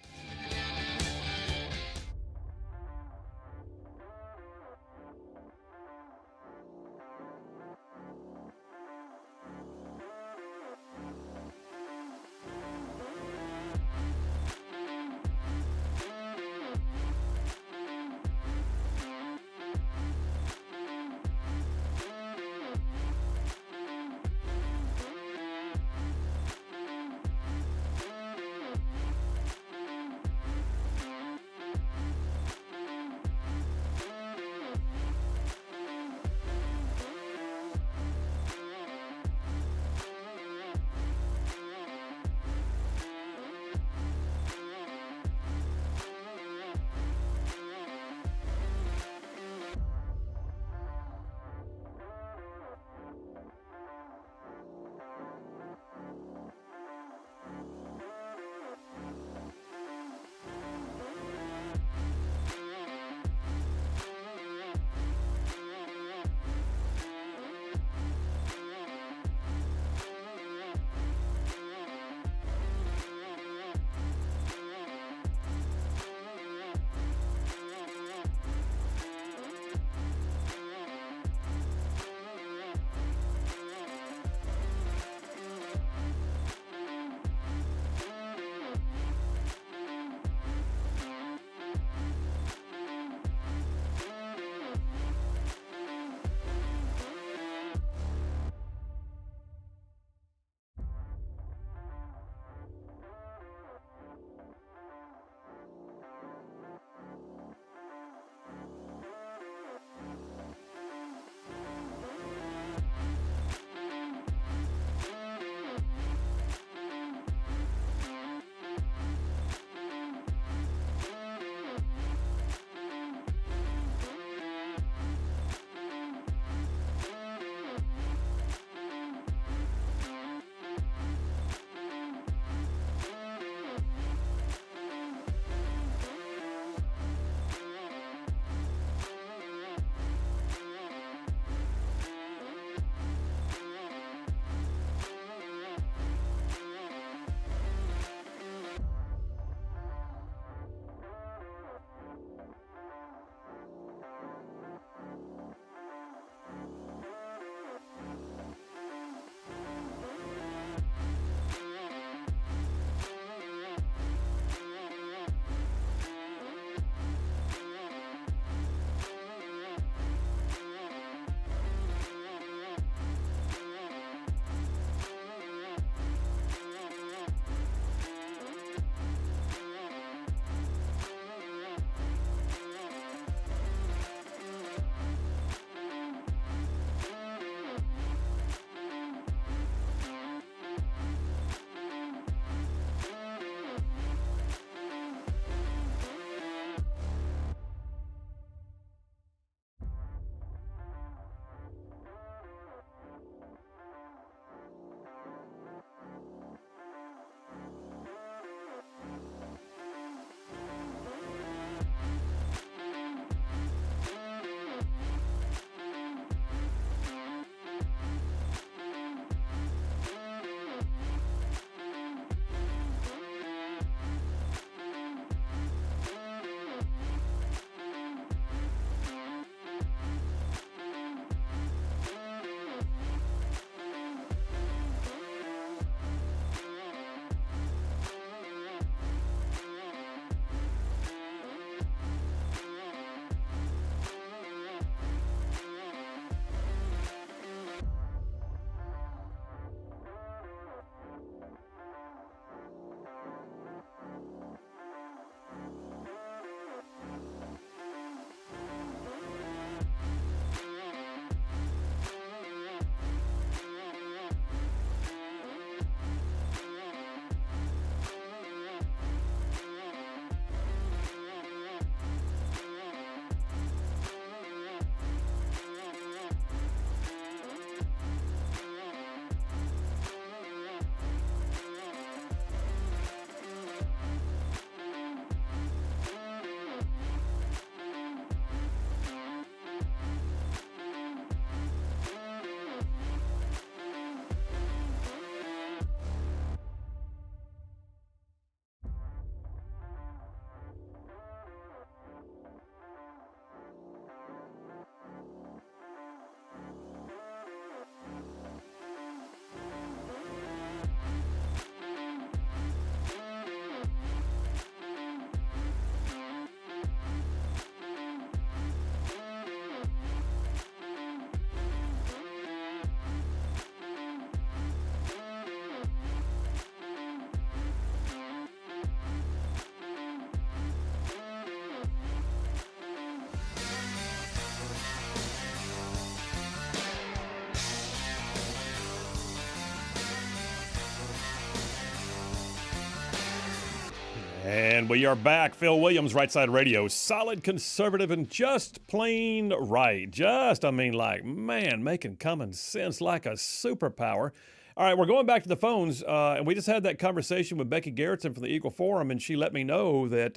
And we are back. Phil Williams, Rightside Radio. Solid, conservative, and just plain right. Making common sense like a superpower. All right, we're going back to the phones, and we just had that conversation with Becky Garrettson from the Eagle Forum, and she let me know that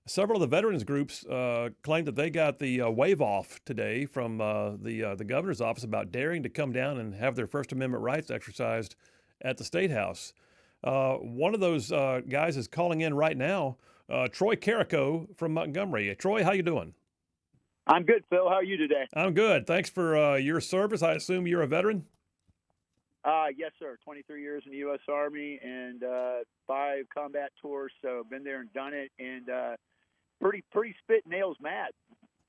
several of the veterans groups claimed that they got the wave off today from the governor's office about daring to come down and have their First Amendment rights exercised at the State House. One of those guys is calling in right now, Troy Carrico from Montgomery. Troy, how you doing? I'm good, Phil. How are you today? I'm good. Thanks for your service. I assume you're a veteran? Yes, sir. 23 years in the U.S. Army and 5 combat tours, so been there and done it, and pretty spit nails mad.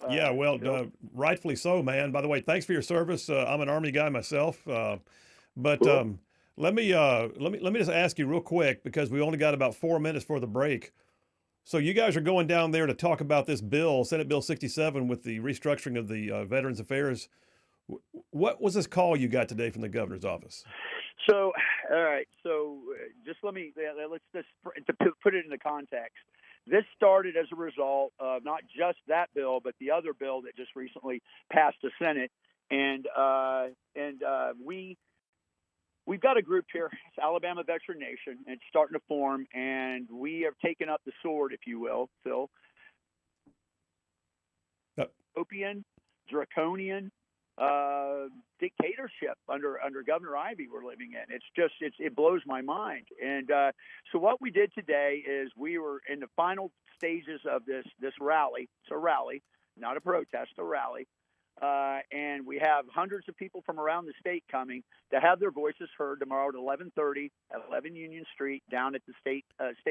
Yeah, well, rightfully so, man. By the way, thanks for your service. I'm an Army guy myself, but cool. Let me just ask you real quick, because we only got about 4 minutes for the break. So you guys are going down there to talk about this bill, Senate Bill 67, with the restructuring of the Veterans Affairs. What was this call you got today from the governor's office? So, all right. So, let's just to put it into context. This started as a result of not just that bill, but the other bill that just recently passed the Senate, and we've got a group here. It's Alabama Veteran Nation, and it's starting to form, and we have taken up the sword, if you will, Phil. Utopian, draconian dictatorship under Governor Ivey we're living in. It blows my mind. And so what we did today is we were in the final stages of this rally. It's a rally, not a protest, a rally. And we have hundreds of people from around the state coming to have their voices heard tomorrow at 11:30 at 11 Union Street down at the State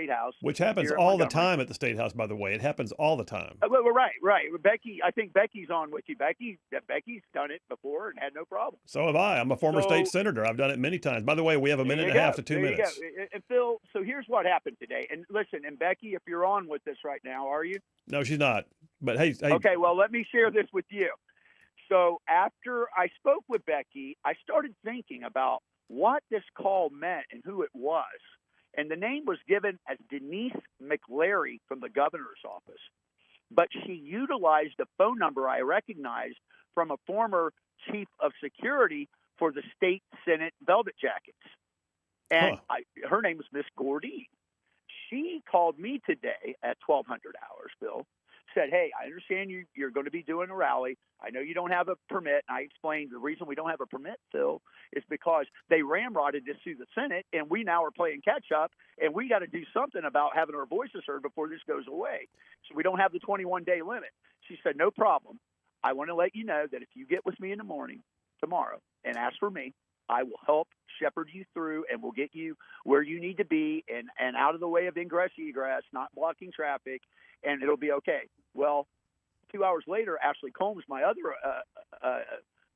House. Which happens all the time at the State House, by the way. It happens all the time. Well, right. Becky, I think Becky's on with you. Becky's done it before and had no problem. So have I. I'm a former state senator. I've done it many times. By the way, we have a minute and a half to 2 minutes. And Phil, so here's what happened today. And listen, and Becky, if you're on with this right now, are you? No, she's not. But hey. Okay, well, let me share this with you. So after I spoke with Becky, I started thinking about what this call meant and who it was. And the name was given as Denise McLary from the governor's office. But she utilized a phone number I recognized from a former chief of security for the state Senate Velvet Jackets. And her name was Miss Gordine. She called me today at 1200 hours, Bill. Said, hey, I understand you're going to be doing a rally. I know you don't have a permit. And I explained the reason we don't have a permit, Phil, is because they ramrodded this through the Senate, and we now are playing catch-up, and we got to do something about having our voices heard before this goes away. So we don't have the 21-day limit. She said, no problem. I want to let you know that if you get with me in the morning tomorrow and ask for me, I will help shepherd you through, and we'll get you where you need to be and out of the way of ingress, egress, not blocking traffic, and it'll be okay. Well, 2 hours later, Ashley Combs, my other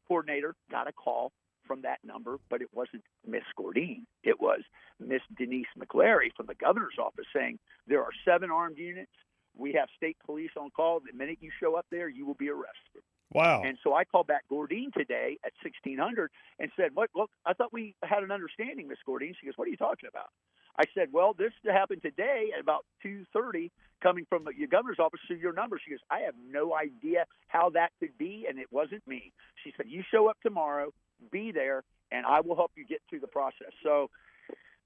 coordinator, got a call from that number, but it wasn't Miss Gordine. It was Miss Denise McLary from the governor's office saying there are 7 armed units. We have state police on call. The minute you show up there, you will be arrested. Wow. And so I called back Gordine today at 1600 and said, "What? Look, I thought we had an understanding, Miss Gordine." She goes, "What are you talking about?" I said, "Well, this happened today at about 2:30 coming from your governor's office to your number." She goes, "I have no idea how that could be, and it wasn't me." She said, "You show up tomorrow, be there, and I will help you get through the process." So,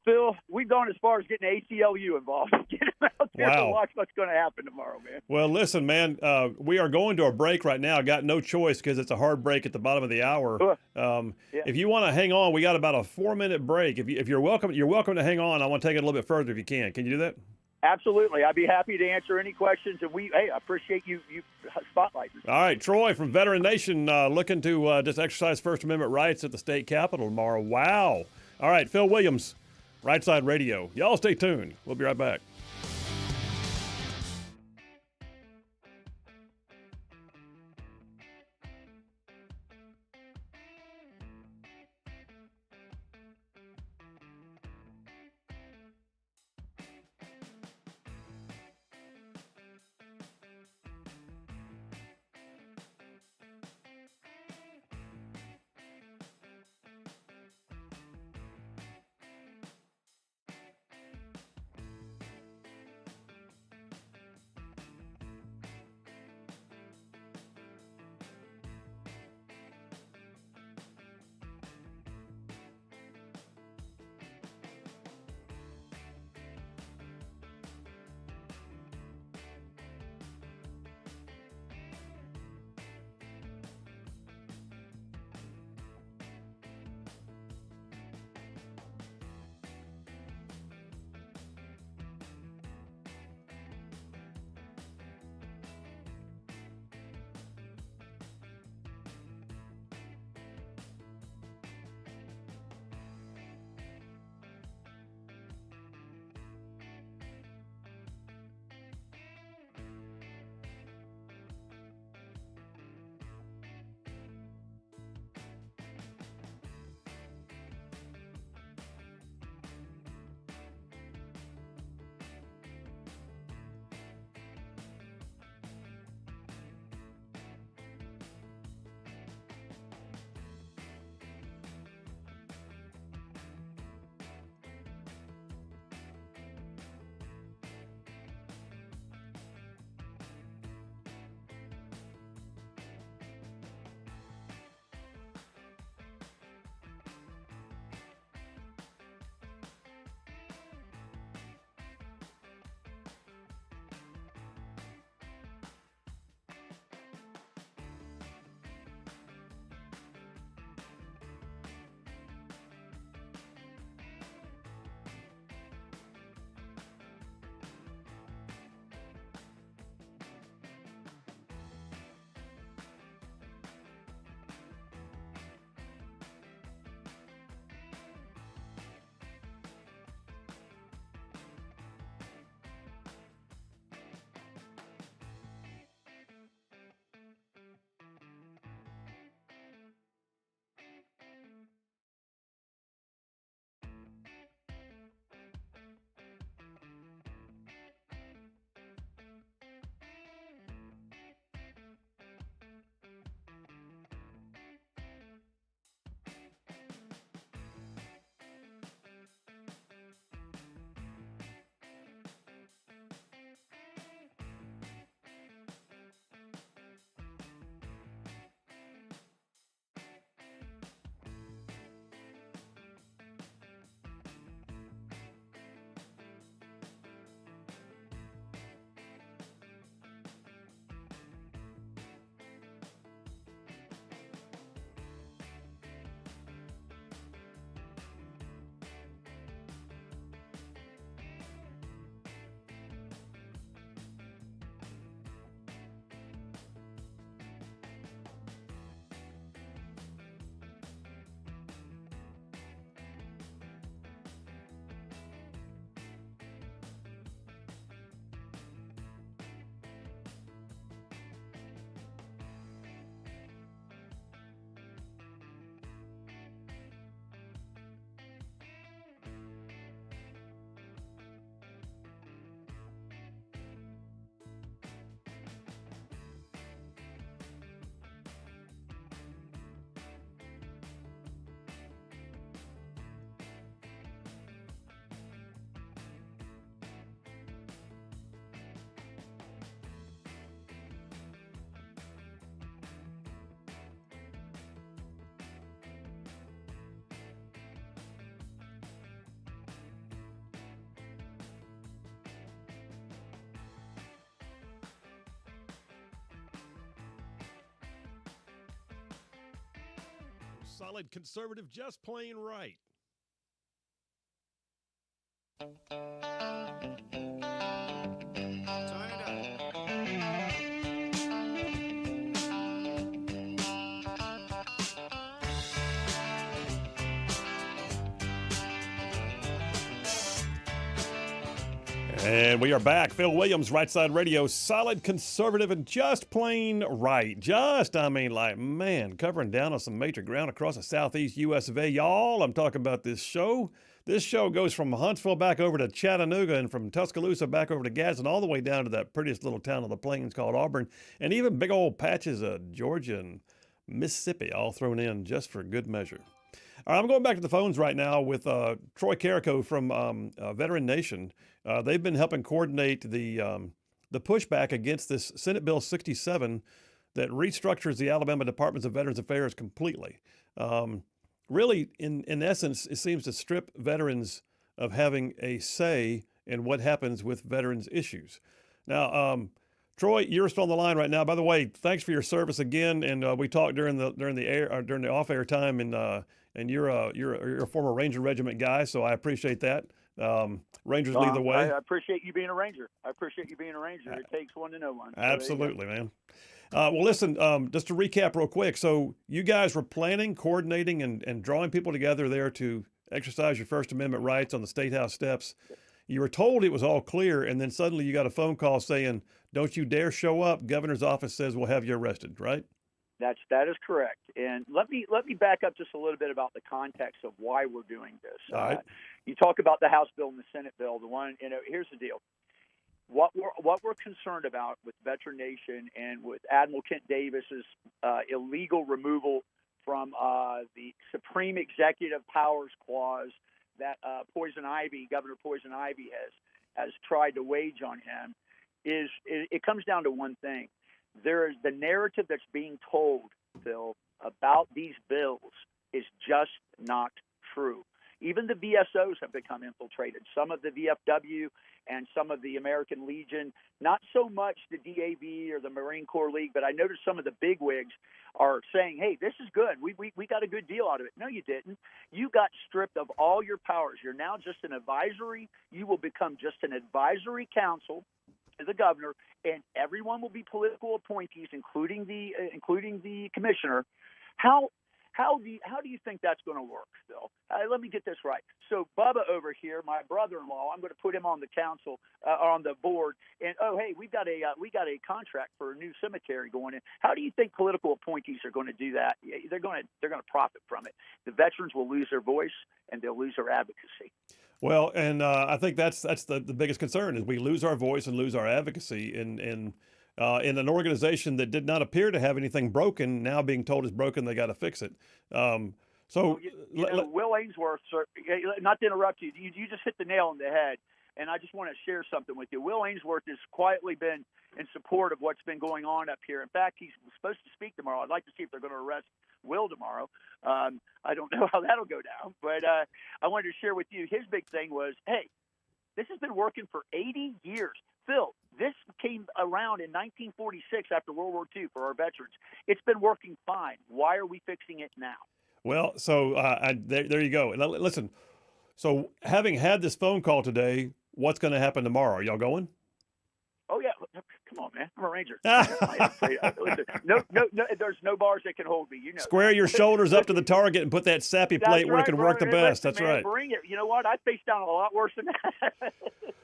Phil, we've gone as far as getting ACLU involved. Get them out there to watch what's going to happen tomorrow, man. Well, listen, man, we are going to a break right now. Got no choice because it's a hard break at the bottom of the hour. If you want to hang on, we got about a 4-minute break. If you're welcome to hang on. I want to take it a little bit further if you can. Can you do that? Absolutely. I'd be happy to answer any questions. And I appreciate you spotlighting. All right, Troy from Veteran Nation looking to just exercise First Amendment rights at the state capitol tomorrow. Wow. All right, Phil Williams, Rightside Radio. Y'all stay tuned. We'll be right back. solid conservative, just plain right. And we are back. Phil Williams, Rightside Radio, solid conservative and just plain right. Covering down on some major ground across the southeast U.S. of A. Y'all, I'm talking about this show. This show goes from Huntsville back over to Chattanooga and from Tuscaloosa back over to Gadsden, all the way down to that prettiest little town on the plains called Auburn, and even big old patches of Georgia and Mississippi all thrown in just for good measure. All right, I'm going back to the phones right now with Troy Carrico from Veteran Nation. They've been helping coordinate the pushback against this Senate Bill 67 that restructures the Alabama Department of Veterans Affairs completely. Really, in essence, it seems to strip veterans of having a say in what happens with veterans issues. Now, Troy, you're still on the line right now. By the way, thanks for your service again. And we talked during the off-air time, and you're a former Ranger Regiment guy, so I appreciate that. Rangers lead the way. I appreciate you being a Ranger. It takes one to know one. So absolutely, man. Well, listen, just to recap real quick. So you guys were planning, coordinating, and drawing people together there to exercise your First Amendment rights on the State House steps. You were told it was all clear, and then suddenly you got a phone call saying, "Don't you dare show up. Governor's office says we'll have you arrested." Right? That is correct. And let me back up just a little bit about the context of why we're doing this. All right. You talk about the House bill and the Senate bill. Here's the deal. What we're concerned about with Veteran Nation and with Admiral Kent Davis's illegal removal from the Supreme Executive Powers Clause that Governor Poison Ivy has tried to wage on him, is it comes down to one thing. There is the narrative that's being told, Phil, about these bills is just not true. Even the VSOs have become infiltrated. Some of the VFW and some of the American Legion, not so much the DAV or the Marine Corps League, but I noticed some of the bigwigs are saying, hey, this is good. We got a good deal out of it. No, you didn't. You got stripped of all your powers. You're now just an advisory. You will become just an advisory council to the governor, and everyone will be political appointees, including the commissioner. How do you think that's going to work, Phil? Let me get this right. So Bubba over here, my brother-in-law, I'm going to put him on the council, on the board. And hey, we got a contract for a new cemetery going in. How do you think political appointees are going to do that? They're going to profit from it. The veterans will lose their voice and they'll lose their advocacy. Well, and I think that's the biggest concern is we lose our voice and lose our advocacy in an organization that did not appear to have anything broken, now being told it's broken, they got to fix it. Will Ainsworth, sir, not to interrupt you, you just hit the nail on the head, and I just want to share something with you. Will Ainsworth has quietly been in support of what's been going on up here. In fact, he's supposed to speak tomorrow. I'd like to see if they're going to arrest Will tomorrow. I don't know how that'll go down, but I wanted to share with you. His big thing was, hey, this has been working for 80 years. Phil, this came around in 1946 after World War II for our veterans. It's been working fine. Why are we fixing it now? Well, so there you go. Now, listen, so having had this phone call today, what's going to happen tomorrow? Are y'all going? Oh, yeah. Come on, man. I'm a Ranger. Listen, no, there's no bars that can hold me. You know. Square your shoulders up to the target and put that sappy plate where it can work the best. That's man, right. Bring it. You know what? I faced down a lot worse than that.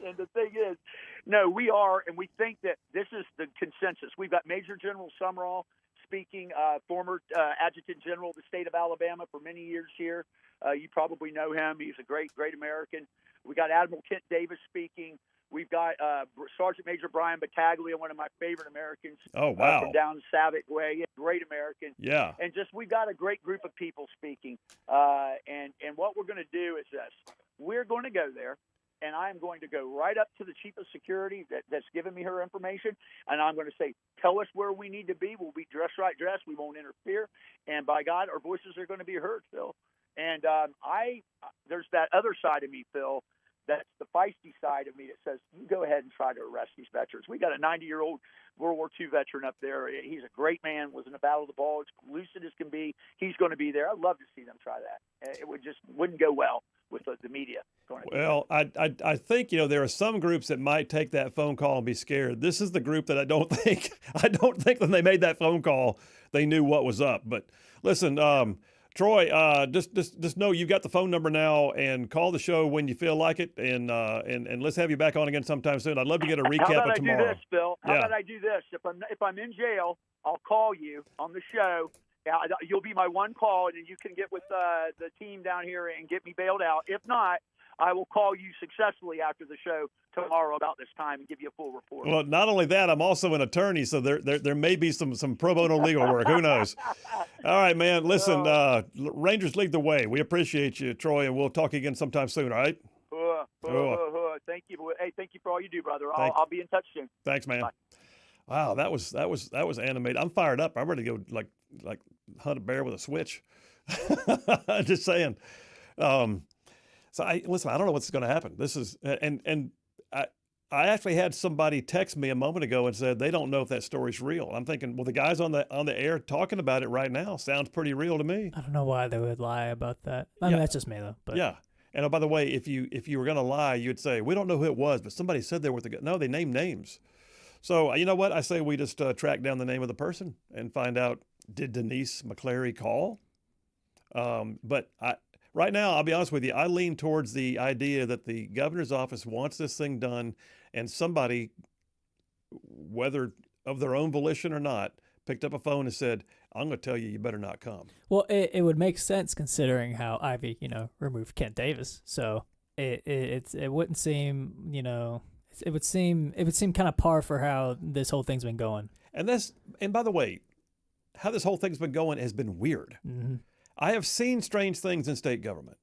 And the thing is, no, we are, and we think that this is the consensus. We've got Major General Summerall speaking, former Adjutant General of the state of Alabama for many years here. You probably know him. He's a great American. We got Admiral Kent Davis speaking. We've got Sergeant Major Brian Battaglia, one of my favorite Americans. Oh, wow. From down Savick Way. Yeah, great American. Yeah. And just we've got a great group of people speaking. And what we're going to do is this. We're going to go there, and I'm going to go right up to the Chief of Security that's given me her information, and I'm going to say, tell us where we need to be. We'll be dressed. We won't interfere. And by God, our voices are going to be heard, Phil. And there's that other side of me, Phil, that's the feisty side of me that says, you go ahead and try to arrest these veterans. We got a 90-year-old World War II veteran up there. He's a great man, was in the Battle of the Bulge, lucid as can be. He's going to be there. I'd love to see them try that. It wouldn't go well with the media. Well, I think, there are some groups that might take that phone call and be scared. This is the group that I don't think when they made that phone call, they knew what was up. But listen, Troy, just know you've got the phone number now, and call the show when you feel like it, and let's have you back on again sometime soon. I'd love to get a recap of tomorrow. How about I do this, Bill? How about I do this? If I'm in jail, I'll call you on the show. You'll be my one call, and then you can get with the team down here and get me bailed out. If not, I will call you successfully after the show tomorrow about this time and give you a full report. Well, not only that, I'm also an attorney, so there may be some pro bono legal work. Who knows? All right, man. Listen, Rangers lead the way. We appreciate you, Troy, and we'll talk again sometime soon. All right? Thank you. Hey, thank you for all you do, brother. I'll be in touch soon. Thanks, man. Bye. Wow, that was animated. I'm fired up. I'm ready to go like hunt a bear with a switch. Just saying. So I don't know what's going to happen. This is and I actually had somebody text me a moment ago and said they don't know if that story's real. I'm thinking, well, the guys on the air talking about it right now sounds pretty real to me. I don't know why they would lie about that. I mean, that's just me though. But yeah. And by the way, if you were going to lie, you'd say we don't know who it was, but somebody said they were no, they named names. So you know what? I say we just track down the name of the person and find out, did Denise McClary call? But right now, I'll be honest with you, I lean towards the idea that the governor's office wants this thing done, and somebody, whether of their own volition or not, picked up a phone and said, I'm going to tell you, you better not come. Well, it would make sense considering how Ivy, removed Kent Davis. So it wouldn't seem, it would seem kind of par for how this whole thing's been going. And by the way, how this whole thing's been going has been weird. Mm-hmm. I have seen strange things in state government.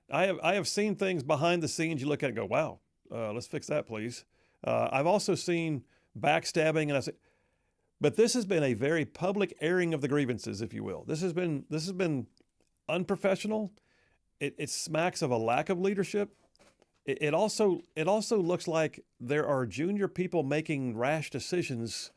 I have seen things behind the scenes. You look at it and go, wow, let's fix that, please. I've also seen backstabbing, and I say, but this has been a very public airing of the grievances, if you will. This has been unprofessional. It smacks of a lack of leadership. It also looks like there are junior people making rash decisions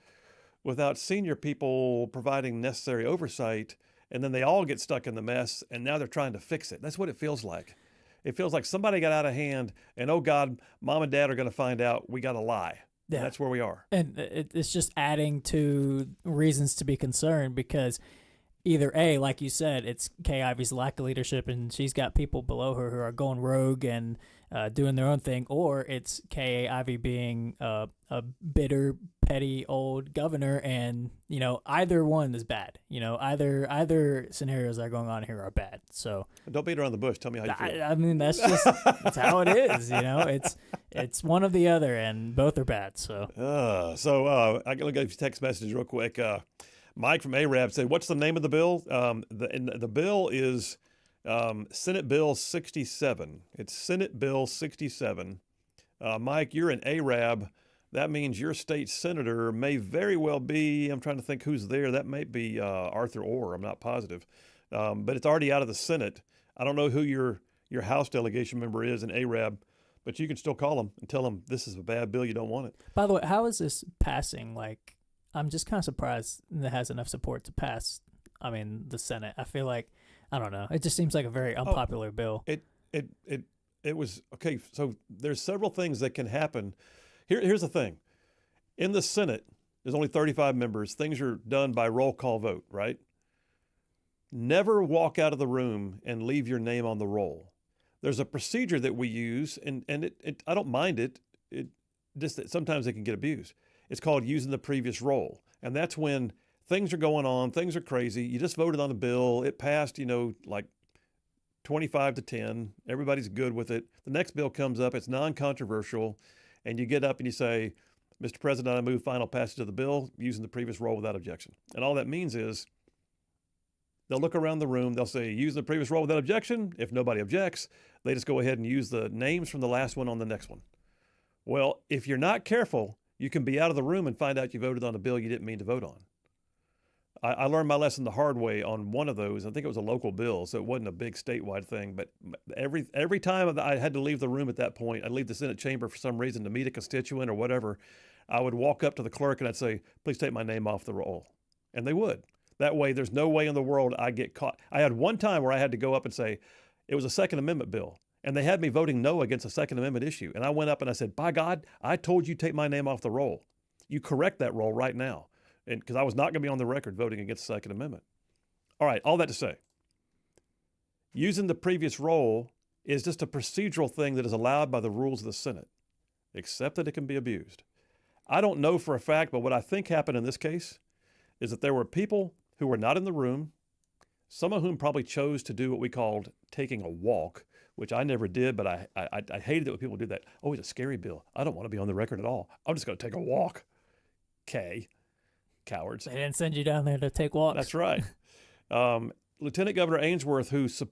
without senior people providing necessary oversight. And then they all get stuck in the mess, and now they're trying to fix it. That's what it feels like. It feels like somebody got out of hand, and oh God, mom and dad are going to find out we got to lie. Yeah. That's where we are. And it's just adding to reasons to be concerned because either A, like you said, it's Kay Ivy's lack of leadership, and she's got people below her who are going rogue and doing their own thing, or it's Kay Ivy being a bitter, petty old governor, and either one is bad. Either scenarios that are going on here are bad. So don't beat around the bush. Tell me how you feel. I mean, that's that's how it is. It's one or the other, and both are bad. So I can look at your text message real quick. Mike from Arab said, "What's the name of the bill?" The bill is Senate Bill 67. It's Senate Bill 67. Mike, you're an Arab. That means your state senator may very well be, I'm trying to think who's there. That might be Arthur Orr. I'm not positive. But it's already out of the Senate. I don't know who your House delegation member is in Arab, but you can still call them and tell them this is a bad bill. You don't want it. By the way, how is this passing? Like, I'm just kind of surprised it has enough support to pass. I mean, the Senate. I feel like, I don't know. It just seems like a very unpopular bill. It was okay. So there's several things that can happen. Here's the thing. In the Senate, there's only 35 members. Things are done by roll call vote, right? Never walk out of the room and leave your name on the roll. There's a procedure that we use, and I don't mind it. It just that sometimes it can get abused. It's called using the previous roll. And that's when things are going on, things are crazy. You just voted on a bill. It passed, like 25-10. Everybody's good with it. The next bill comes up. It's non-controversial. And you get up and you say, Mr. President, I move final passage of the bill using the previous roll without objection. And all that means is they'll look around the room. They'll say, use the previous roll without objection. If nobody objects, they just go ahead and use the names from the last one on the next one. Well, if you're not careful, you can be out of the room and find out you voted on a bill you didn't mean to vote I learned my lesson the hard way on one of those. I think it was a local bill, so it wasn't a big statewide thing. But every time that I had to leave the room at that point, I'd leave the Senate chamber for some reason to meet a constituent or whatever, I would walk up to the clerk and I'd say, please take my name off the roll. And they would. That way, there's no way in the world I get caught. I had one time where I had to go up and say, it was a Second Amendment bill. And they had me voting no against a Second Amendment issue. And I went up and I said, by God, I told you take my name off the roll. You correct that roll right now. And because I was not going to be on the record voting against the Second Amendment. All right, all that to say, using the previous roll is just a procedural thing that is allowed by the rules of the Senate, except that it can be abused. I don't know for a fact, but what I think happened in this case is that there were people who were not in the room, some of whom probably chose to do what we called taking a walk, which I never did, but I hated it when people do that. Oh, it's a scary bill. I don't want to be on the record at all. I'm just going to take a walk. Okay. Cowards. They didn't send you down there to take walks. That's right. Lieutenant Governor Ainsworth, who's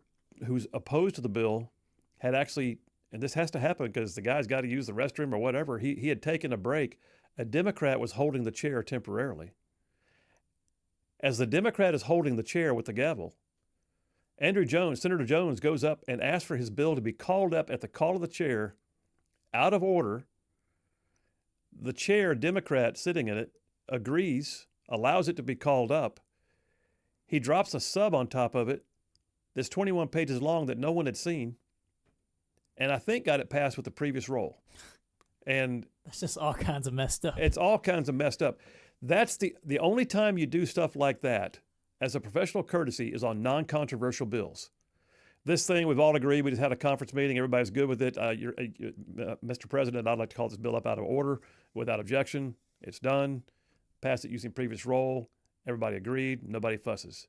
opposed to the bill, had actually, and this has to happen because the guy's got to use the restroom or whatever, he had taken a break. A Democrat was holding the chair temporarily. As the Democrat is holding the chair with the gavel, Senator Jones goes up and asks for his bill to be called up at the call of the chair, out of order. The chair, Democrat sitting in it, agrees, allows it to be called up. He drops a sub on top of it that's 21 pages long that no one had seen, and I think got it passed with the previous roll. And it's just all kinds of messed up. It's all kinds of messed up. That's the only time you do stuff like that as a professional courtesy is on non-controversial bills. This thing, we've all agreed, we just had a conference meeting, everybody's good with it. Mr. President, I'd like to call this bill up out of order without objection. It's done. Pass it using previous roll. Everybody agreed. Nobody fusses.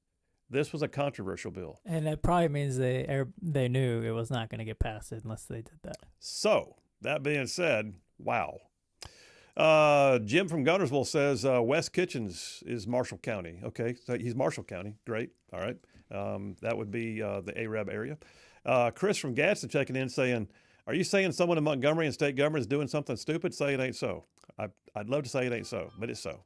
This was a controversial bill. And that probably means they knew it was not going to get passed unless they did that. So, that being said, wow. Jim from Gunnersville says West Kitchens is Marshall County. Okay, so he's Marshall County. Great. All right. That would be the Arab area. Chris from Gadsden checking in saying, are you saying someone in Montgomery and state government is doing something stupid? Say it ain't so. I'd love to say it ain't so, but it's so.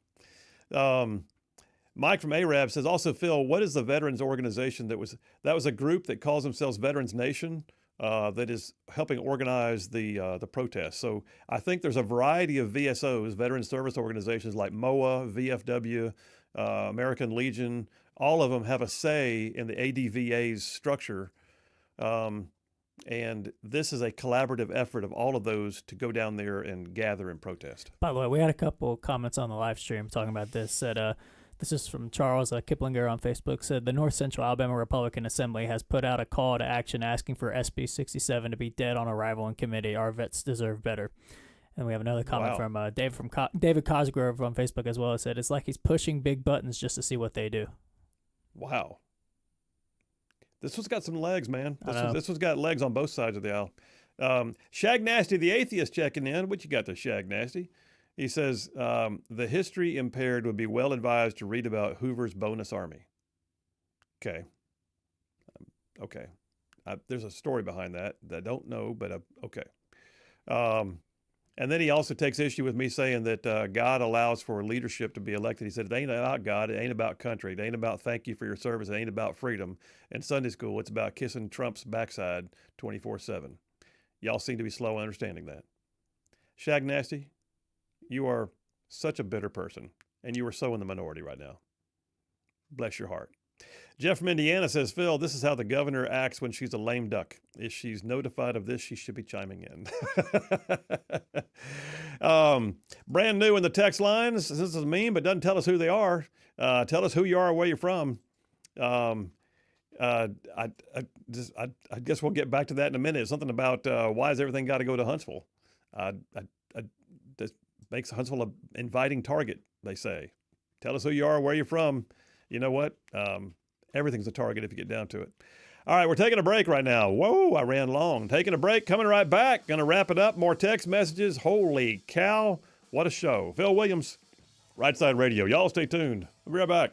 Mike from Arab says, also, Phil, what is the veterans organization that was a group that calls themselves Veterans Nation that is helping organize the protests? So I think there's a variety of VSOs, veteran service organizations like MOA, VFW, American Legion. All of them have a say in the ADVA's structure. And this is a collaborative effort of all of those to go down there and gather and protest. By the way, we had a couple comments on the live stream talking about this. Said, this is from Charles Kiplinger on Facebook, said the North Central Alabama Republican Assembly has put out a call to action asking for SB 67 to be dead on arrival in committee. Our vets deserve better. And we have another comment from David Cosgrove on Facebook as well. It said, it's like he's pushing big buttons just to see what they do. Wow. This one's got some legs, man. This one's got legs on both sides of the aisle. Shag Nasty, the atheist, checking in. What you got there, Shag Nasty? He says, the history impaired would be well advised to read about Hoover's bonus army. Okay. Okay. There's a story behind that I don't know, but okay. And then he also takes issue with me saying that God allows for leadership to be elected. He said, it ain't about God. It ain't about country. It ain't about thank you for your service. It ain't about freedom. In Sunday school, it's about kissing Trump's backside 24/7. Y'all seem to be slow in understanding that. Shag Nasty, you are such a bitter person, and you are so in the minority right now. Bless your heart. Jeff from Indiana says, Phil, this is how the governor acts when she's a lame duck. If she's notified of this, she should be chiming in. Brand new in the text lines. This is mean, but doesn't tell us who they are. Tell us who you are, where you're from. I guess we'll get back to that in a minute. Something about why has everything got to go to Huntsville? That makes Huntsville an inviting target, they say. Tell us who you are, where you're from. You know what? Everything's a target if you get down to it. All right, we're taking a break right now. Whoa, I ran long. Taking a break, coming right back. Going to wrap it up. More text messages. Holy cow. What a show. Phil Williams, Rightside Radio. Y'all stay tuned. We'll be right back.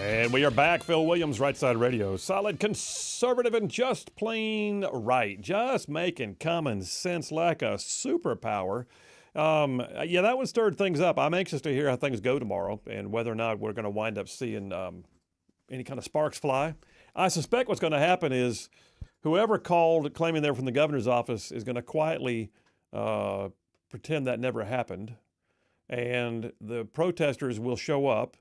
And we are back. Phil Williams, Rightside Radio. Solid, conservative, and just plain right. Just making common sense like a superpower. Yeah, that one stirred things up. I'm anxious to hear how things go tomorrow and whether or not we're going to wind up seeing any kind of sparks fly. I suspect what's going to happen is whoever called claiming they're from the governor's office is going to quietly pretend that never happened. And the protesters will show up.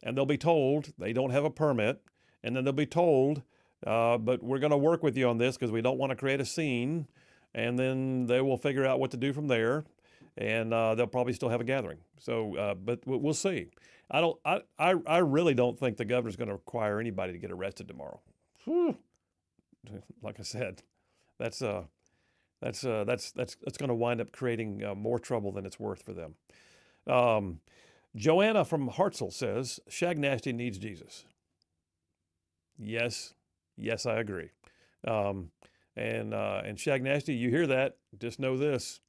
And they'll be told they don't have a permit, and then they'll be told, but we're going to work with you on this because we don't want to create a scene, and then they will figure out what to do from there, and they'll probably still have a gathering. So, but we'll see. I really don't think the governor's going to require anybody to get arrested tomorrow. Whew. Like I said, that's going to wind up creating more trouble than it's worth for them. Joanna from Hartzell says, Shag Nasty needs Jesus. Yes, I agree. And Shag Nasty, you hear that, just know this.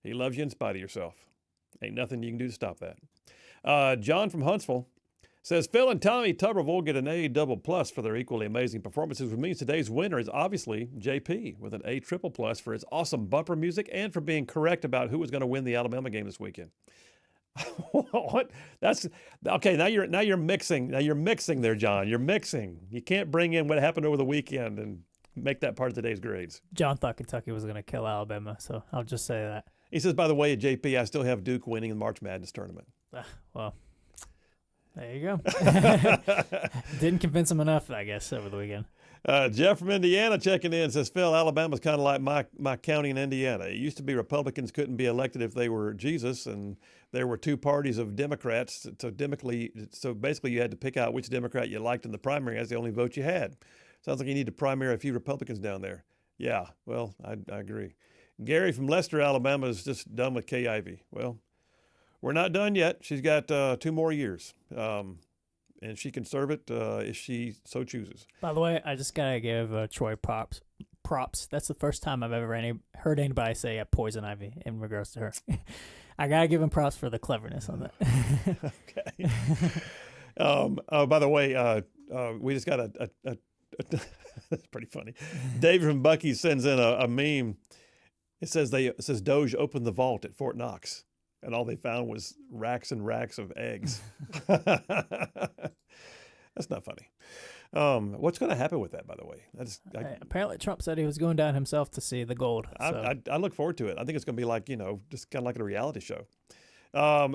He loves you in spite of yourself. Ain't nothing you can do to stop that. John from Huntsville says, Phil and Tommy Tuberville get an A double plus for their equally amazing performances, which means today's winner is obviously JP with an A triple plus for his awesome bumper music and for being correct about who was going to win the Alabama game this weekend. What? That's okay. Now you're mixing. Now you're mixing there, John. You're mixing. You can't bring in what happened over the weekend and make that part of today's grades. John thought Kentucky was going to kill Alabama, so I'll just say that. He says, by the way, at JP, I still have Duke winning the March Madness tournament. Well, there you go. Didn't convince him enough, I guess, over the weekend. Jeff from Indiana checking in says, Phil, Alabama's kind of like my county in Indiana. It used to be Republicans couldn't be elected if they were Jesus, and there were two parties of Democrats. So basically you had to pick out which Democrat you liked in the primary as the only vote you had. Sounds like you need to primary a few Republicans down there. Yeah, well, I agree. Gary from Leicester, Alabama is just done with Kay Ivey. Well, we're not done yet. She's got 2 more years. And she can serve it if she so chooses. By the way, I just got to give Troy props. That's the first time I've ever heard anybody say poison ivy in regards to her. I got to give him props for the cleverness on that. Okay. By the way, we just got that's pretty funny. David from Bucky sends in a meme. It says Doge opened the vault at Fort Knox. And all they found was racks and racks of eggs. That's not funny. What's going to happen with that, by the way? Apparently, Trump said he was going down himself to see the gold. So. I look forward to it. I think it's going to be like, just kind of like a reality show.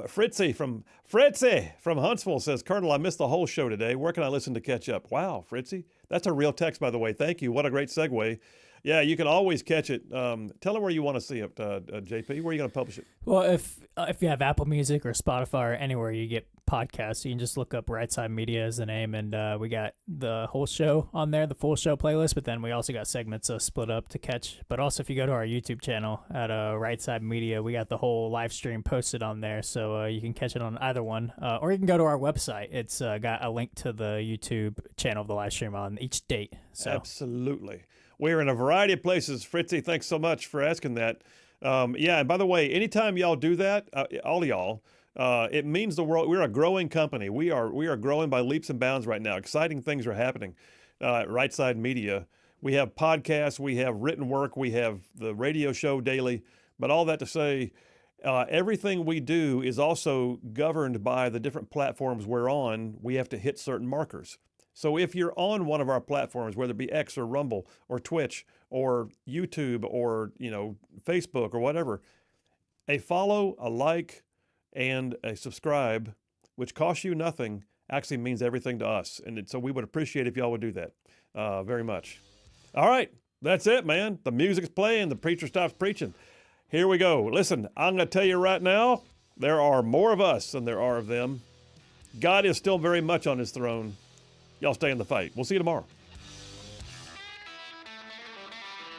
Fritzy from Huntsville says, Colonel, I missed the whole show today. Where can I listen to catch up? Wow, Fritzy. That's a real text, by the way. Thank you. What a great segue. Yeah, you can always catch it. Tell them where you want to see it, JP. Where are you going to publish it? Well, if you have Apple Music or Spotify or anywhere you get podcasts, you can just look up Rightside Media as the name, and we got the whole show on there, the full show playlist, but then we also got segments split up to catch. But also, if you go to our YouTube channel at Rightside Media, we got the whole live stream posted on there, so you can catch it on either one. Or you can go to our website. It's got a link to the YouTube channel of the live stream on each date. So. Absolutely. We're in a variety of places. Fritzy, thanks so much for asking that. Yeah, and by the way, anytime y'all do that, all of y'all, it means the world. We're a growing company. We are growing by leaps and bounds right now. Exciting things are happening at Rightside Media. We have podcasts, we have written work, we have the radio show daily. But all that to say, everything we do is also governed by the different platforms we're on. We have to hit certain markers. So if you're on one of our platforms, whether it be X or Rumble or Twitch or YouTube or, Facebook or whatever, a follow, a like, and a subscribe, which costs you nothing, actually means everything to us. And so we would appreciate if y'all would do that very much. All right, that's it, man. The music's playing, the preacher stops preaching. Here we go. Listen, I'm going to tell you right now, there are more of us than there are of them. God is still very much on his throne. Y'all stay in the fight. We'll see you tomorrow.